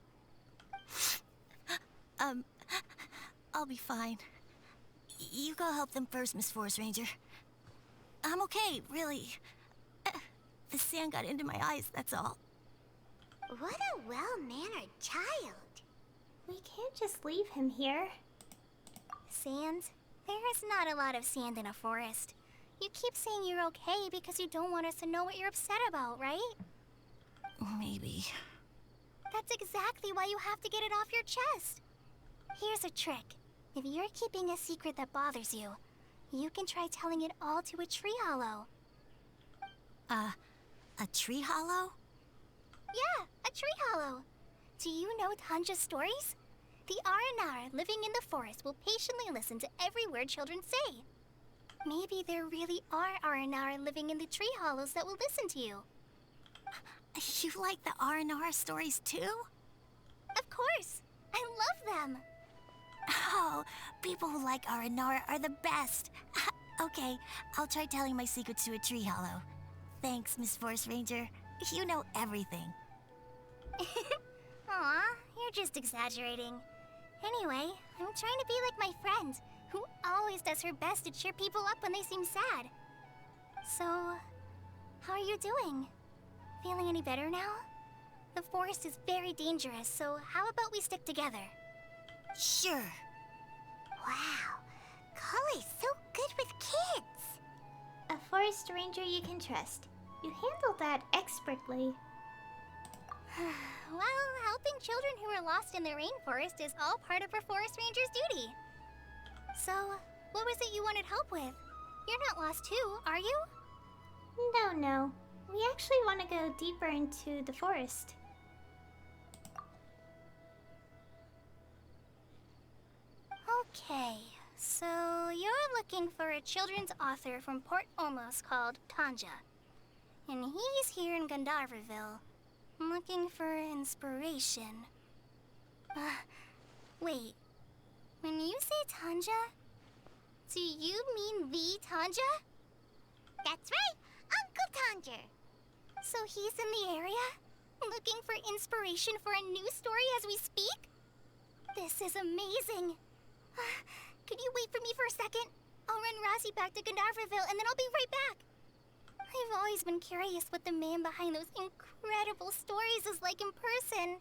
I'll be fine. You go help them first, Miss Forest Ranger. I'm okay, really. The sand got into my eyes, that's all. What a well-mannered child. We can't just leave him here. Sand? There is not a lot of sand in a forest. You keep saying you're okay because you don't want us to know what you're upset about, right? Maybe. That's exactly why you have to get it off your chest. Here's a trick. If you're keeping a secret that bothers you, you can try telling it all to a tree hollow. A tree hollow? Yeah, a tree hollow. Do you know Tanja's stories? The Aranara living in the forest will patiently listen to every word children say. Maybe there really are Aranara living in the tree hollows that will listen to you. You like the Aranara stories too? Of course. I love them. Oh, people who like Aranara are the best. Okay, I'll try telling my secrets to a tree hollow. Thanks, Miss Forest Ranger. You know everything. Aw, you're just exaggerating. Anyway, I'm trying to be like my friend, who always does her best to cheer people up when they seem sad. So, how are you doing? Feeling any better now? The forest is very dangerous, so how about we stick together? Sure. Wow, Kale's so good with kids. A forest ranger you can trust. You handled that expertly. Well, helping children who are lost in the rainforest is all part of a forest ranger's duty. So, what was it you wanted help with? You're not lost too, are you? No. We actually want to go deeper into the forest. Okay, so you're looking for a children's author from Port Olmos called Tanja. And he's here in Gandharvaville, looking for inspiration. Wait, when you say Tanja, do you mean the Tanja? That's right, Uncle Tanja. So he's in the area, looking for inspiration for a new story as we speak? This is amazing. Could you wait for me for a second? I'll run Rozzy back to Gandharvaville and then I'll be right back. I've always been curious what the man behind those incredible stories is like in person.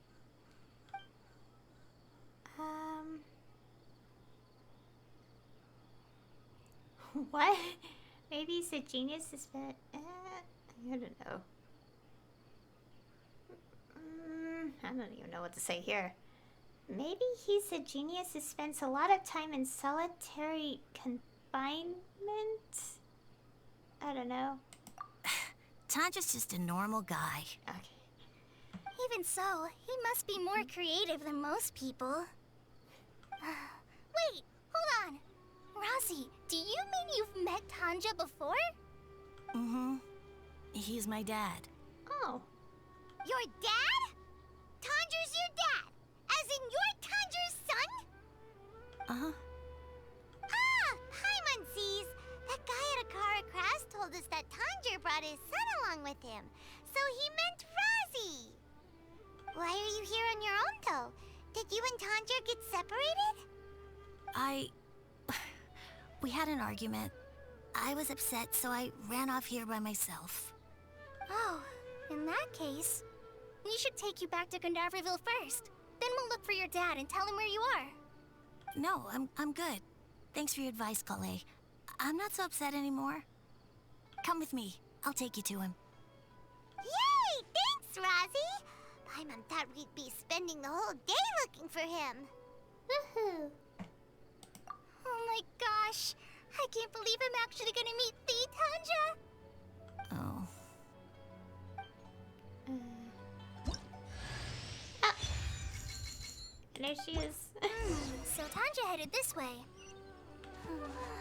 What? Maybe he's a genius who spent... I don't know. I don't even know what to say here. Maybe he's a genius who spends a lot of time in solitary confinement? I don't know. Tanja's just a normal guy. Okay. Even so, he must be more creative than most people. Wait, hold on. Rossi, do you mean you've met Tanja before? Mm-hmm. He's my dad. Oh. Your dad? Tanja's your dad? As in you're Tanja's son? Uh-huh. Ah, hi, Muncies. That guy at Akara Crafts told us that Tanja brought his son along with him. So he meant Rossi. Why are you here on your own, though? Did you and Tanja get separated? We had an argument. I was upset, so I ran off here by myself. Oh, in that case, we should take you back to Gandaverville first. Then we'll look for your dad and tell him where you are. No, I'm good. Thanks for your advice, Kale. I'm not so upset anymore. Come with me. I'll take you to him. Yay! Thanks, Rossi! Paimon thought we'd be spending the whole day looking for him. Woohoo! Oh my gosh! I can't believe I'm actually gonna meet the Tanja! Oh. There she is. So Tanja headed this way.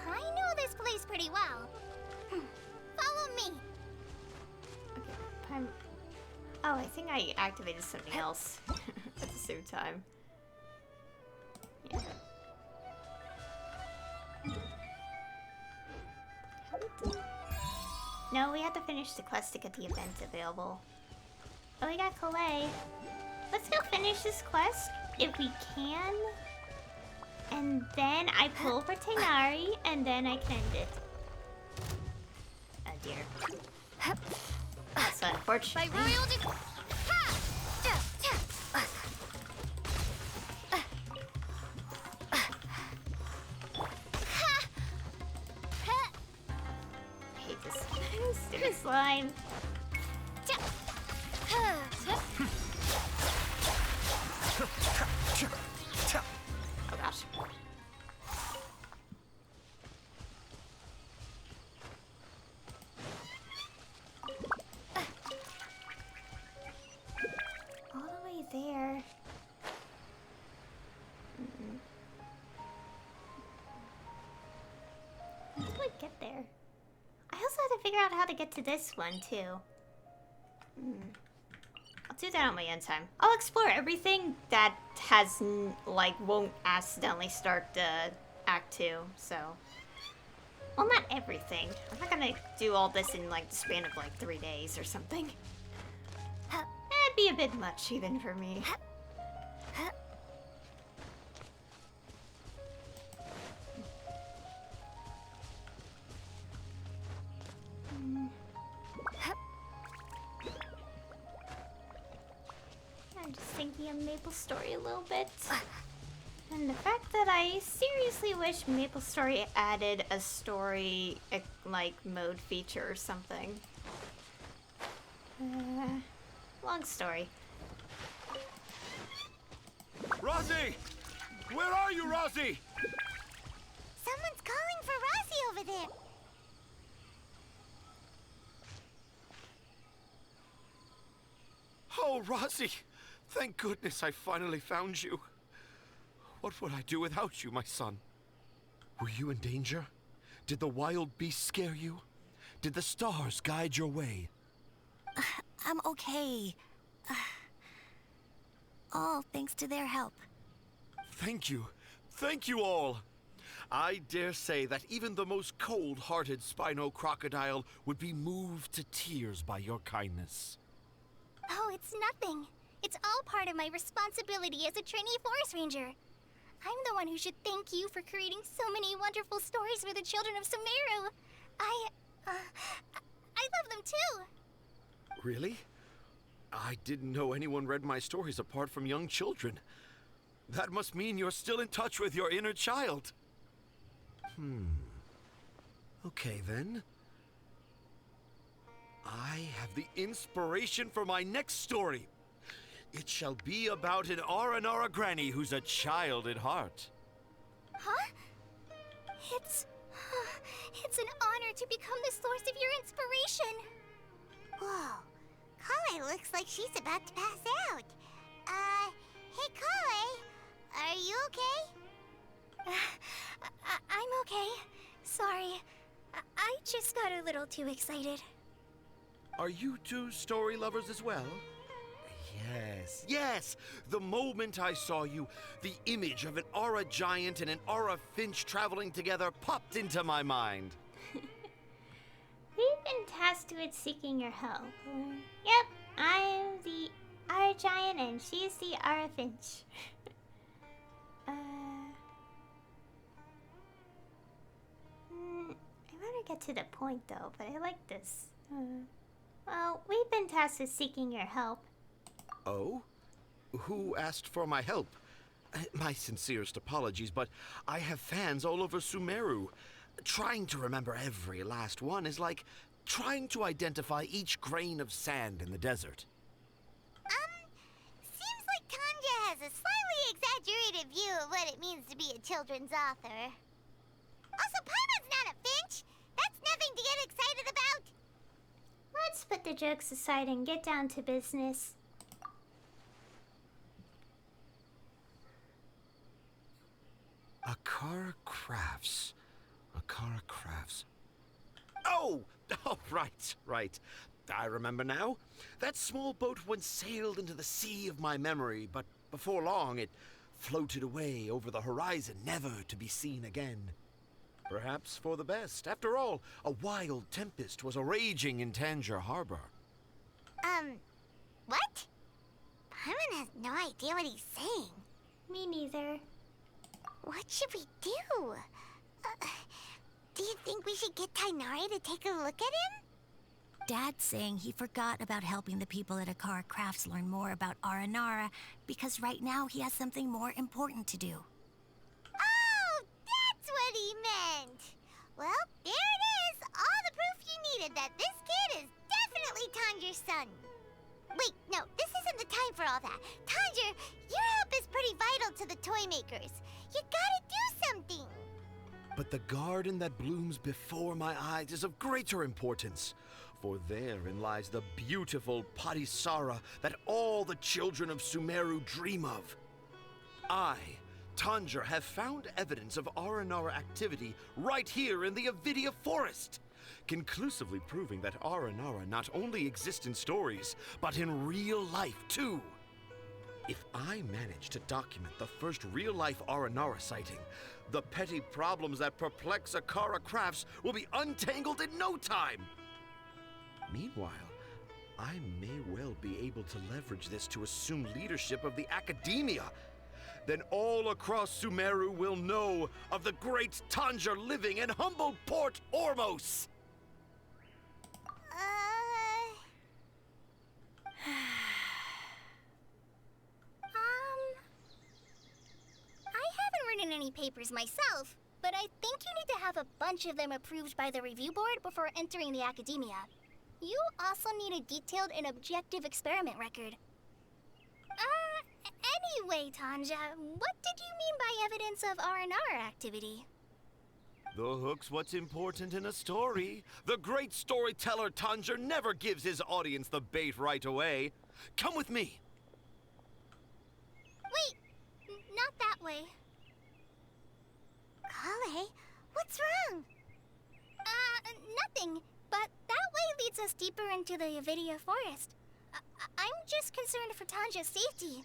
I know this place pretty well. Follow me. Okay, oh, I think I activated something else at the same time. Yeah. No, we have to finish the quest to get the event available. Oh, we got Calais. Let's go finish this quest if we can. And then I pull for Tighnari, and then I can end it. Oh dear. That's unfortunate. By royal I hate this stupid slime. Oh gosh. All the way there. How do I get there? I also have to figure out how to get to this one too. I'll do that on my end time. I'll explore everything that has, like, won't accidentally start Act 2, so... Well, not everything. I'm not gonna do all this in, like, the span of, like, 3 days or something. That'd be a bit much, even for me. I'm just thinking of MapleStory a little bit. And the fact that I seriously wish MapleStory added a story, like, mode feature or something. Long story. Rossi! Where are you, Rossi? Someone's calling for Rossi over there. Oh, Rossi! Thank goodness I finally found you. What would I do without you, my son? Were you in danger? Did the wild beasts scare you? Did the stars guide your way? I'm okay. All thanks to their help. Thank you. Thank you all. I dare say that even the most cold-hearted Spino crocodile would be moved to tears by your kindness. Oh, it's nothing. It's all part of my responsibility as a trainee forest ranger. I'm the one who should thank you for creating so many wonderful stories for the children of Sumeru. I love them too. Really? I didn't know anyone read my stories apart from young children. That must mean you're still in touch with your inner child. Okay, then. I have the inspiration for my next story. It shall be about an Aranara granny who's a child at heart. Huh? It's an honor to become the source of your inspiration. Whoa. Kale looks like she's about to pass out. Hey Kale, are you okay? I'm okay. Sorry. I just got a little too excited. Are you two story lovers as well? Yes. The moment I saw you, the image of an aura giant and an aura finch traveling together popped into my mind. We've been tasked with seeking your help. Yep, I'm the Aura Giant and she's the Aura Finch. I better get to the point though, but I like this. Well, we've been tasked with seeking your help. Oh? Who asked for my help? My sincerest apologies, but I have fans all over Sumeru. Trying to remember every last one is like trying to identify each grain of sand in the desert. Seems like Tanja has a slightly exaggerated view of what it means to be a children's author. Also, Paimon's not a finch. That's nothing to get excited about. Let's put the jokes aside and get down to business. Akara Crafts. Akara Crafts. Oh, right. I remember now. That small boat once sailed into the sea of my memory, but before long it floated away over the horizon, never to be seen again. Perhaps for the best. After all, a wild tempest was raging in Tanger Harbor. What? Paimon has no idea what he's saying. Me neither. What should we do? Do you think we should get Tighnari to take a look at him? Dad's saying he forgot about helping the people at Akara Crafts learn more about Aranara because right now he has something more important to do. Oh, that's what he meant! Well, there it is! All the proof you needed that this kid is definitely Tanger's son. Wait, no, this isn't the time for all that. Tanger, your help is pretty vital to the toy makers. You gotta do something! But the garden that blooms before my eyes is of greater importance, for therein lies the beautiful Patisara that all the children of Sumeru dream of. I, Tanger, have found evidence of Aranara activity right here in the Avidia Forest, conclusively proving that Aranara not only exists in stories, but in real life too. If I manage to document the first real-life Aranara sighting, the petty problems that perplex Akara Crafts will be untangled in no time. Meanwhile, I may well be able to leverage this to assume leadership of the academia. Then all across Sumeru will know of the great Tanger living in humble Port Ormos. I haven't written any papers myself, but I think you need to have a bunch of them approved by the review board before entering the academia. You also need a detailed and objective experiment record. Anyway, Tanja, what did you mean by evidence of Aranara activity? The hook's what's important in a story. The great storyteller Tanger never gives his audience the bait right away. Come with me. Wait, not that way. Kale, what's wrong? Nothing, but that way leads us deeper into the Avidia Forest. I'm just concerned for Tanja's safety.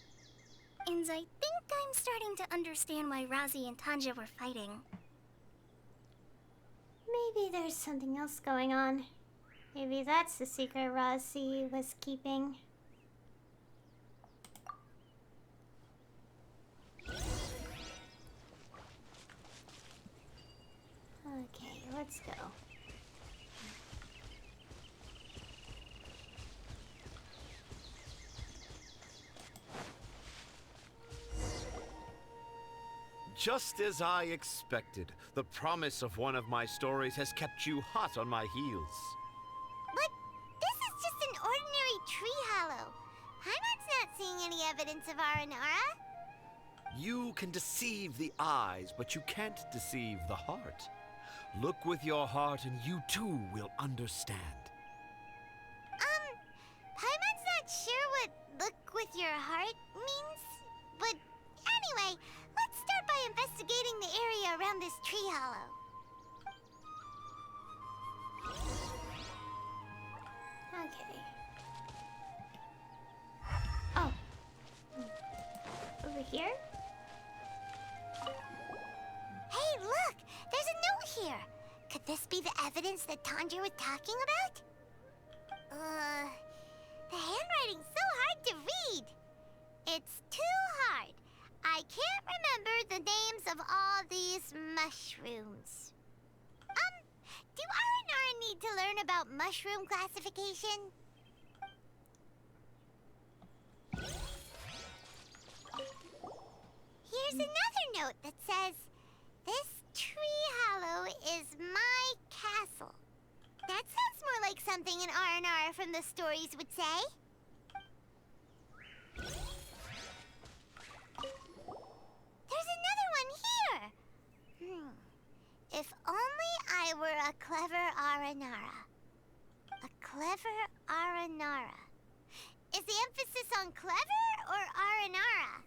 And I think I'm starting to understand why Razi and Tanja were fighting. Maybe there's something else going on. Maybe that's the secret Razi was keeping. Okay, let's go. Just as I expected, the promise of one of my stories has kept you hot on my heels. But this is just an ordinary tree hollow. Paimon's not seeing any evidence of Aranara. You can deceive the eyes, but you can't deceive the heart. Look with your heart and you too will understand. Paimon's not sure what look with your heart means. But anyway, let's start by investigating the area around this tree hollow. Okay. Oh. Over here? Hey, look! There's a note here! Could this be the evidence that Tanja was talking about? The handwriting's so hard to read. It's too hard. I can't remember the names of all these mushrooms. Do Aranara need to learn about mushroom classification? Here's another note that says, "This tree hollow is my castle." That sounds more like something an R&R from the stories would say. There's another one here! If only I were a clever Aranara. A clever Aranara. Is the emphasis on clever or Aranara?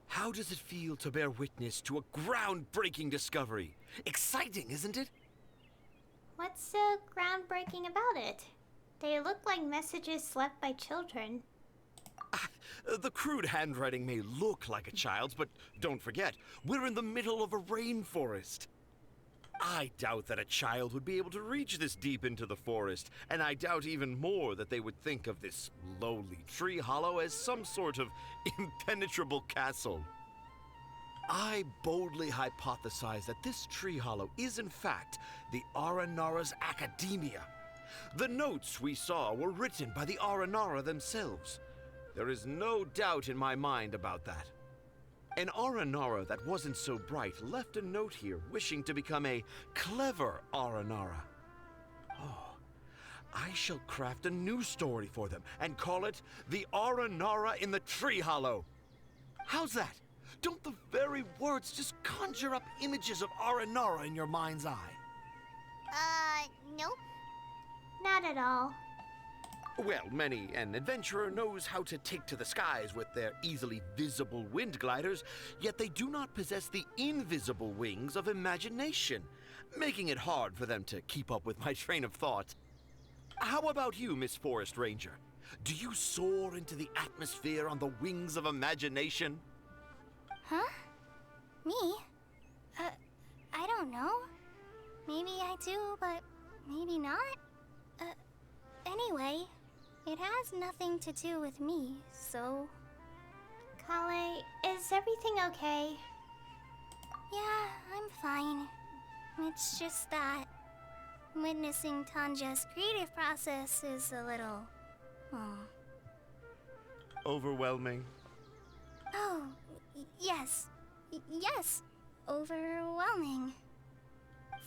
How does it feel to bear witness to a groundbreaking discovery? Exciting, isn't it? What's so groundbreaking about it? They look like messages left by children. The crude handwriting may look like a child's, but don't forget, we're in the middle of a rainforest. I doubt that a child would be able to reach this deep into the forest, and I doubt even more that they would think of this lowly tree hollow as some sort of impenetrable castle. I boldly hypothesize that this tree hollow is in fact the Aranara's academia. The notes we saw were written by the Aranara themselves. There is no doubt in my mind about that. An Aranara that wasn't so bright left a note here wishing to become a clever Aranara. Oh, I shall craft a new story for them and call it The Aranara in the Tree Hollow. How's that? Don't the very words just conjure up images of Aranara in your mind's eye? Nope. Not at all. Well, many an adventurer knows how to take to the skies with their easily visible wind gliders, yet they do not possess the invisible wings of imagination, making it hard for them to keep up with my train of thought. How about you, Miss Forest Ranger? Do you soar into the atmosphere on the wings of imagination? Huh? Me? I don't know. Maybe I do, but maybe not. Anyway, it has nothing to do with me, so... Kale, is everything okay? Yeah, I'm fine. It's just that witnessing Tanja's creative process is a little... Overwhelming. Oh, yes. Yes. Overwhelming.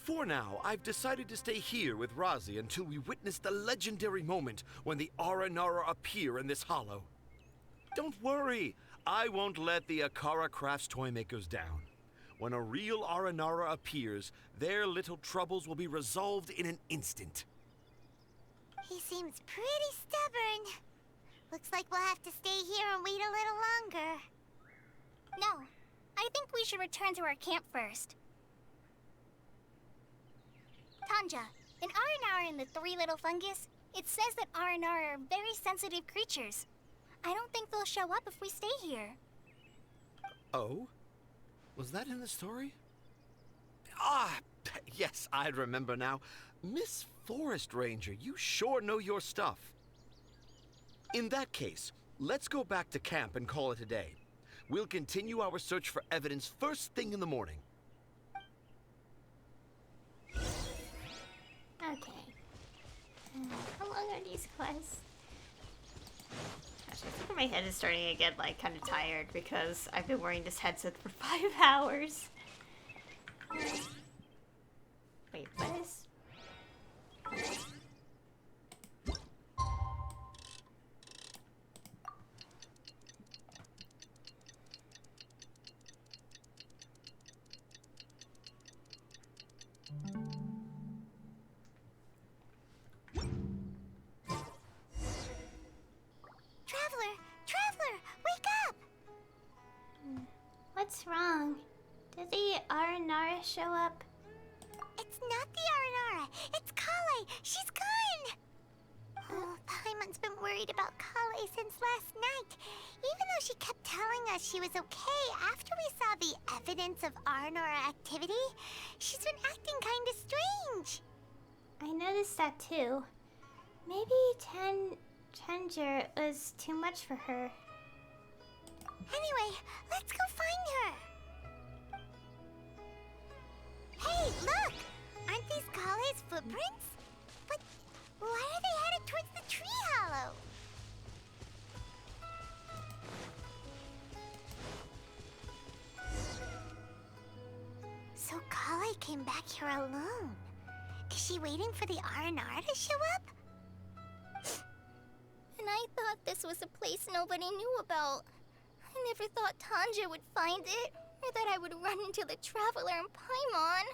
For now, I've decided to stay here with Razi until we witness the legendary moment when the Aranara appear in this hollow. Don't worry, I won't let the Akara Crafts toymakers down. When a real Aranara appears, their little troubles will be resolved in an instant. He seems pretty stubborn. Looks like we'll have to stay here and wait a little longer. No, I think we should return to our camp first. Tanja, in Aranara and the Three Little Fungus, it says that Aranara are very sensitive creatures. I don't think they'll show up if we stay here. Oh? Was that in the story? Ah, yes, I remember now. Miss Forest Ranger, you sure know your stuff. In that case, let's go back to camp and call it a day. We'll continue our search for evidence first thing in the morning. Okay. How long are these quests? Gosh, I think my head is starting to get like kind of tired because I've been wearing this headset for 5 hours. Wait, what is? Traveler, wake up! What's wrong? Did the Aranara show up? It's not the Aranara. It's Kale. She's gone. Oh, Paimon's been worried about Kale since last night. Even though she kept telling us she was okay after we saw the evidence of Aranara activity, she's been acting kind of strange. I noticed that too. Maybe Tanger was too much for her. Anyway, let's go find her. Hey, look! Aren't these Kale's footprints? But why are they headed towards the tree hollow? So Kale came back here alone. Is she waiting for the Aranara to show up? And I thought this was a place nobody knew about. I never thought Tanja would find it, or that I would run into the Traveler in Paimon.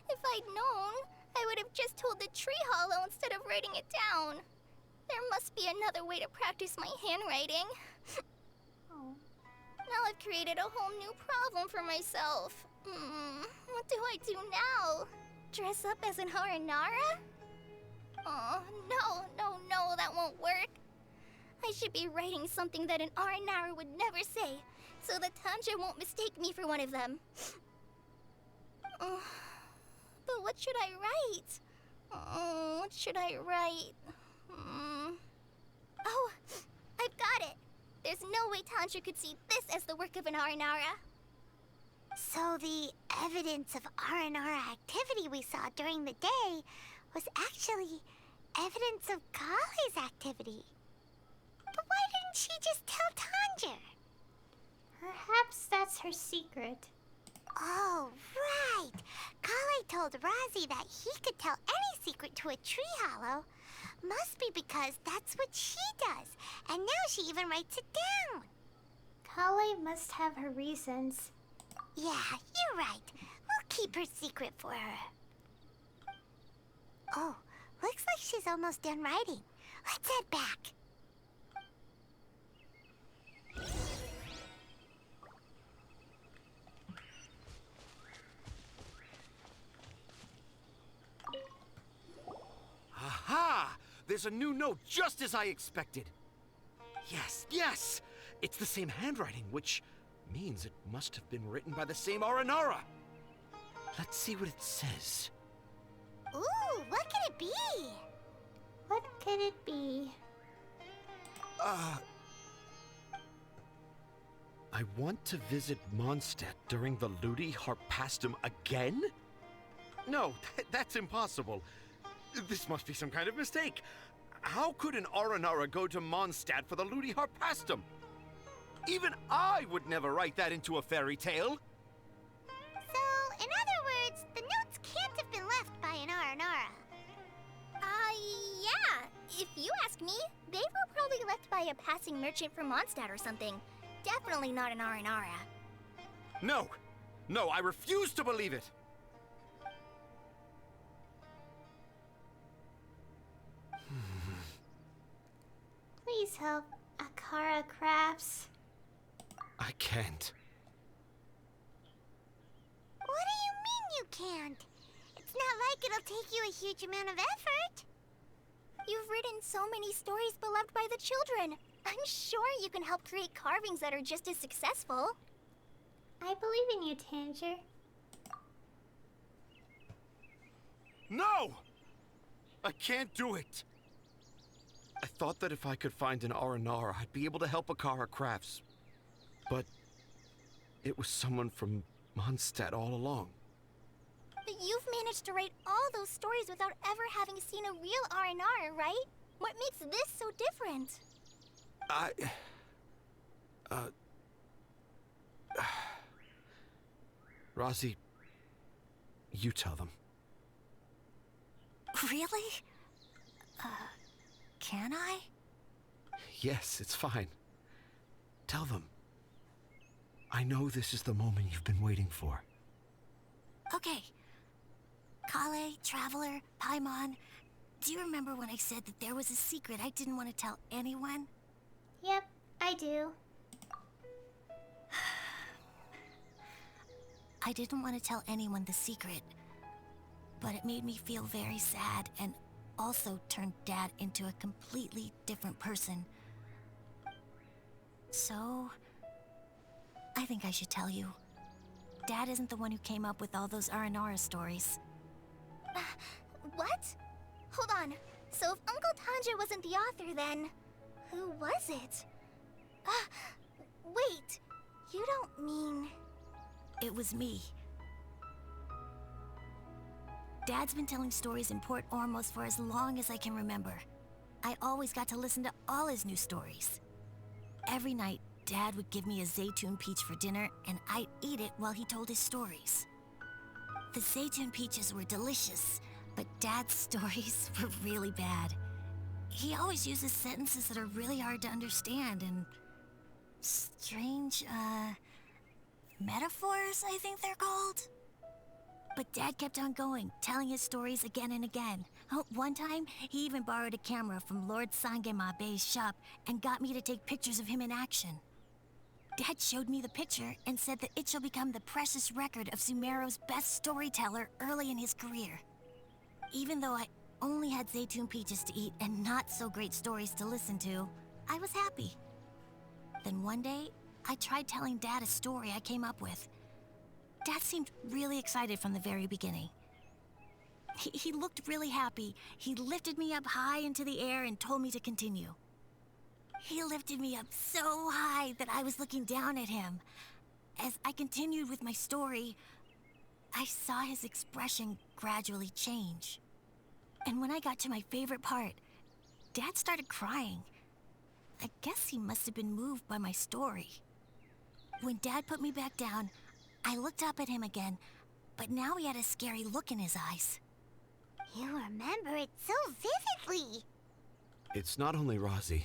If I'd known, I would have just told the tree hollow instead of writing it down. There must be another way to practice my handwriting. Now I've created a whole new problem for myself. What do I do now? Dress up as an Haranara? Oh, no, that won't work. I should be writing something that an Aranara would never say, so that Tanja won't mistake me for one of them. But what should I write? What should I write? Oh, I've got it! There's no way Tanja could see this as the work of an Aranara. So the evidence of Aranara activity we saw during the day was actually evidence of Kale's activity. But why didn't she just tell Tanger? Perhaps that's her secret. Oh, right. Kale told Razi that he could tell any secret to a tree hollow. Must be because that's what she does. And now she even writes it down. Kale must have her reasons. Yeah, you're right. We'll keep her secret for her. Oh, looks like she's almost done writing. Let's head back. Aha! There's a new note just as I expected. Yes! It's the same handwriting, which means it must have been written by the same Aranara. Let's see what it says. Ooh, what could it be? What could it be? I want to visit Mondstadt during the Ludi Harpastum again? No, that's impossible. This must be some kind of mistake. How could an Aranara go to Mondstadt for the Ludi Harpastum? Even I would never write that into a fairy tale. So, in other words, the notes can't have been left by an Aranara. Yeah. If you ask me, they were probably left by a passing merchant from Mondstadt or something. Definitely not an Aranara. No, I refuse to believe it. Please help Akara Crafts. I can't. What do you mean you can't? It's not like it'll take you a huge amount of effort. You've written so many stories beloved by the children. I'm sure you can help create carvings that are just as successful. I believe in you, Tanger. No! I can't do it. I thought that if I could find an R&R, I'd be able to help Akara Crafts. But it was someone from Mondstadt all along. But you've managed to write all those stories without ever having seen a real R&R, right? What makes this so different? Razi, you tell them. Really? Can I? Yes, it's fine. Tell them. I know this is the moment you've been waiting for. Okay. Kale, Traveler, Paimon, do you remember when I said that there was a secret I didn't want to tell anyone? Yep, I do. I didn't want to tell anyone the secret, but it made me feel very sad and also turned Dad into a completely different person. So, I think I should tell you. Dad isn't the one who came up with all those Aranara stories. What? Hold on. So if Uncle Tanja wasn't the author, then who was it? Wait. You don't mean... It was me. Dad's been telling stories in Port Ormos for as long as I can remember. I always got to listen to all his new stories. Every night, Dad would give me a Zaytun peach for dinner, and I'd eat it while he told his stories. The Zaytun peaches were delicious, but Dad's stories were really bad. He always uses sentences that are really hard to understand and strange, metaphors, I think they're called. But Dad kept on going, telling his stories again and again. Oh, one time, he even borrowed a camera from Lord Sangema Bey's shop and got me to take pictures of him in action. Dad showed me the picture and said that it shall become the precious record of Sumeru's best storyteller early in his career. Even though I only had Zaytun peaches to eat and not so great stories to listen to, I was happy. Then one day, I tried telling Dad a story I came up with. Dad seemed really excited from the very beginning. He looked really happy. He lifted me up high into the air and told me to continue. He lifted me up so high that I was looking down at him. As I continued with my story, I saw his expression gradually change. And when I got to my favorite part, Dad started crying. I guess he must have been moved by my story. When Dad put me back down, I looked up at him again, but now he had a scary look in his eyes. You remember it so vividly. It's not only Razi.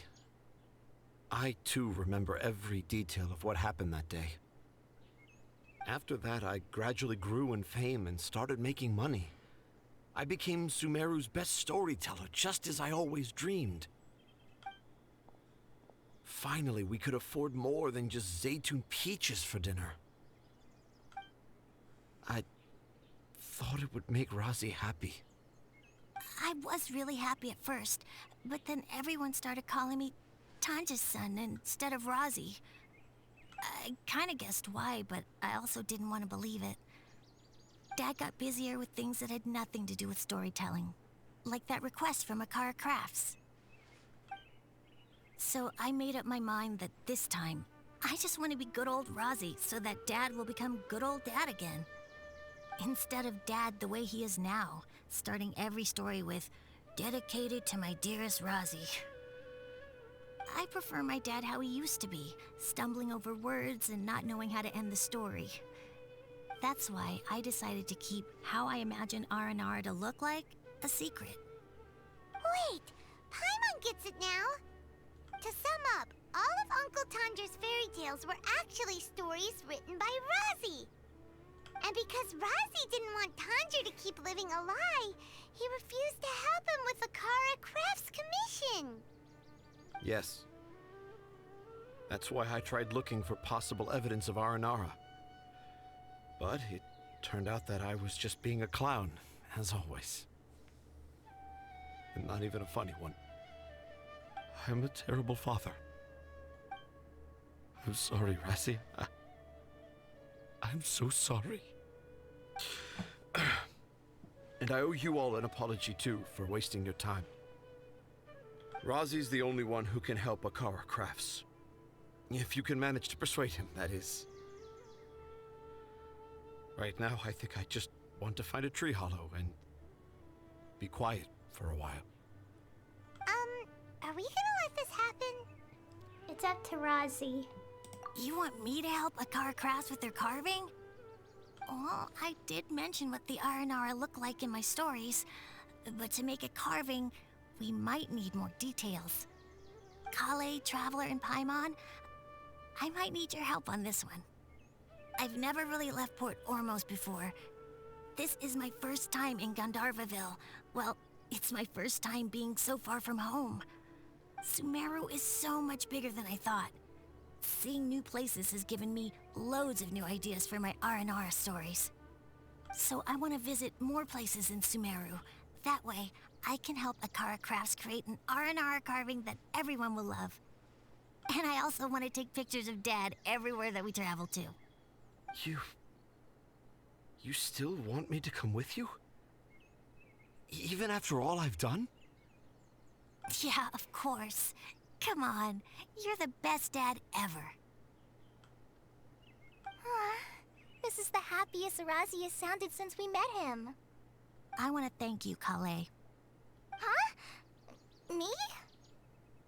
I, too, remember every detail of what happened that day. After that, I gradually grew in fame and started making money. I became Sumeru's best storyteller, just as I always dreamed. Finally, we could afford more than just Zaytun peaches for dinner. I thought it would make Razi happy. I was really happy at first, but then everyone started calling me Tanja's son instead of Razi. I kinda guessed why, but I also didn't want to believe it. Dad got busier with things that had nothing to do with storytelling, like that request from Akara Crafts. So I made up my mind that this time, I just want to be good old Razi so that Dad will become good old Dad again. Instead of Dad the way he is now, starting every story with, "Dedicated to my dearest Razi." I prefer my dad how he used to be, stumbling over words and not knowing how to end the story. That's why I decided to keep how I imagine R&R to look like a secret. Wait, Paimon gets it now. To sum up, all of Uncle Tandra's fairy tales were actually stories written by Razi. And because Razi didn't want Tandra to keep living a lie, he refused to help him with the Akara Crafts commission. Yes. That's why I tried looking for possible evidence of Aranara. But it turned out that I was just being a clown, as always. And not even a funny one. I'm a terrible father. I'm sorry, Razi. I'm so sorry. And I owe you all an apology, too, for wasting your time. Razi's the only one who can help Akara Crafts. If you can manage to persuade him, that is. Right now, I think I just want to find a tree hollow and be quiet for a while. Are we gonna let this happen? It's up to Razi. You want me to help Akara Crafts with their carving? Well, I did mention what the Aranara look like in my stories, but to make a carving, we might need more details. Kale, Traveler, and Paimon, I might need your help on this one. I've never really left Port Ormos before. This is my first time in Gandharvaville. Well, it's my first time being so far from home. Sumeru is so much bigger than I thought. Seeing new places has given me loads of new ideas for my Aranara stories. So I want to visit more places in Sumeru. That way, I can help Akara Crafts create an Aranara carving that everyone will love. And I also want to take pictures of Dad everywhere that we travel to. You still want me to come with you? Even after all I've done? Yeah, of course. Come on, you're the best dad ever. This is the happiest Razi has sounded since we met him. I want to thank you, Kale. Huh? Me?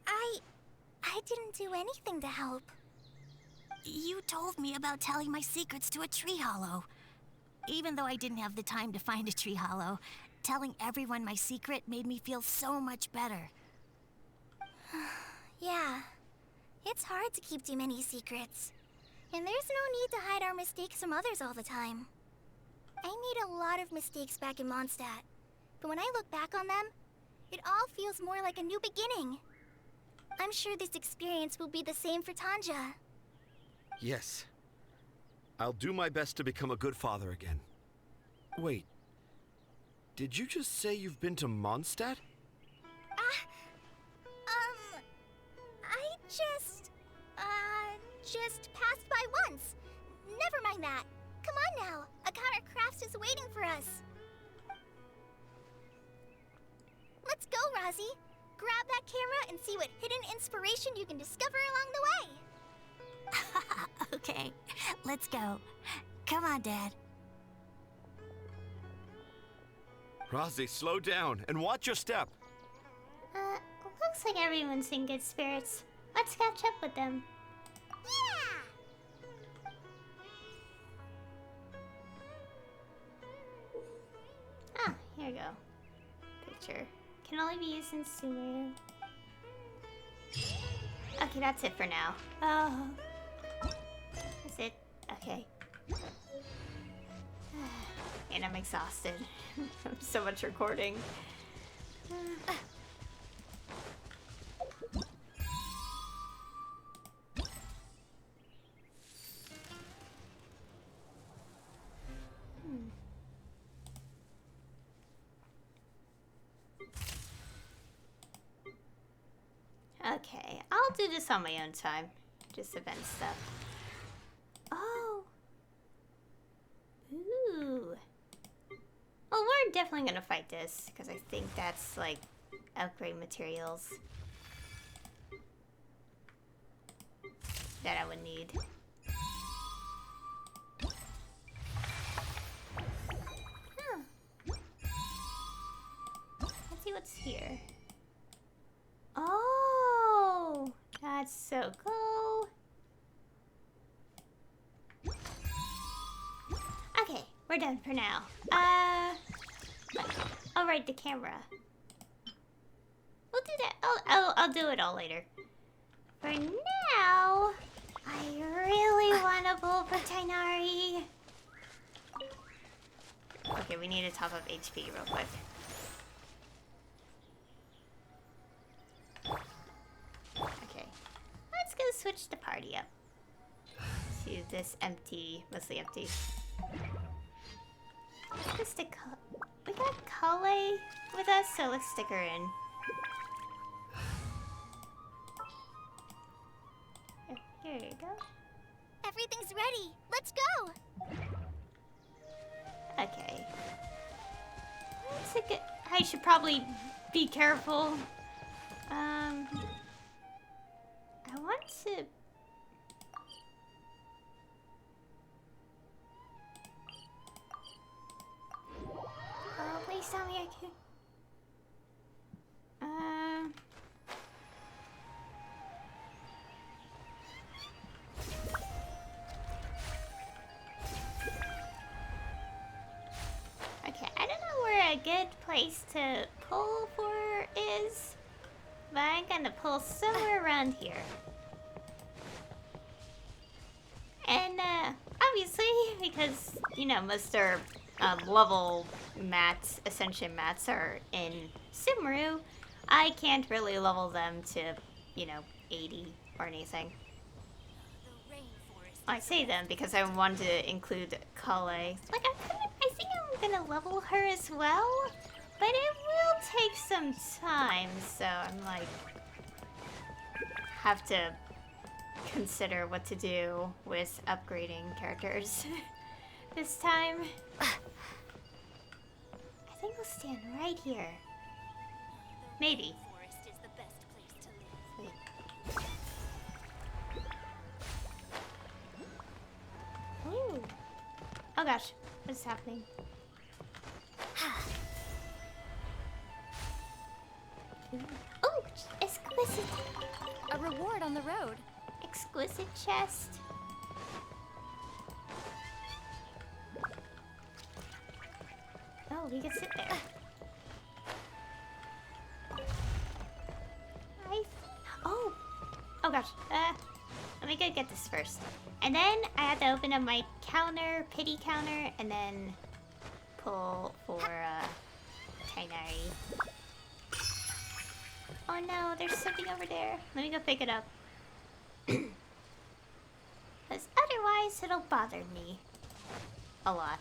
I didn't do anything to help. You told me about telling my secrets to a tree hollow. Even though I didn't have the time to find a tree hollow, telling everyone my secret made me feel so much better. Yeah. It's hard to keep too many secrets. And there's no need to hide our mistakes from others all the time. I made a lot of mistakes back in Mondstadt. But when I look back on them, it all feels more like a new beginning. I'm sure this experience will be the same for Tanja. Yes. I'll do my best to become a good father again. Wait. Did you just say you've been to Mondstadt? I just passed by once. Never mind that. Come on now. Akara Crafts is waiting for us. Let's go, Razi. Grab that camera and see what hidden inspiration you can discover along the way. Okay, let's go. Come on, Dad. Razi, slow down and watch your step. Looks like everyone's in good spirits. Let's catch up with them. Ah, here we go. Picture. Can only be used in Sumeru. Okay, that's it for now. Oh. Is it? Okay. And I'm exhausted from so much recording. Okay, I'll do this on my own time. Just event stuff. Oh. Ooh. Well, we're definitely gonna fight this, because I think that's, like, upgrade materials that I would need. Huh. Let's see what's here. Oh, that's so cool. Okay, we're done for now. I'll ride the camera. We'll do that. I'll do it all later. For now, I really want to pull for Tighnari. Okay, we need to top up HP real quick. Okay, let's go switch the party up to this empty, mostly empty. Let's stick. We got Kale with us, so let's stick her in. Here you go. Everything's ready. Let's go. Okay. I should probably be careful I want to... Oh, please tell me I can... Okay, I don't know where a good place to pull for is, but I'm gonna pull somewhere around here. And, obviously, because, you know, most our level mats, Ascension mats, are in Sumeru, I can't really level them to, you know, 80 or anything. I say them because I wanted to include Kale. Like, I think I'm gonna level her as well, but it will take some time, so I'm like, have to consider what to do with upgrading characters this time. I think we'll stand right here. Maybe. Wait. Ooh. Oh gosh, what's happening? Oh, exquisite. A reward on the road. Exquisite chest. Oh, we can sit there. Oh gosh. Let me go get this first. And then I have to open up my counter, pity counter, and then pull for Tighnari. Oh no, there's something over there. Let me go pick it up. Because otherwise it'll bother me a lot.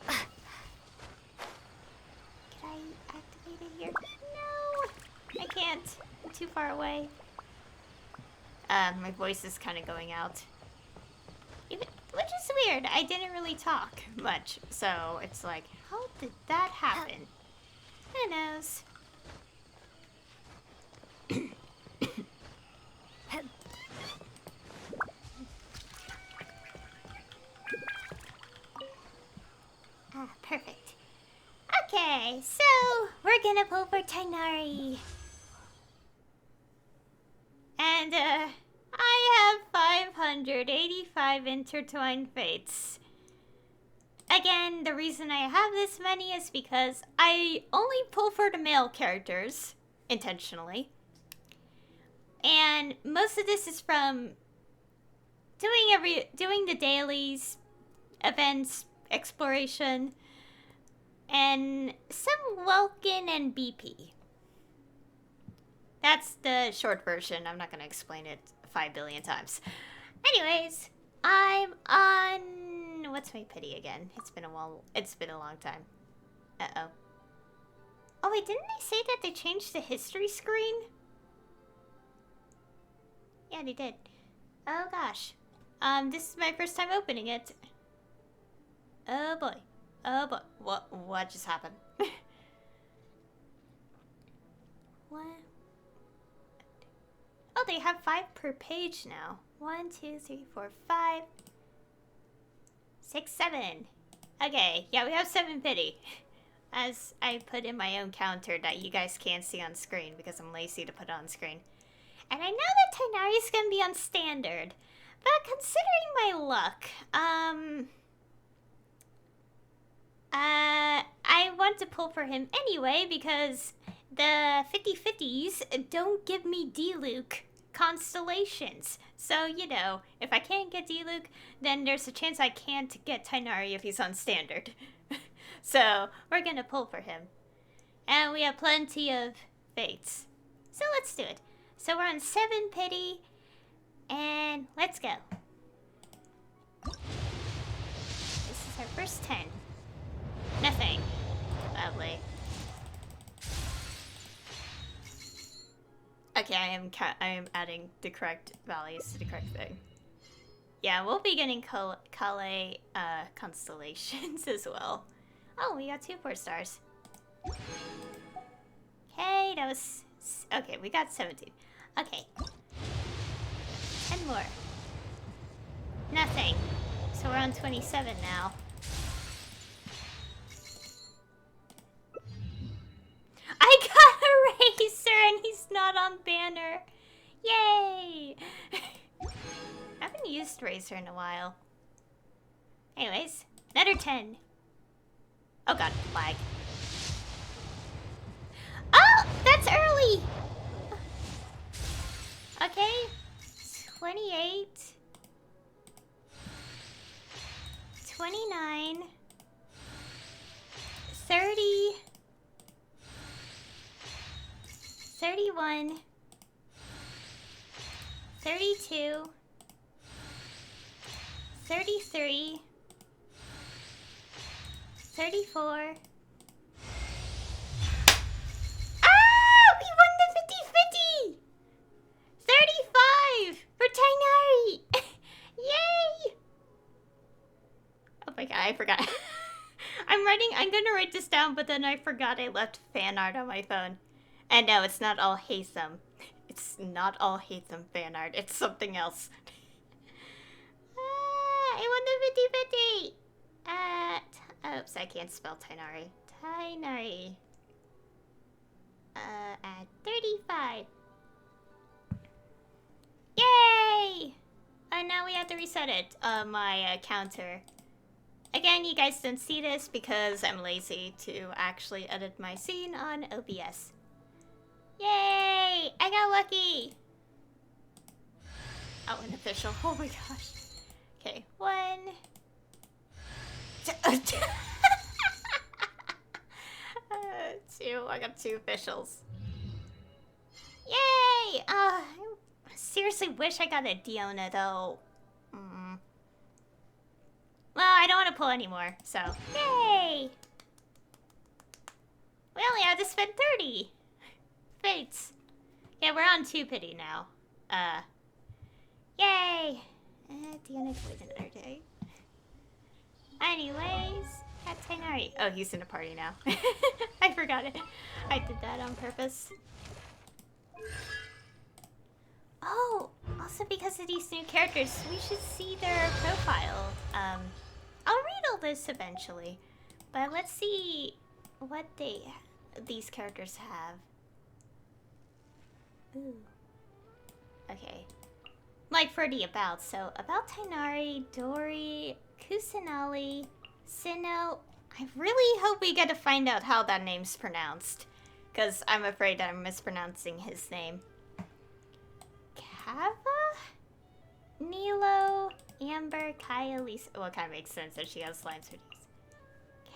Can I activate it here? No, I can't. I'm too far away. My voice is kind of going out. Which is weird. I didn't really talk much, so it's like, how did that happen? Who knows? Ah, perfect. Okay, so we're gonna pull for Tighnari. And, I have 585 intertwined fates. Again, the reason I have this many is because I only pull for the male characters, intentionally. And most of this is from doing the dailies, events, exploration, and some Welkin and BP. That's the short version. I'm not going to explain it 5 billion times. Anyways, I'm on... What's my pity again? It's been a while. It's been a long time. Uh-oh. Oh, wait, didn't they say that they changed the history screen? Yeah, they did. Oh, gosh. This is my first time opening it. Oh, boy. Oh, boy. What just happened? What? Oh, they have 5 per page now. 1, 2, 3, 4, 5, 6, 7. Okay, yeah, we have 7 pity. As I put in my own counter that you guys can't see on screen because I'm lazy to put on screen. And I know that Tighnari's gonna be on standard, but considering my luck, I want to pull for him anyway because the 50/50s don't give me D-Luke constellations. So, you know, if I can't get D-Luke, then there's a chance I can't get Tighnari if he's on standard. So, we're gonna pull for him. And we have plenty of fates. So let's do it. So we're on 7 pity, and let's go. This is our first 10. Nothing. Lovely. Okay, I am adding the correct values to the correct thing. Yeah, we'll be getting Kale constellations as well. Oh, we got 2 4 stars. Yay, that was... Okay, we got 17. Okay. 10 more. Nothing. So we're on 27 now. I got a racer and he's not on banner. Yay! I haven't used racer in a while. Anyways, another 10. Oh god, flag. Oh, that's early! Okay, 28. 29. 30. 31. 32. 33. 34. We won the 50-50! 35 for Tighnari! Yay! Oh my god, I forgot. I'm gonna write this down, but then I forgot I left fan art on my phone. And no, it's not all Haytham. It's not all Haytham fan art. It's something else. I won the 50-50! Oops, I can't spell Tighnari. Tighnari. At 35. Yay! And now we have to reset it. My counter. Again, you guys don't see this because I'm lazy to actually edit my scene on OBS. Yay! I got lucky! Oh, an official. Oh my gosh. Okay, 1... 2. I got 2 officials. Yay! I seriously wish I got a Diona though. Well, I don't want to pull anymore, so yay! We only have to spend 30. Fates. Yeah, we're on 2 pity now. Yay! Diona can wait another day. Anyways, got Tighnari. Oh, he's in a party now. I forgot it. I did that on purpose. Oh, also because of these new characters, we should see their profile. I'll read all this eventually, but let's see what these characters have. Ooh. Okay. Like for the about, so about Tighnari, Dori, Kusanali, Sinnoh. I really hope we get to find out how that name's pronounced, because I'm afraid that I'm mispronouncing his name. Kava? Nilo, Amber, Kaya, Lisa. Well, it kind of makes sense that she has slime hoodies.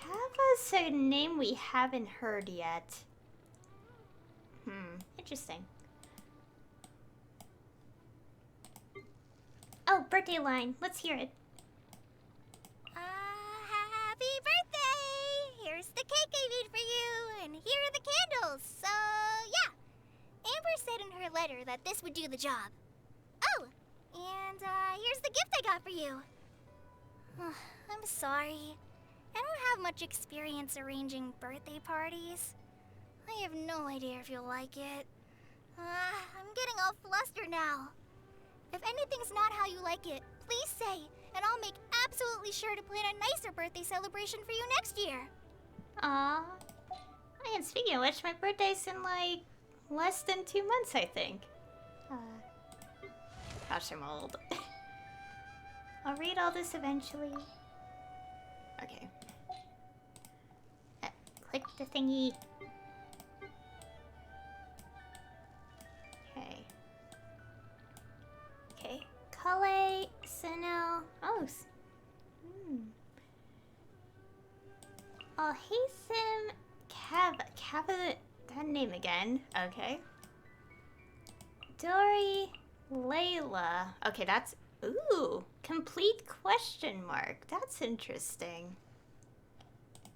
Kava's a name we haven't heard yet. Interesting. Oh, birthday line. Let's hear it. Happy birthday! Here's the cake I made for you, and here are the candles. So, yeah. Amber said in her letter that this would do the job. Oh, and here's the gift I got for you. I'm sorry. I don't have much experience arranging birthday parties. I have no idea if you'll like it. I'm getting all flustered now. If anything's not how you like it, please say, and I'll make absolutely sure to plan a nicer birthday celebration for you next year. Aww. And speaking of which, my birthday's in like less than 2 months, I think. Gosh, I'm old. I'll read all this eventually. Okay. Click the thingy. Okay. Okay. Kale, Sinnoh. Oh. Haytham, Kava, that name again. Okay. Dori, Layla. Okay, that's... Ooh, complete question mark. That's interesting.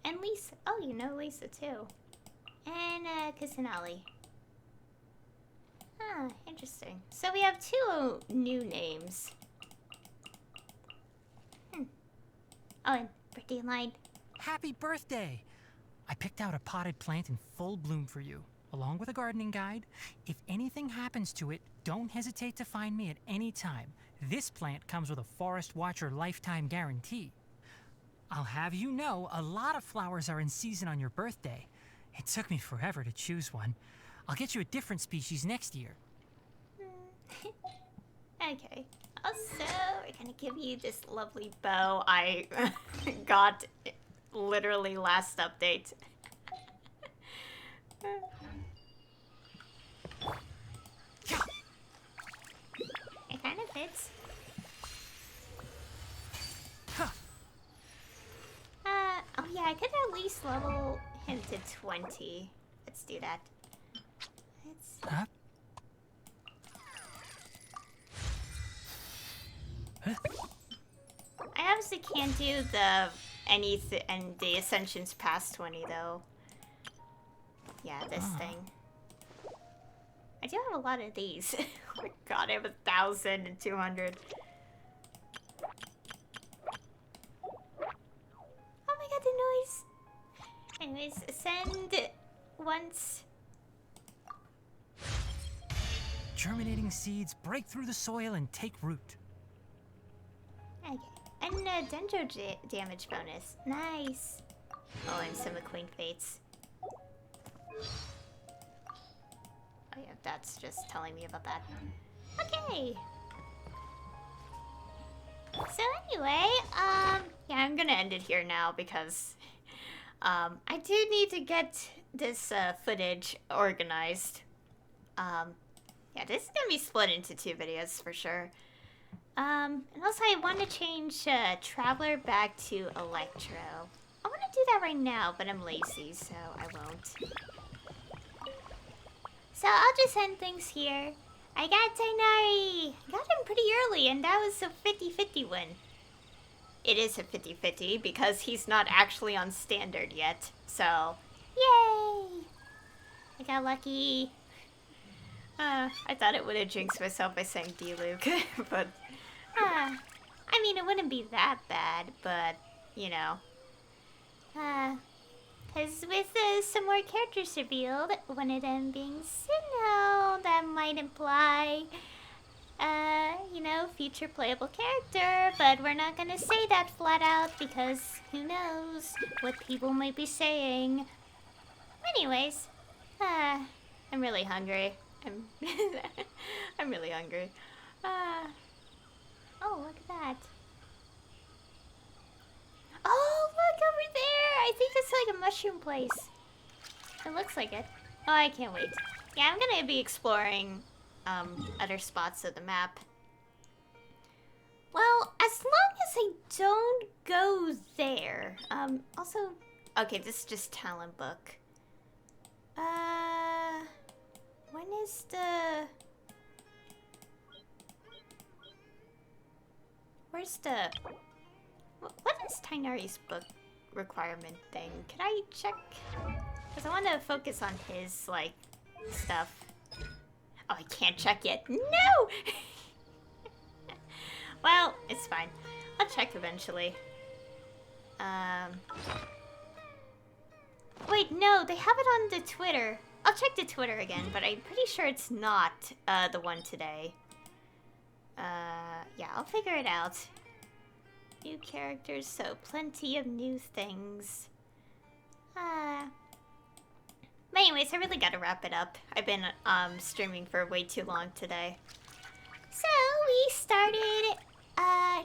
And Lisa. Oh, you know Lisa too. And Kusanali. Ah, interesting. So we have 2 new names. Oh, and birthday line. Happy birthday! I picked out a potted plant in full bloom for you. along with a gardening guide. If anything happens to it, don't hesitate to find me at any time. This plant comes with a Forest Watcher lifetime guarantee. I'll have you know, a lot of flowers are in season on your birthday. It took me forever to choose one. I'll get you a different species next year. Okay. Also, we're gonna give you this lovely bow I got literally last update. It kind of fits. Oh yeah, I could at least level him to 20. Let's do that. Huh? I obviously can't do the Ascensions past 20 though. Yeah, this thing. I do have a lot of these. Oh my god, I have 1,200. Oh my god, the noise! Anyways, ascend once. Germinating seeds break through the soil and take root. Okay. And dendro damage bonus. Nice. Oh, and some Queen Fates. Oh yeah, that's just telling me about that. Okay. So anyway, yeah, I'm gonna end it here now because I do need to get this footage organized. Yeah, this is gonna be split into 2 videos for sure. And also I want to change Traveler back to Electro. I want to do that right now, but I'm lazy, so I won't. So I'll just end things here. I got Tighnari! Got him pretty early, and that was a 50-50 win. It is a 50-50 because he's not actually on standard yet, so yay! I got lucky. I thought it would have jinxed myself by saying D-Luke, but I mean, it wouldn't be that bad, but, you know. Because with some more characters revealed, one of them being Sinnoh, that might imply, you know, future playable character, but we're not gonna say that flat out because who knows what people might be saying. Anyways, I'm really hungry. I'm really hungry. Oh, look at that. Oh, look over there! I think it's like a mushroom place. It looks like it. Oh, I can't wait. Yeah, I'm gonna be exploring other spots of the map. Well, as long as I don't go there. Also, okay, this is just talent book. When is the... Where's the... What is Tighnari's book requirement thing? Can I check? Because I want to focus on his, like, stuff. Oh, I can't check yet. No! Well, it's fine. I'll check eventually. Wait, no, they have it on the Twitter. I'll check the Twitter again, but I'm pretty sure it's not the one today. Yeah, I'll figure it out. New characters, so plenty of new things. But anyways, I really gotta wrap it up. I've been streaming for way too long today. So we started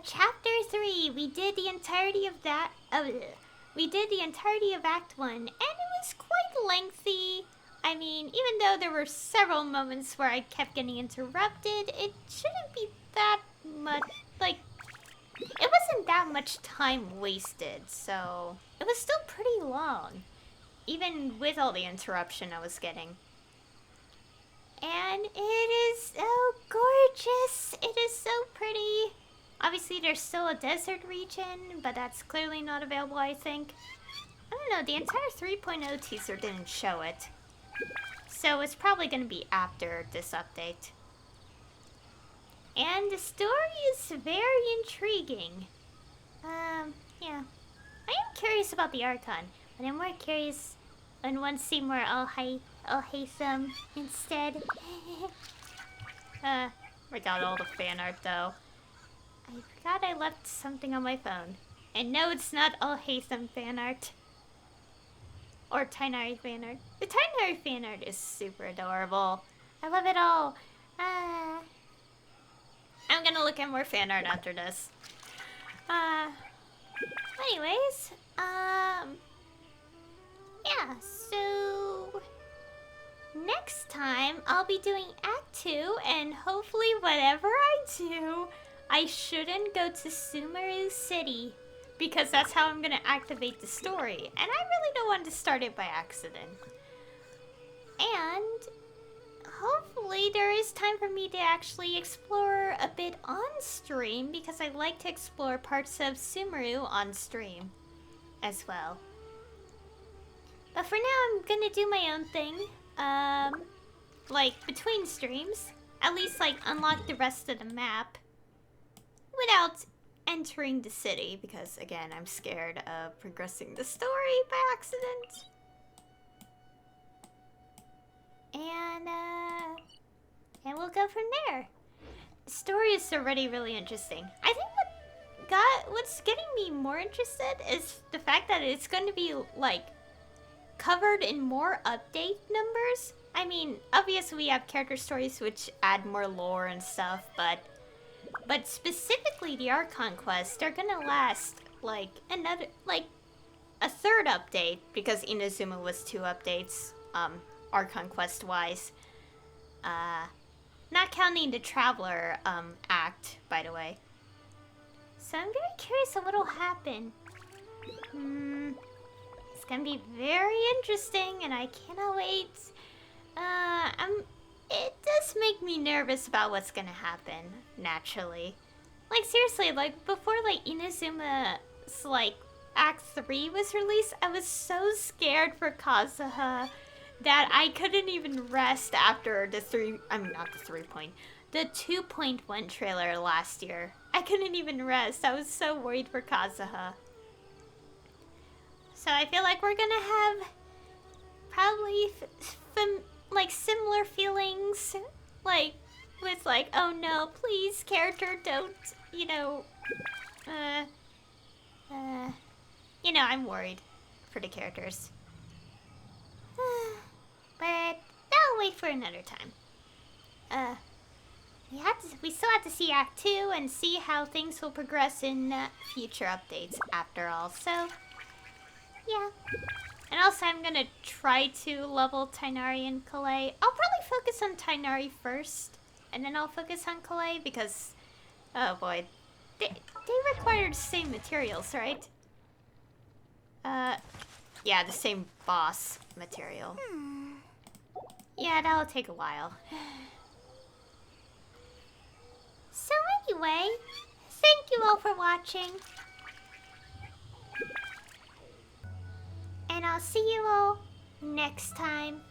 chapter 3. We did the entirety of that. We did the entirety of Act 1, and it was quite lengthy. I mean, even though there were several moments where I kept getting interrupted, it shouldn't be that much, like, it wasn't that much time wasted, so it was still pretty long, even with all the interruption I was getting. And it is so gorgeous. It is so pretty. Obviously, there's still a desert region, but that's clearly not available, I think. I don't know, the entire 3.0 teaser didn't show it. So it's probably going to be after this update. And the story is very intriguing. Yeah. I am curious about the Archon, but I'm more curious on one scene where all Alhaitham instead. Without all the fan art though. I forgot I left something on my phone. And no, it's not Alhaitham fan art. Or Tighnari fan art. The Tighnari fan art is super adorable. I love it all. I'm gonna look at more fan art after this. Anyways, yeah, so next time I'll be doing Act 2, and hopefully whatever I do, I shouldn't go to Sumeru City, because that's how I'm gonna activate the story, and I really don't want to start it by accident. And hopefully there is time for me to actually explore a bit on stream, because I like to explore parts of Sumeru on stream as well. But for now, I'm gonna do my own thing, like between streams, at least like unlock the rest of the map without entering the city, because again, I'm scared of progressing the story by accident. And we'll go from there. The story is already really interesting. I think what's getting me more interested is the fact that it's going to be like covered in more update numbers. I mean, obviously we have character stories which add more lore and stuff, but specifically the Archon quests, they're gonna last like another, like a third update, because Inazuma was 2 updates, Archon quest wise. Not counting the Traveler act, by the way. So I'm very curious of what'll happen. It's gonna be very interesting, and I cannot wait. It does make me nervous about what's gonna happen, naturally. Like, seriously, like, before, like, Inazuma's, like, Act 3 was released, I was so scared for Kazuha that I couldn't even rest after the 2.1 trailer last year. I couldn't even rest. I was so worried for Kazuha. So I feel like we're gonna have probably like similar feelings, like with like, oh no, please character, don't, you know, I'm worried for the characters. But that'll wait for another time. We still have to see Act 2 and see how things will progress in future updates after all, so yeah. And also I'm gonna try to level Tighnari and Calais. I'll probably focus on Tighnari first, and then I'll focus on Calais because, oh boy, they require the same materials, right? Yeah, the same boss material. Yeah, that'll take a while. So anyway, thank you all for watching. And I'll see you all next time.